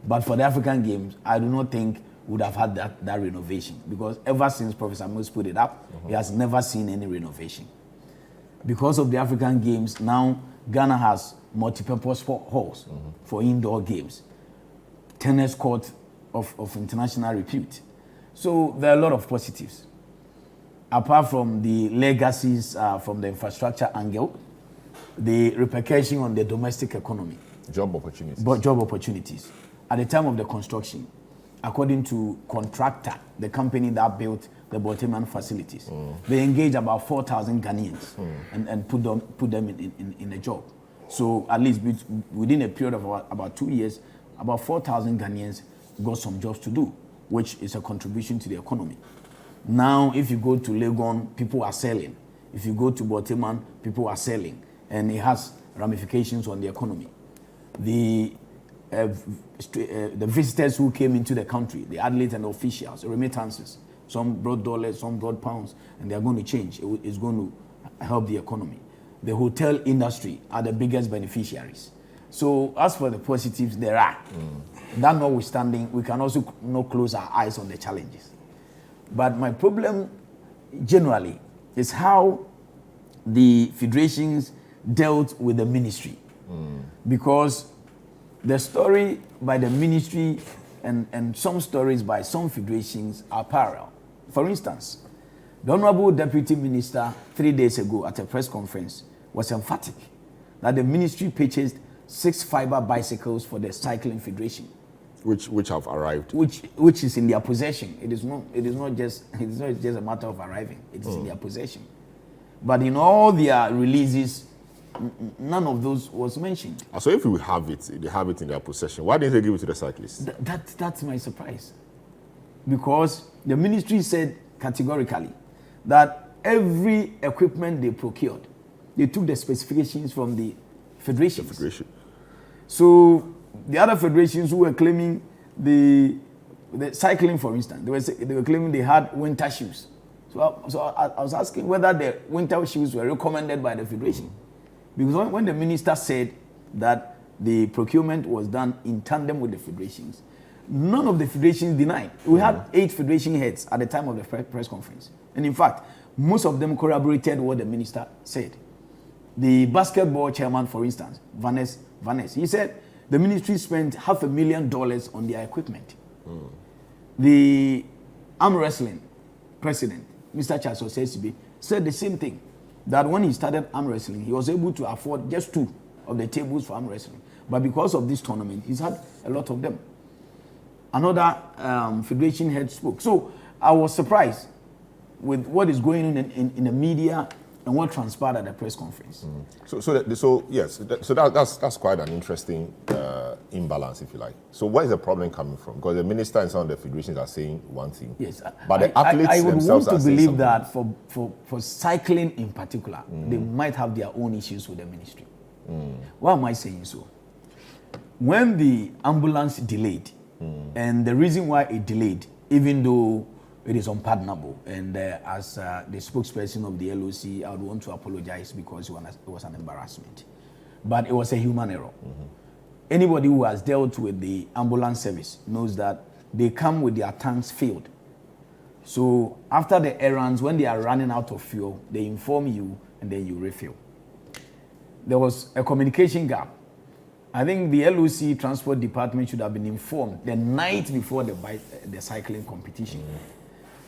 But for the African Games, I do not think we would have had that renovation, because ever since Professor Mills put it up, he has never seen any renovation. Because of the African Games, now Ghana has multi-purpose halls for indoor games, tennis court of international repute. So there are a lot of positives. Apart from the legacies from the infrastructure angle, the repercussion on the domestic economy. Job opportunities. Job opportunities. At the time of the construction, according to contractor, the company that built the Boteman facilities, they engaged about 4,000 Ghanaians and put them in a job. So at least within a period of about 2 years, about 4,000 Ghanaians got some jobs to do, which is a contribution to the economy. Now, if you go to Legon, people are selling. If you go to Boteman, people are selling. And it has ramifications on the economy. The visitors who came into the country, the athletes and officials, remittances, some brought dollars, some brought pounds, and they are going to change. It's going to help the economy. The hotel industry are the biggest beneficiaries. So as for the positives, there are. That notwithstanding, we can also not close our eyes on the challenges. But my problem generally is how the federations dealt with the ministry. Because the story by the ministry and some stories by some federations are parallel. For instance, the Honorable Deputy Minister 3 days ago at a press conference was emphatic that the ministry purchased 6 fiber bicycles for the Cycling Federation. Which have arrived. Which is in their possession. It is not just a matter of arriving. It is in their possession. But in all their releases, none of those was mentioned. So if we have it, they have it in their possession, why didn't they give it to the cyclists? That's my surprise. Because the ministry said categorically that every equipment they procured, they took the specifications from the federations. So the other federations who were claiming the cycling, for instance, they were claiming they had winter shoes. So I was asking whether the winter shoes were recommended by the federation. Because when the minister said that the procurement was done in tandem with the federations, none of the federations denied. We had 8 federation heads at the time of the press conference. And in fact, most of them corroborated what the minister said. The basketball chairman, for instance, Vanessa, he said the ministry spent $500,000 on their equipment. The arm wrestling president, Mr. Charles Osesibe, said the same thing, that when he started arm wrestling, he was able to afford just 2 of the tables for arm wrestling. But because of this tournament, he's had a lot of them. Another federation head spoke. So I was surprised with what is going on in the media and what transpired at the press conference. That's quite an interesting imbalance, if you like. So where is the problem coming from? Because the minister and some of the federations are saying one thing. Yes, but the athletes I would themselves want to are saying believe something. that for cycling in particular, they might have their own issues with the ministry. Why am I saying so? When the ambulance delayed, and the reason why it delayed, even though it is unpardonable, and as the spokesperson of the LOC, I would want to apologize because it was an embarrassment. But it was a human error. Anybody who has dealt with the ambulance service knows that they come with their tanks filled. So after the errands, when they are running out of fuel, they inform you and then you refill. There was a communication gap. I think the LOC Transport Department should have been informed the night before the cycling competition.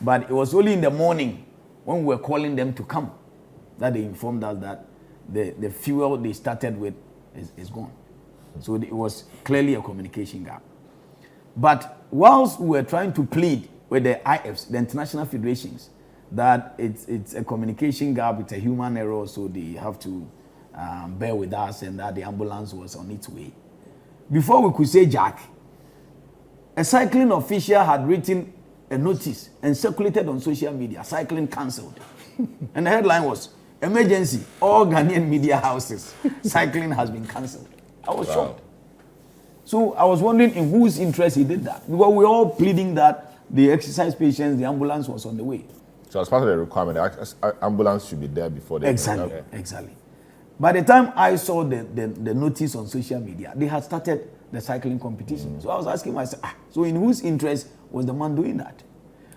But it was only in the morning when we were calling them to come that they informed us that the fuel they started with is gone. So it was clearly a communication gap. But whilst we were trying to plead with the IFs, the international federations, that it's a communication gap, it's a human error, so they have to bear with us, and that the ambulance was on its way. Before we could say Jack, a cycling official had written a notice and circulated on social media, cycling cancelled. And the headline was, emergency, all Ghanaian media houses, cycling has been cancelled. I was shocked. So I was wondering in whose interest he did that. Because we were all pleading that the exercise patients, the ambulance was on the way. So as part of the requirement, the ambulance should be there before they... Exactly. By the time I saw the notice on social media, they had started the cycling competition. So I was asking myself, so in whose interest was the man doing that?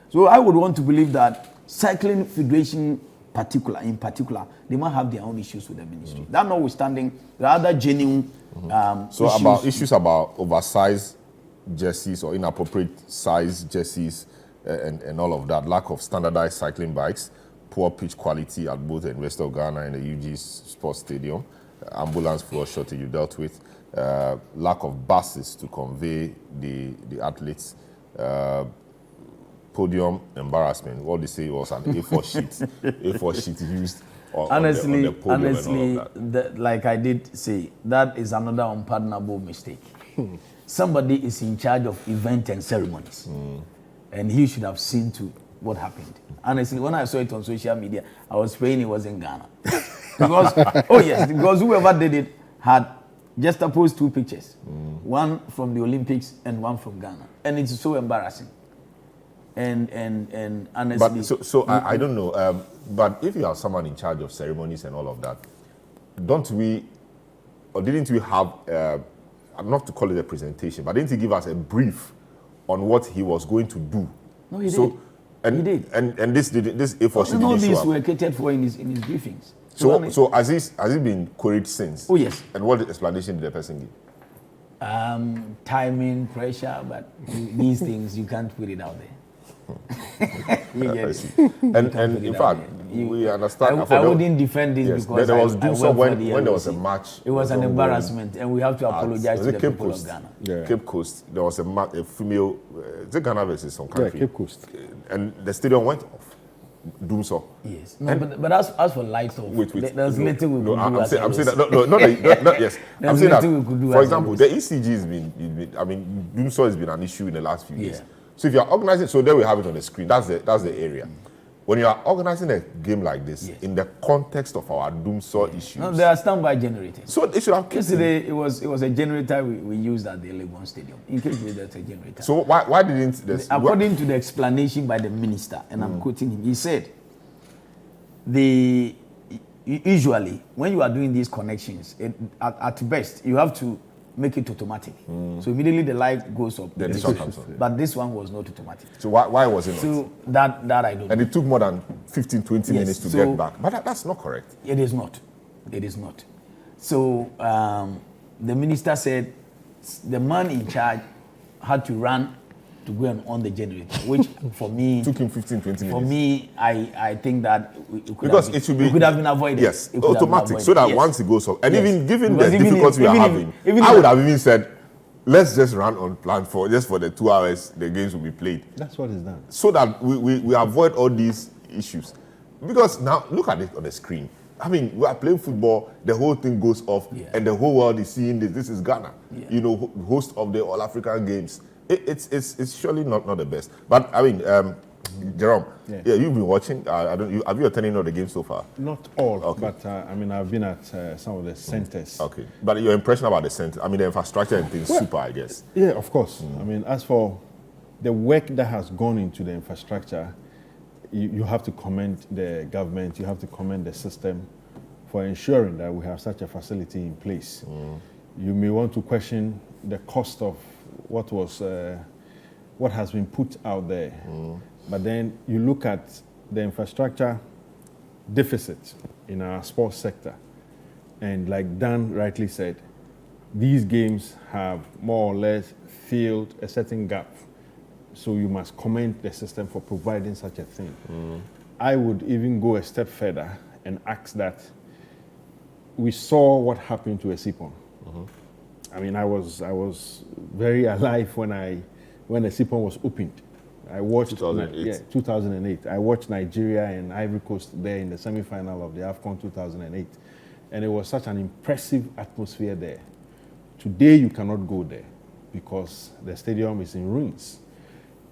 So I would want to believe that cycling federation in particular, they might have their own issues with the ministry. That notwithstanding, there are other genuine issues about oversized jerseys or inappropriate size jerseys and all of that, lack of standardized cycling bikes, poor pitch quality at both the University of Ghana and the UG Sports Stadium, ambulance fuel shortage you dealt with, lack of buses to convey the athletes, podium embarrassment. What they say was an A4 sheet used on the podium and all of that. Like I did say, that is another unpardonable mistake. Somebody is in charge of event and ceremonies, and he should have seen to what happened. Honestly, when I saw it on social media, I was praying it was in Ghana. Because whoever did it had just posted 2 pictures, one from the Olympics and one from Ghana, and it's so embarrassing. And honestly, but I don't know. But if you have someone in charge of ceremonies and all of that, don't we or didn't we have, not to call it a presentation, but didn't he give us a brief on what he was going to do? No, he did. And, he did. And this A4 sheet all didn't these show up. were catered for in his briefings. So has he been queried since? Oh, yes. And what explanation did the person give? Timing, pressure, but these things you can't put it out there. You get it. And in fact, we understand. I wouldn't defend this because there was I Dumsor work for when the there was a LOC. match. It was an embarrassment, and we have to apologize to the Cape people Coast, of Ghana. Cape Coast, there was a female, is it Ghana versus some country? Yeah, Cape Coast. And the stadium went off. Dumsor. Yes. No, but as for lights off, there's little we could do. I'm saying that, not yes. I'm saying that, we could do for example, the ECG has been, I mean, Dumsor has been an issue in the last few years. So if you're organizing, so there we have it on the screen, that's the area. When you are organizing a game like this, in the context of our Dumsor issues. No, there are standby generators. So they should have yesterday it was a generator we used at the Legon Stadium. In case there's a generator. So why didn't this? According to the explanation by the minister, and I'm quoting him, he said, usually when you are doing these connections, at best you have to make it automatic. So immediately the light goes up. Then this one comes on. But this one was not automatic. So why was it not? So that I don't know. And it took more than 15, 20 minutes to get back. But that's not correct. It is not. It is not. So the minister said the man in charge had to run to go and on the generator, which for me took him 15, 20 minutes. For me, I think that it could have been avoided. Yes, automatic, so that once it goes up, and even given the difficulty we are having, I would have even said, let's just run on plan for the 2 hours the games will be played. That's what is done. So that we avoid all these issues. Because now look at it on the screen. I mean, we are playing football, the whole thing goes off, and the whole world is seeing this. This is Ghana, host of the All African Games. It's surely not the best. But I mean, Jerome, you've been watching. Have you attended any of the games so far? Not all, but I mean, I've been at some of the centers. Okay, but your impression about the center? I mean, the infrastructure and things, super, I guess. Yeah, of course. I mean, as for the work that has gone into the infrastructure, you have to commend the government. You have to commend the system for ensuring that we have such a facility in place. You may want to question the cost of what has been put out there. But then you look at the infrastructure deficit in our sports sector, and like Dan rightly said, these games have more or less filled a certain gap. So you must commend the system for providing such a thing. I would even go a step further and ask that we saw what happened to Esipon. I mean, I was very alive when Esipon was opened. I watched 2008. I watched Nigeria and Ivory Coast there in the semi-final of the AFCON 2008, and it was such an impressive atmosphere there. Today you cannot go there because the stadium is in ruins.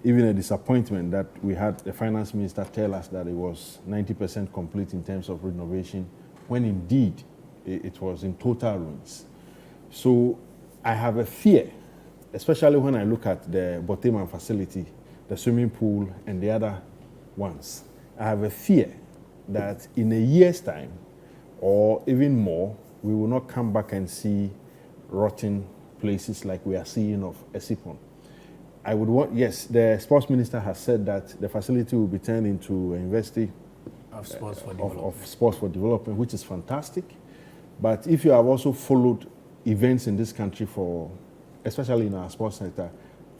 Even a disappointment that we had the finance minister tell us that it was 90% complete in terms of renovation, when indeed it was in total ruins. So I have a fear, especially when I look at the Boteman facility, the swimming pool, and the other ones. I have a fear that in a year's time, or even more, we will not come back and see rotten places like we are seeing of Esipon. I would want, yes, the sports minister has said that the facility will be turned into a university of sports for development, which is fantastic. But if you have also followed events in this country especially in our sports sector,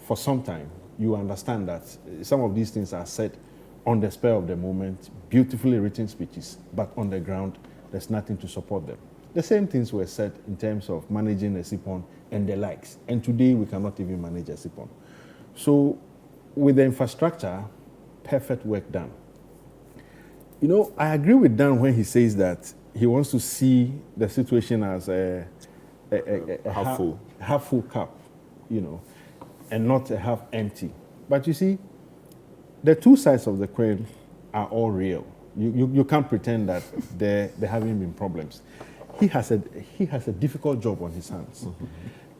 for some time, you understand that some of these things are said on the spur of the moment, beautifully written speeches, but on the ground, there's nothing to support them. The same things were said in terms of managing Esipon and the likes. And today, we cannot even manage Esipon. So with the infrastructure, perfect work done. You know, I agree with Dan when he says that he wants to see the situation as a half full cup, you know, and not a half empty. But you see, the two sides of the coin are all real. You can't pretend that there haven't been problems. He has a difficult job on his hands.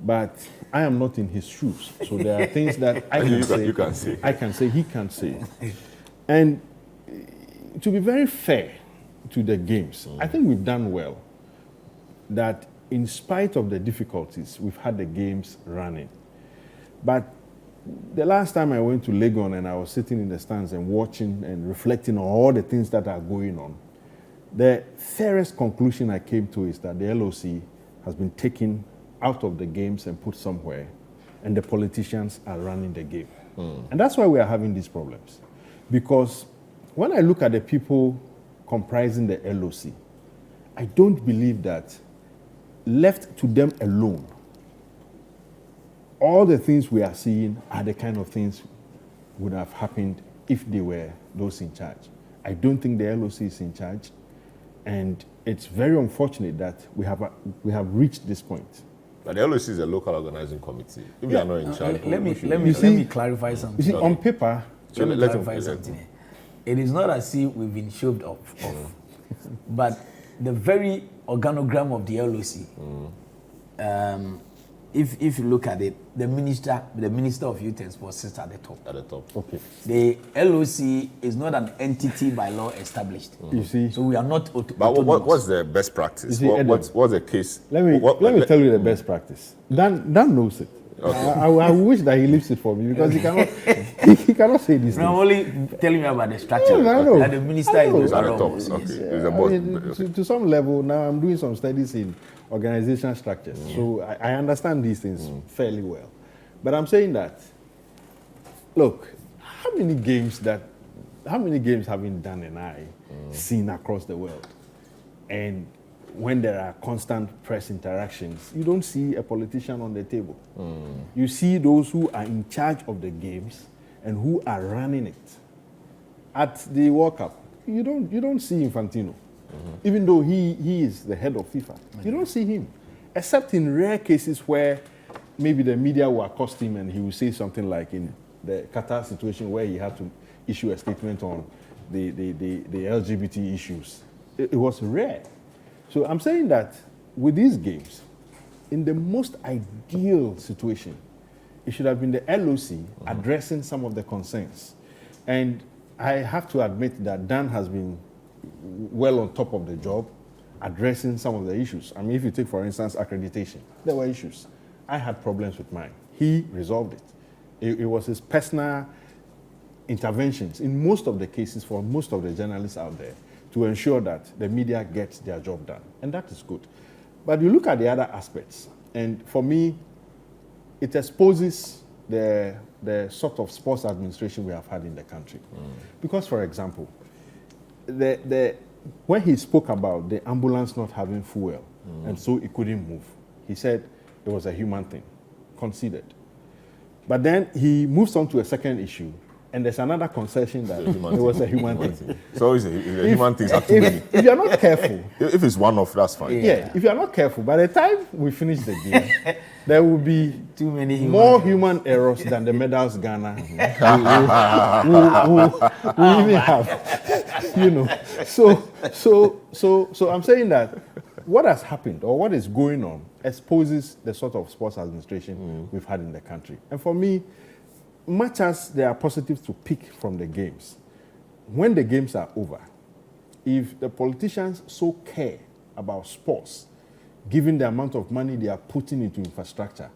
But I am not in his shoes, so there are things that I can say. You can say. I can say, he can say. And to be very fair to the games, I think we've done well. That in spite of the difficulties, we've had the games running. But the last time I went to Legon and I was sitting in the stands and watching and reflecting on all the things that are going on, the fairest conclusion I came to is that the LOC has been taken out of the games and put somewhere, and the politicians are running the game. And that's why we are having these problems. Because when I look at the people comprising the LOC, I don't believe that left to them alone, all the things we are seeing are the kind of things would have happened if they were those in charge. I don't think the LOC is in charge, and it's very unfortunate that we have reached this point. But the LOC is a local organizing committee. If you are not in charge, let me clarify something. You see, on paper, let me clarify something. It is not as if we've been shoved off. But the very organogram of the LOC, if you look at it, the minister of youth and sports sits at the top. At the top. Okay. The LOC is not an entity by law established. You see. So we are not. But what's the best practice? See, what's the case? Let me tell you the best practice. Dan knows it. Okay. I wish that he leaves it for me because he cannot. he cannot say this. No, I'm only telling you about the structure. I know. That the minister is at the top. Okay. To some level, now I'm doing some studies in organizational structures, so I understand these things fairly well. But I'm saying that, look, how many games have Dan and I seen across the world? And when there are constant press interactions, you don't see a politician on the table. You see those who are in charge of the games and who are running it. At the World Cup, you don't see Infantino. Even though he is the head of FIFA. You don't see him. Except in rare cases where maybe the media will accost him and he will say something like in the Qatar situation where he had to issue a statement on the LGBT issues. It was rare. So I'm saying that with these games, in the most ideal situation, it should have been the LOC addressing some of the concerns. And I have to admit that Dan has been well on top of the job, addressing some of the issues. I mean, if you take, for instance, accreditation, there were issues. I had problems with mine. He resolved it. It was his personal interventions in most of the cases for most of the journalists out there to ensure that the media gets their job done. And that is good. But you look at the other aspects, and for me, it exposes the sort of sports administration we have had in the country. Because, for example, when he spoke about the ambulance not having fuel and so it couldn't move, he said it was a human thing, conceded. But then he moves on to a second issue, and there's another concession that it was a human thing. So it's a human thing. If you're not careful, if it's one off, that's fine. Yeah, if you're not careful, by the time we finish the game, there will be more human errors than the medals Ghana we even have. You know, so I'm saying that what has happened or what is going on exposes the sort of sports administration we've had in the country. And for me, much as there are positives to pick from the games, when the games are over, if the politicians so care about sports, given the amount of money they are putting into infrastructure,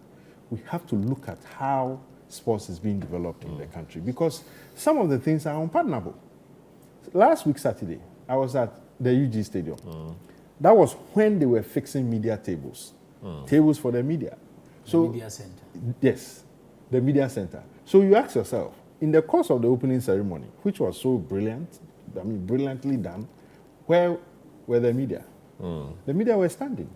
we have to look at how sports is being developed in the country, because some of the things are unpardonable. Last week, Saturday, I was at the UG Stadium. That was when they were fixing media tables, tables for the media. So, the media center. Yes, the media center. So you ask yourself, in the course of the opening ceremony, which was so brilliant, brilliantly done, where were the media? The media were standing.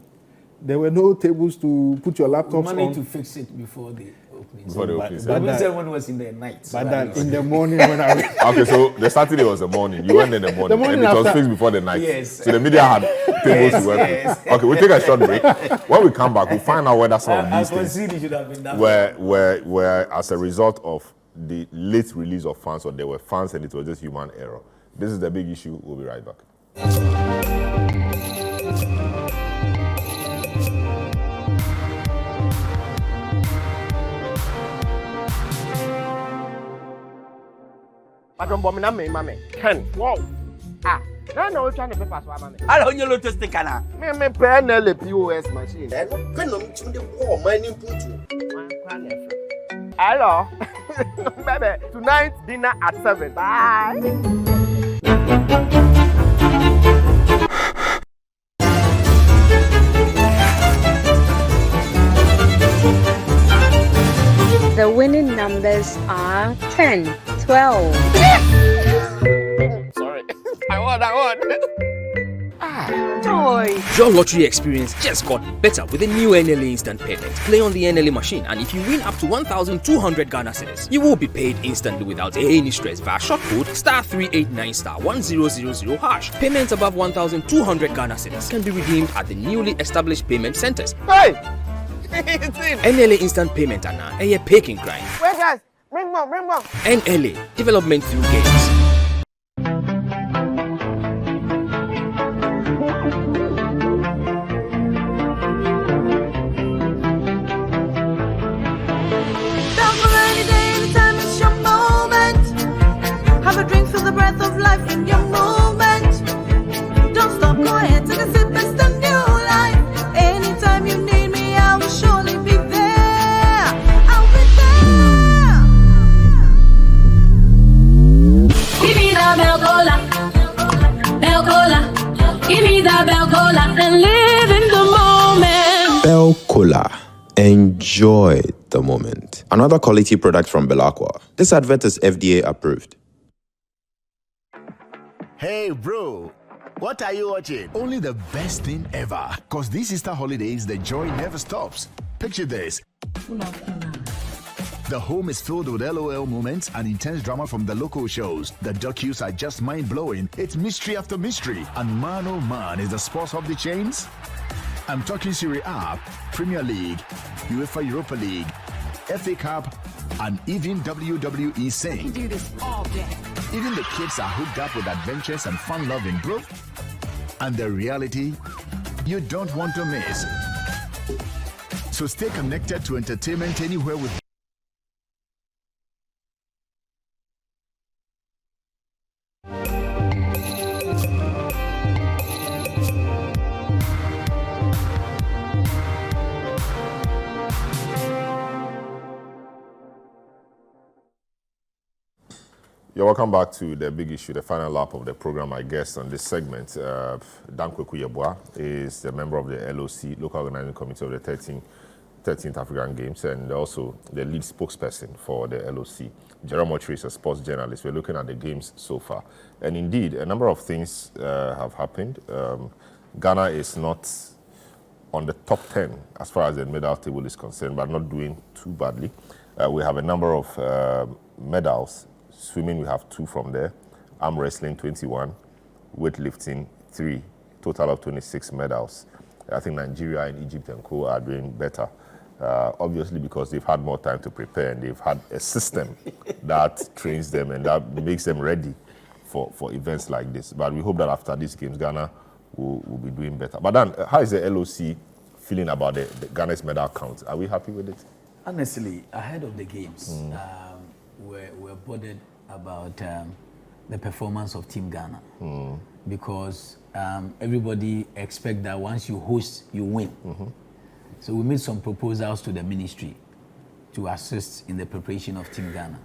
There were no tables to put your laptops on. Money to fix it before the opening. Before the opening. The opening ceremony was in the night. But then in the morning when I went... Okay, so the Saturday was the morning. You went in the morning. And it was fixed before the night. Yes. So the media had tables to work with. Okay, we'll take a short break. When we come back, we'll find out whether some of these things should have been done. were as a result of the late release of funds, or there were funds and it was just human error. This is the big issue. We'll be right back. Ken, wow. Ah, no, we're trying to paper swap. I don't know to stick on. Me pay the POS machine. Hello. Baby, tonight dinner at 7. Bye. The winning numbers are 10, 12. Sorry. I won. Joy. Your lottery experience just got better with the new NLA instant payment. Play on the NLA machine, and if you win up to 1,200 Ghana cedis, you will be paid instantly without any stress via short code *389*1000#. Payments above 1,200 Ghana cedis can be redeemed at the newly established payment centers. Hey! NLA instant payment and now a paying crime. Wait, guys, bring more. NLA development through games. Have a drink, feel the breath of life in your movement. Don't stop, go ahead, take a sip, it's a new life. Anytime you need me, I will surely be there. I'll be there. Give me that bell cola. Give me that bell cola and live in the moment. Bell Cola. Enjoy the moment. Another quality product from Belacqua. This advert is FDA approved. Hey bro, what are you watching? Only the best thing ever. Cause these Easter holidays, the joy never stops. Picture this. The home is filled with LOL moments and intense drama from the local shows. The docus are just mind-blowing. It's mystery after mystery. And man oh man, is the sports of the chains? I'm talking Serie A, Premier League, UEFA Europa League, FA Cup, and even WWE Sing. You do this all day. Even the kids are hooked up with adventures and fun-loving growth. And the reality you don't want to miss. So stay connected to entertainment anywhere with You're welcome back to the big issue, the final lap of the program. My guest on this segment, Dan Kweku Yeboah, is a member of the LOC, Local Organizing Committee of the 13th African Games, and also the lead spokesperson for the LOC. Jerome Ochre is a sports journalist. We're looking at the games so far. And indeed, a number of things have happened. Ghana is not on the top 10 as far as the medal table is concerned, but not doing too badly. We have a number of medals. Swimming, we have 2 from there. Arm wrestling, 21. Weightlifting, 3. Total of 26 medals. I think Nigeria and Egypt and co are doing better. Obviously, because they've had more time to prepare and they've had a system that trains them and that makes them ready for events like this. But we hope that after these games, Ghana will be doing better. But then, how is the LOC feeling about the Ghana's medal count? Are we happy with it? Honestly, ahead of the games, we're bothered about the performance of Team Ghana because everybody expects that once you host, you win. So we made some proposals to the ministry to assist in the preparation of Team Ghana.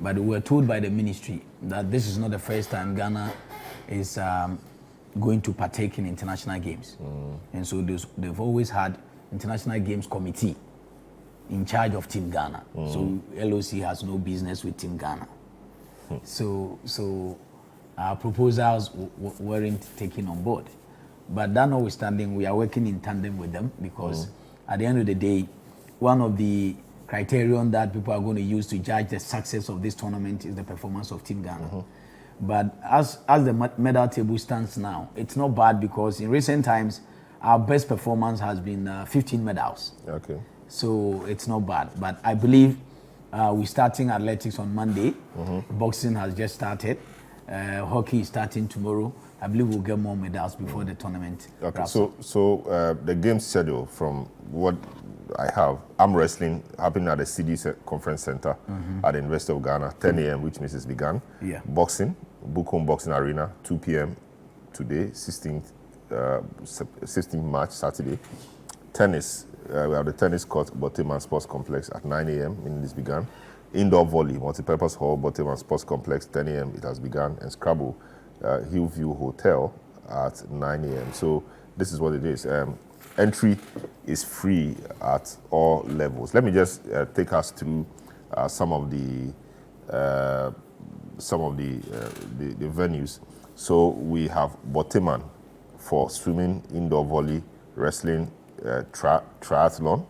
But we were told by the ministry that this is not the first time Ghana is going to partake in international games. And so they've always had International Games Committee in charge of Team Ghana. So LOC has no business with Team Ghana. So our proposals weren't taken on board. But that notwithstanding, we are working in tandem with them because at the end of the day, one of the criterion that people are going to use to judge the success of this tournament is the performance of Team Ghana. But as the medal table stands now, it's not bad because in recent times, our best performance has been 15 medals. Okay. So it's not bad. But I believe we're starting athletics on Monday. Boxing has just started. Hockey is starting tomorrow. I believe we'll get more medals before the tournament. Okay, so the game schedule from what I have, arm wrestling happening at the Citi Conference Center at the University of Ghana, 10 a.m., which means it's begun. Yeah. Boxing, Bukom Boxing Arena, 2 p.m. today, 16th March, Saturday. Tennis, we have the tennis court, Boteman Sports Complex at 9 a.m. This began. Indoor volley, multipurpose hall, Boteman Sports Complex, 10 a.m. It has begun. And Scrabble, Hillview Hotel at 9 a.m. So this is what it is. Entry is free at all levels. Let me just take us through some of the venues. So we have Boteman for swimming, indoor volley, wrestling, triathlon,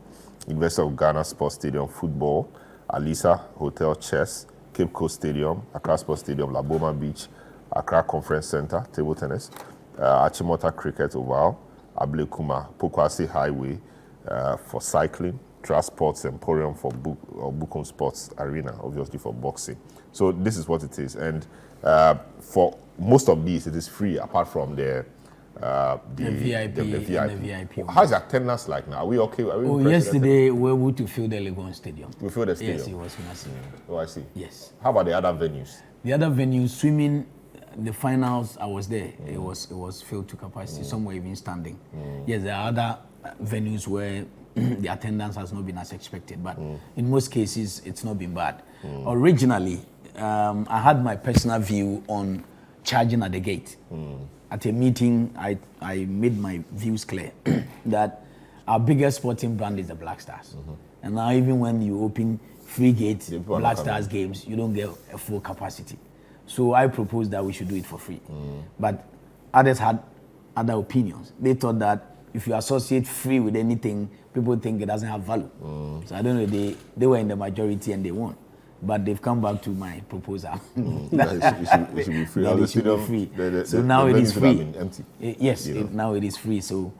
University of Ghana Sports Stadium, football, Alisa Hotel chess, Cape Coast Stadium, Accra Sports Stadium, Laboma Beach, Accra Conference Center, table tennis, Achimota Cricket Oval, Ablekuma, Pokwase Highway for cycling, Transports Emporium for Bukom Sports Arena, obviously for boxing. So this is what it is. And for most of these, it is free apart from the VIP. The VIP. How's the attendance like now? Are we okay? Are we yesterday we were able to fill the Legon Stadium. We filled the stadium? Yes, it was massive. Oh, I see. Yes. How about the other venues? The other venues, swimming, the finals, I was there. It was filled to capacity. Some were even standing. Yes, there are other venues where the attendance has not been as expected, but in most cases, it's not been bad. Originally, I had my personal view on charging at the gate. At a meeting, I made my views clear that our biggest sporting brand is the Black Stars. And now even when you open free gate Black Stars games, you don't get a full capacity. So I proposed that we should do it for free. But others had other opinions. They thought that if you associate free with anything, people think it doesn't have value. So I don't know, they were in the majority and they won. But they've come back to my proposal. It should be free. It should be free. So now it is free. Empty. Yes, now it is free. So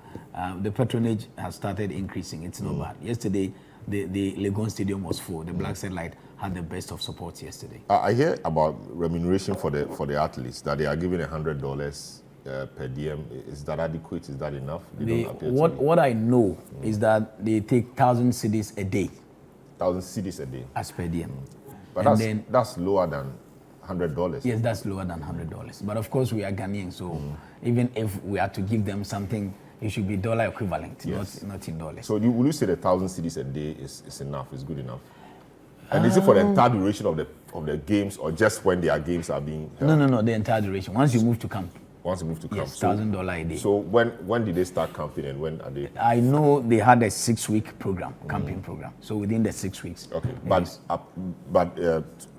the patronage has started increasing. It's not bad. Yesterday, the Legon Stadium was full. The Black Satellite had the best of support yesterday. I hear about remuneration for the athletes, that they are giving $100 per diem. Is that adequate? Is that enough? What I know is that they take 1,000 cedis a day. 1,000 cedis a day? As per diem. But that's lower than $100. Yes, that's lower than $100. But of course, we are Ghanaian, so even if we are to give them something, it should be dollar equivalent, not in dollars. So will you say the 1,000 cedis a day is enough, is good enough? And is it for the entire duration of the games, or just when their games are being held? No, the entire duration. Once you move to camp. Once you move to camp. Yes, $1,000 a day. So when did they start camping and when are they? I know they had a 6-week program, camping program. So within the 6 weeks. Okay, but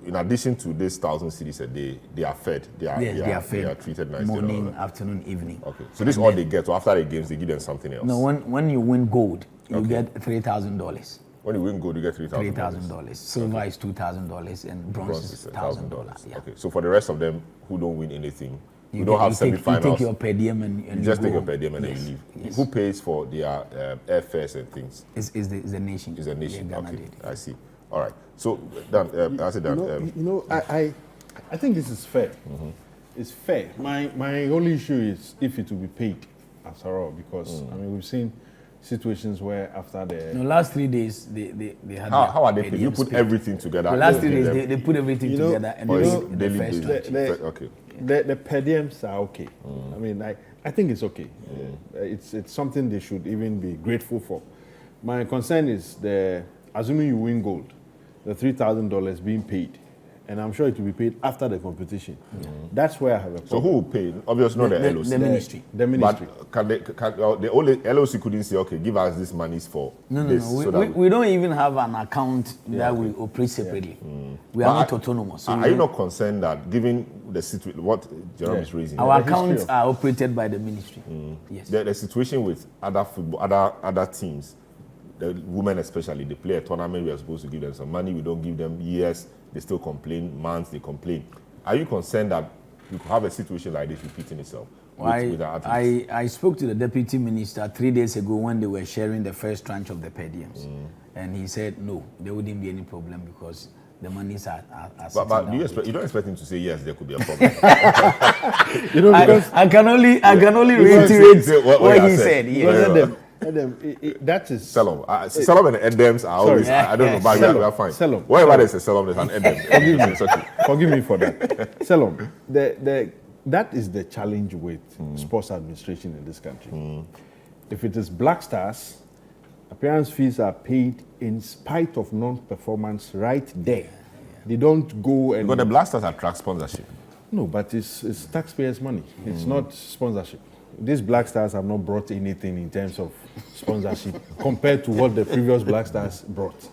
in addition to this 1,000 cedis a day, they are fed. They are fed. They are treated nicely. Morning, afternoon, evening. Okay, so this is all they get. So after the games, they give them something else. No, when you win gold, you get $3,000. When you win gold, you get $3,000. $3,000. Silver is $2,000 and bronze is $1,000. Yeah. Okay, so for the rest of them who don't win anything, you don't have semi-finals. You take your per diem and you just take your per diem and then you leave. Yes. Who pays for their airfares and things? Is the nation. Is the nation. Yeah, okay, I see. All right. So, Dan, I said that. I think this is fair. It's fair. My only issue is if it will be paid after all, because I mean we've seen situations where after the last 3 days they had. How are they paid? You put everything together. The last 3 days they put everything together and daily basis. Okay. The per diems are okay. I mean, I think it's okay. It's something they should even be grateful for. My concern is assuming you win gold, the $3,000 being paid, and I'm sure it will be paid after the competition. That's where I have a problem. So who will pay? Obviously not the LOC. The ministry. The ministry. But the only LOC couldn't say, okay, give us this money for this. No. We don't even have an account that we operate separately. We are not autonomous. So are you not concerned that given the situation, what Jerome is raising? Our accounts are operated by the ministry. Yes. The situation with other football, other teams, the women especially, they play a tournament, we are supposed to give them some money, we don't give them years, they still complain, months they complain. Are you concerned that you could have a situation like this repeating itself? I spoke to the deputy minister 3 days ago when they were sharing the first tranche of the per diems, and he said no, there wouldn't be any problem because the monies are but you don't expect him to say yes, there could be a problem. I can only reiterate what he said. Yes. That is Selom. Selom and Edems are always. I don't know, but we are fine. Selom. Wherever there's a Selom, there's an Edem. Forgive me. Forgive me for that. Selom. That is the challenge with sports administration in this country. If it is Black Stars, appearance fees are paid in spite of non-performance right there. They don't go and... Because the Black Stars attract sponsorship. No, but it's taxpayers' money. It's not sponsorship. These Black Stars have not brought anything in terms of sponsorship compared to what the previous Black Stars brought.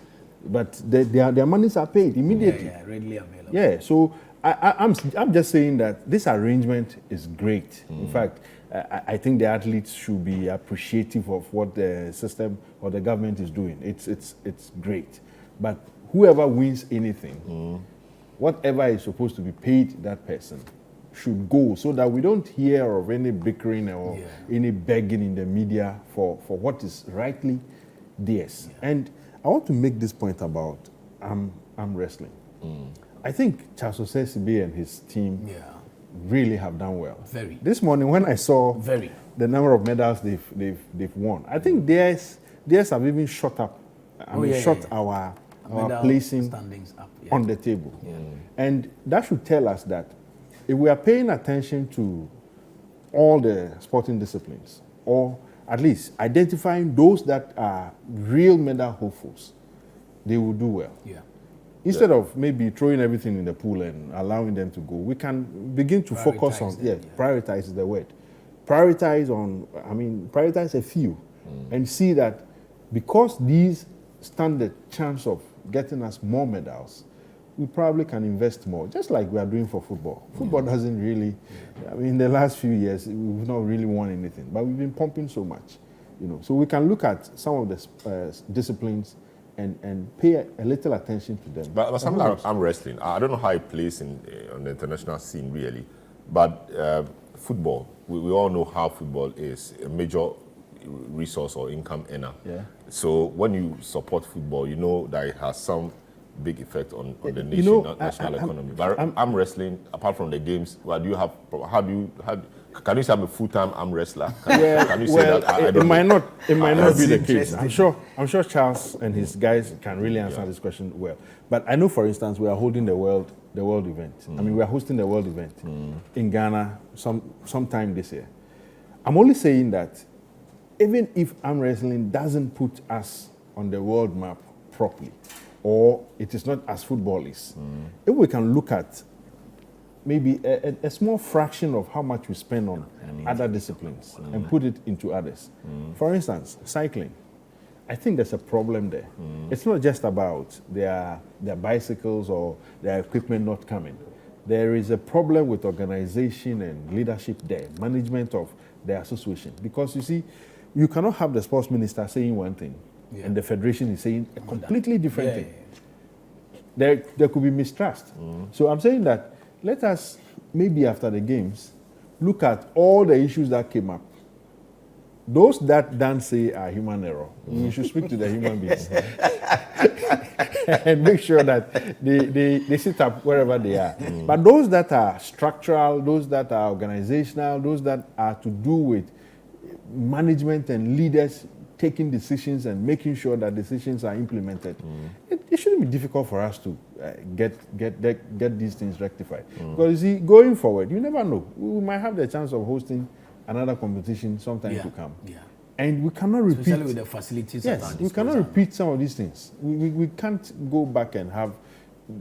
But their monies are paid immediately. Yeah, readily available. Yeah, so I'm just saying that this arrangement is great. In fact, I think the athletes should be appreciative of what the system or the government is doing. It's great. But whoever wins anything, whatever is supposed to be paid that person should go, so that we don't hear of any bickering or any begging in the media for what is rightly theirs. And I want to make this point about arm wrestling. I think Charles Osesibe and his team really have done well. Very. This morning when I saw the number of medals they've won, I think theirs have even shot up. Our placing standings up, on the table. And that should tell us that if we are paying attention to all the sporting disciplines, or at least identifying those that are real medal hopefuls, they will do well. Instead of maybe throwing everything in the pool and allowing them to go, we can begin to focus on, prioritize is the word. Prioritize a few and see that because these stand the chance of getting us more medals, we probably can invest more, just like we are doing for football. Football doesn't really, in the last few years, we've not really won anything, but we've been pumping so much, So we can look at some of the disciplines and pay a little attention to them. But something like arm wrestling, I don't know how it plays on the international scene really, but football, we all know how football is a major resource or income earner. So when you support football, you know that it has some big effect on the nation, national economy. But arm wrestling, apart from the games, can you say I'm a full-time arm wrestler? Can you say that? It might not be the case. I'm sure Charles and his guys can really answer this question well. But I know, for instance, we are holding the world event. We are hosting the world event in Ghana sometime this year. I'm only saying that even if arm wrestling doesn't put us on the world map properly, or it is not as football is, if we can look at maybe a small fraction of how much we spend on other disciplines and put it into others. For instance, cycling. I think there's a problem there. It's not just about their bicycles or their equipment not coming. There is a problem with organization and leadership there, management of the association. Because you see, you cannot have the sports minister saying one thing and the federation is saying a completely different thing. There could be mistrust. So I'm saying that let us, maybe after the games, look at all the issues that came up. Those that Dan say are human error, we should speak to the human beings and make sure that they sit up wherever they are. But those that are structural, those that are organizational, those that are to do with management and leaders taking decisions and making sure that decisions are implemented, it shouldn't be difficult for us to get these things rectified. Because you see, going forward, you never know. We might have the chance of hosting another competition sometime to come. And we cannot repeat... Especially with the facilities at our disposal. We cannot repeat some of these things. We can't go back and have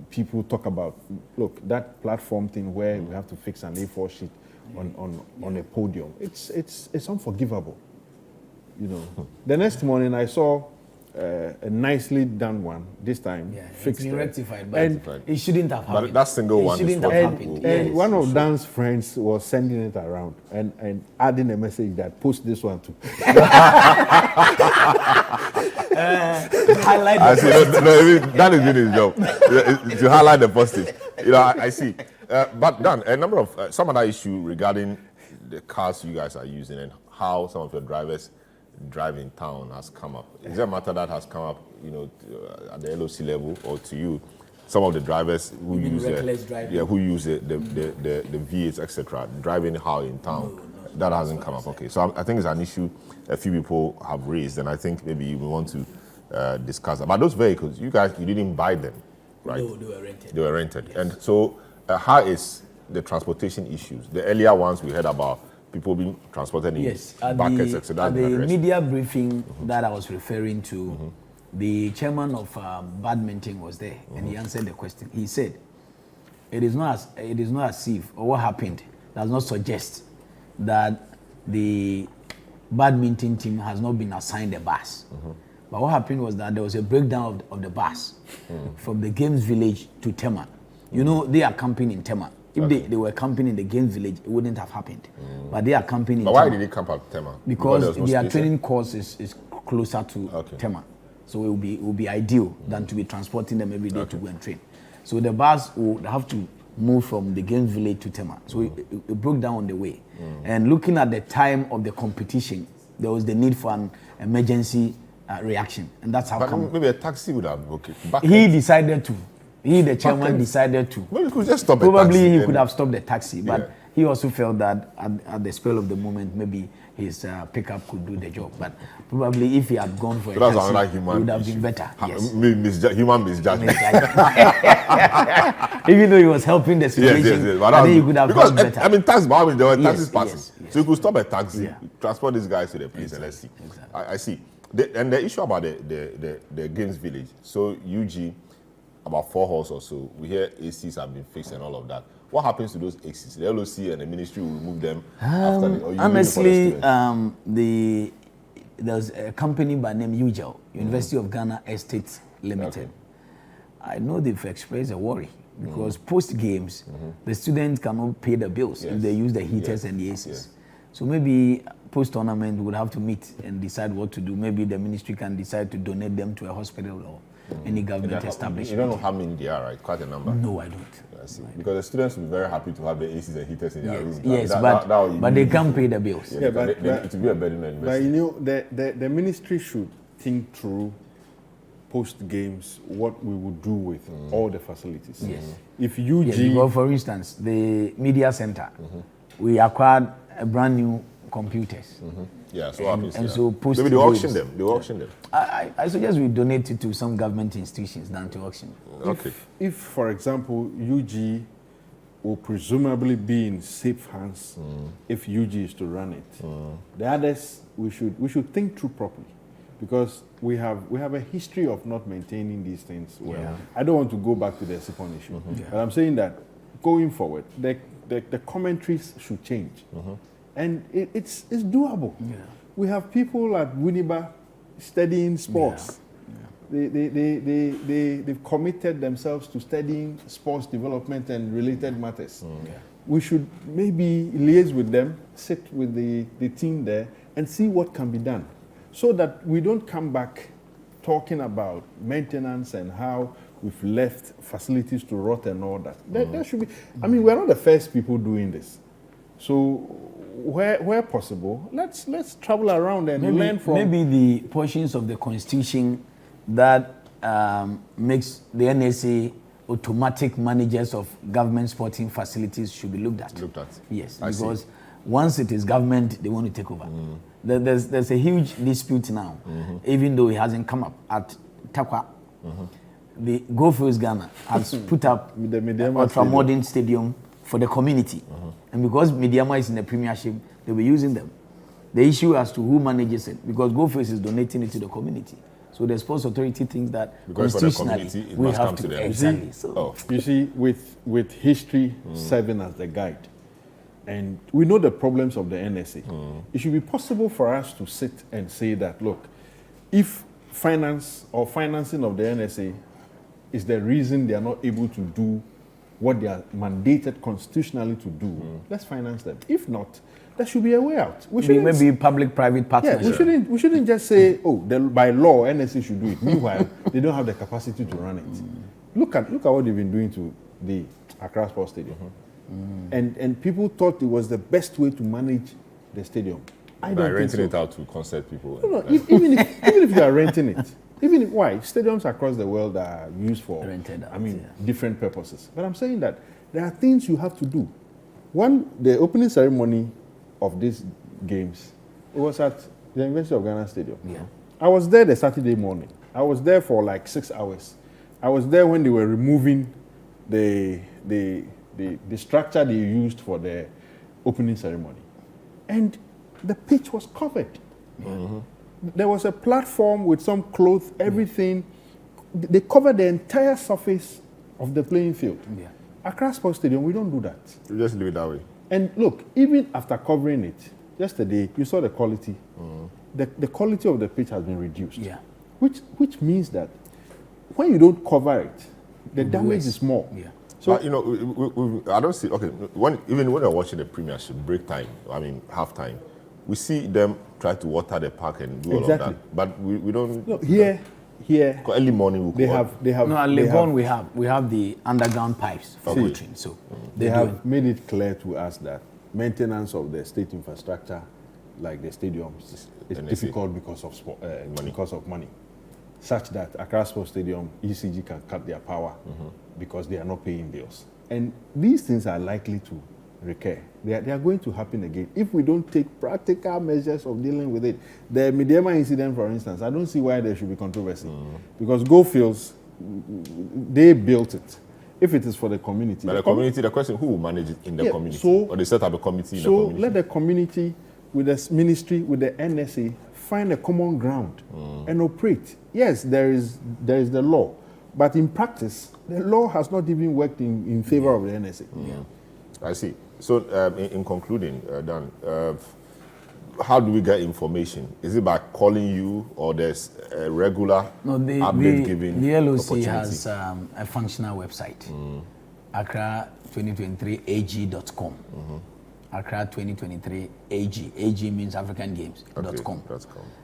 people talk about, look, that platform thing where we have to fix an A4 sheet on a podium. It's unforgivable. The next morning I saw a nicely done one. This time, fixed. It's been rectified, but it shouldn't have happened. But that single one shouldn't have happened. And one of Dan's friends was sending it around and adding a message that post this one too. Highlight. That is his job to highlight the positive. I see. But Dan, a number of some other issue regarding the cars you guys are using and how some of your drivers drive in town has come up. Is there a matter that has come up, at the LOC level, or to you, some of the drivers who use the V8s, etc., driving how in town? That hasn't come up. Okay, so I think it's an issue a few people have raised, and I think maybe we want to discuss that. But those vehicles, you didn't buy them, right? No, they were rented. They were rented, yes. And so how is the transportation issues? The earlier ones we heard about people being transported in buckets, etc. At the media briefing that I was referring to, the chairman of badminton was there, and he answered the question. He said, "It is not as if, or what happened does not suggest that the badminton team has not been assigned a bus. But what happened was that there was a breakdown of the bus from the Games Village to Tema. You know, they are camping in Tema. If they were camping in the Games Village, it wouldn't have happened. But they are camping in Tema. But why did they camp at Tema? Because their training course is closer to Tema. So it will be ideal than to be transporting them every day to go and train. So the bus would have to move from the Games Village to Tema. So it broke down on the way. And looking at the time of the competition, there was the need for an emergency reaction. And that's how come. Maybe a taxi would have booked it. He decided to. He, the chairman, decided to. Maybe he could just stop Probably he could have stopped the taxi, but he also felt that at the spell of the moment, maybe his pickup could do the job. But probably if he had gone for a taxi, it would have been better. Yes. Human misjudgment. Even though he was helping the situation, I think he could have done better. I mean, there were taxis passing. So you could stop a taxi, transport these guys to the place, and let's see. Exactly. I see. And the issue about the Games Village, so UG, about 4 halls or so, we hear ACs have been fixed and all of that. What happens to those ACs? The LOC and the ministry will remove them after honestly, there's a company by name UGEL, University of Ghana Estates Limited. I know they've expressed a worry because post-games, the students cannot pay the bills if they use the heaters and the ACs. So maybe post-tournament we would have to meet and decide what to do. Maybe the ministry can decide to donate them to a hospital or any government establishment. You don't know how many they are, right? Quite a number. No, I don't. I see. Because the students will be very happy to have the ACs and heaters in their rooms. Yes, but they can't pay the bills. Yeah, but it will be a burden on But you know, the ministry should think through post-games what we would do with all the facilities. Yes. If UG... Well, for instance, the media center, we acquired a brand new computers. Yeah, so happens. And so post maybe they auction them. They auction them. I suggest we donate it to some government institutions than to auction. Okay. If for example, UG will presumably be in safe hands if UG is to run it. The others we should think through properly, because we have a history of not maintaining these things well. Yeah. I don't want to go back to the Sipon issue, but I'm saying that going forward, the commentaries should change. And it's doable. Yeah. We have people at Winneba studying sports. Yeah. They've committed themselves to studying sports development and related matters. We should maybe liaise with them, sit with the team there, and see what can be done, so that we don't come back talking about maintenance and how we've left facilities to rot and all that. There should be. I mean, we're not the first people doing this. So where possible, let's travel around and learn from. Maybe the portions of the constitution that makes the NSA automatic managers of government sporting facilities should be looked at. Yes, because once it is government, they want to take over. There's a huge dispute now, even though it hasn't come up at Takwa. The Go First Ghana has put up the ultra-modern stadium for the community. And because Mediama is in the premiership, they were using them. The issue as to who manages it, because Go First is donating it to the community. So the sports authority thinks that because constitutionally we have to them. Exactly. You see, with history serving as the guide, and we know the problems of the NSA, it should be possible for us to sit and say that, look, if financing of the NSA is the reason they are not able to do what they are mandated constitutionally to do, let's finance them. If not, there should be a way out. Maybe public-private partnership. Yeah, we shouldn't just say, by law, NSA should do it. Meanwhile, they don't have the capacity to run it. Look at what they've been doing to the Accra Sports Stadium. And people thought it was the best way to manage the stadium. I don't renting think so. It out to concert people. No, even if you are renting it, why? Stadiums across the world are used for different purposes. But I'm saying that there are things you have to do. One, the opening ceremony of these games, it was at the University of Ghana Stadium. Yeah. I was there the Saturday morning. I was there for like 6 hours. I was there when they were removing the structure they used for the opening ceremony. And the pitch was covered. There was a platform with some cloth, everything. They covered the entire surface of the playing field. Yeah. Accra Sports Stadium, we don't do that. You just leave it that way. And look, even after covering it, yesterday, you saw the quality. The quality of the pitch has been reduced. Yeah. Which means that when you don't cover it, the damage is more. Yeah. So you know, I don't see. Okay, even when you're watching the Premiership break time, I mean half time, we see them try to water the park and do all of that. But we don't. No, here. Early morning They have. No, at Legon we have the underground pipes for watering. So they have made it clear to us that maintenance of the state infrastructure, like the stadiums, is difficult because of money. Such that Accra Sports Stadium, ECG can cut their power because they are not paying bills. And these things are likely to recur. They are going to happen again if we don't take practical measures of dealing with it. The Midiama incident, for instance, I don't see why there should be controversy. Because Goldfields, they built it. If it is for the community. But the community, the question, who will manage it in the community? or they set up a committee in the So community? let the community, with the ministry, with the NSA, find a common ground and operate. Yes, there is the law, but in practice, the law has not even worked in favor of the NSA. I see. So, in concluding, Dan, how do we get information? Is it by calling you, or there's a regular update giving? The LOC has a functional website, Accra2023ag.com. Accra 2023 AG. AG means African Games.com.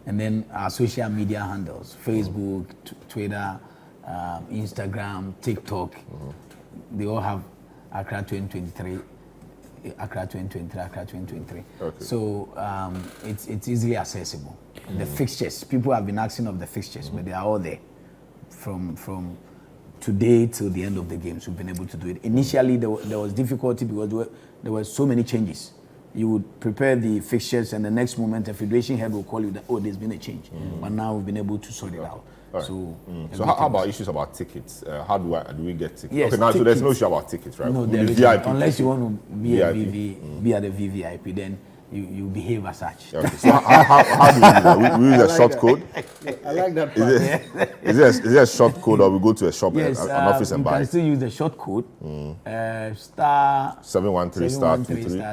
And then our social media handles, Facebook, Twitter, Instagram, TikTok, they all have Accra 2023, Accra 2023, Accra 2023. So it's easily accessible. The fixtures, people have been asking of the fixtures, but they are all there. From today till the end of the games, we've been able to do it. Initially, there was difficulty because there were so many changes. You would prepare the fixtures, and the next moment, a federation head will call you that, oh, there's been a change. But now we've been able to sort it out. So how about issues about tickets? How do we get tickets? Yes, okay, now so there's no issue about tickets, right? No, there is VIP unless you want to be VIP. be at a VVIP, then you behave as such. Okay. So how do we do that? We use a short code? I like that part. Is there a short code, or we go to a shop, yes, an office and buy? You can still use the short code, star 713 star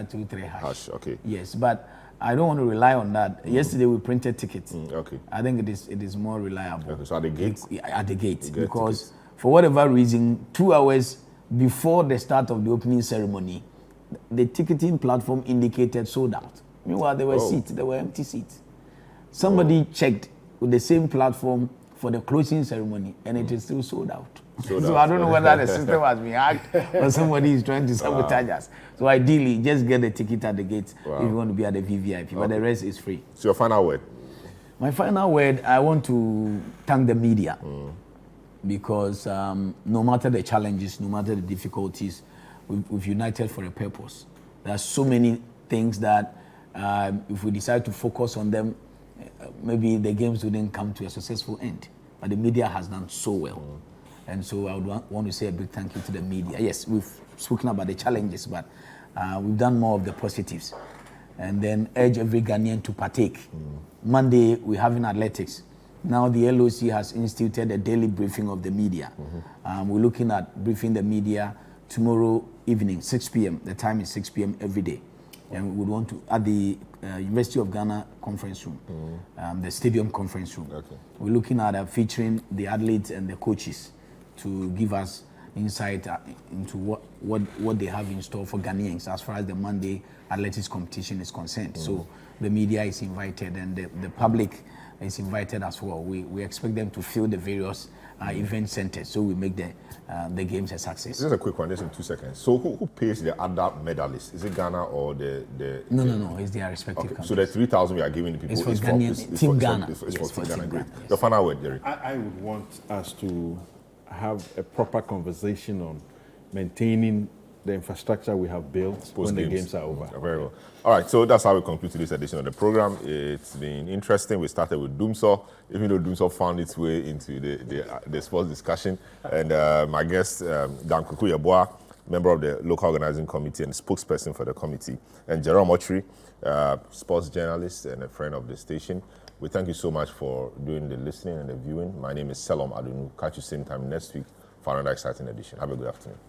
23 hash. Okay. Yes, but I don't want to rely on that. Yesterday we printed tickets. Okay. I think it is more reliable. Okay, so at the gate? At the gate, because for whatever reason, 2 hours before the start of the opening ceremony, the ticketing platform indicated sold out. Meanwhile, there were seats, there were empty seats. Somebody checked with the same platform for the closing ceremony, and it is still sold out. So I don't know whether the system has been hacked or somebody is trying to sabotage us. So ideally, just get the ticket at the gate if you want to be at the VVIP, but the rest is free. So your final word? My final word, I want to thank the media because no matter the challenges, no matter the difficulties, we've united for a purpose. There are so many things that if we decide to focus on them, maybe the games wouldn't come to a successful end. But the media has done so well. And so I would want to say a big thank you to the media. Yes, we've spoken about the challenges, but we've done more of the positives. And then urge every Ghanaian to partake. Monday, we're having athletics. Now the LOC has instituted a daily briefing of the media. We're looking at briefing the media tomorrow evening, 6 p.m. The time is 6 p.m. every day. And we would want to, at the University of Ghana conference room, the stadium conference room. We're looking at featuring the athletes and the coaches to give us insight into what they have in store for Ghanaians as far as the Monday athletics competition is concerned. So the media is invited, and the public is invited as well. We expect them to fill the various event centers, so we make the games a success. Just a quick one, just in 2 seconds. So who pays the other medalists? Is it Ghana or the No, it's their respective countries. So the 3,000 we are giving the people is for Ghanaian, Team Ghana. It's for Team Ghana. The final word, Derek. I would want us to have a proper conversation on maintaining the infrastructure we have built when the games are over. Very well. All right, so that's how we conclude today's edition of the program. It's been interesting. We started with Dumsor, even though Dumsor found its way into the sports discussion. And my guest, Dan Kuku Yeboah, member of the local organizing committee and spokesperson for the committee, and Jerome Otri, sports journalist and a friend of the station. We thank you so much for doing the listening and the viewing. My name is Selom Adunu. Catch you same time next week for another exciting edition. Have a good afternoon.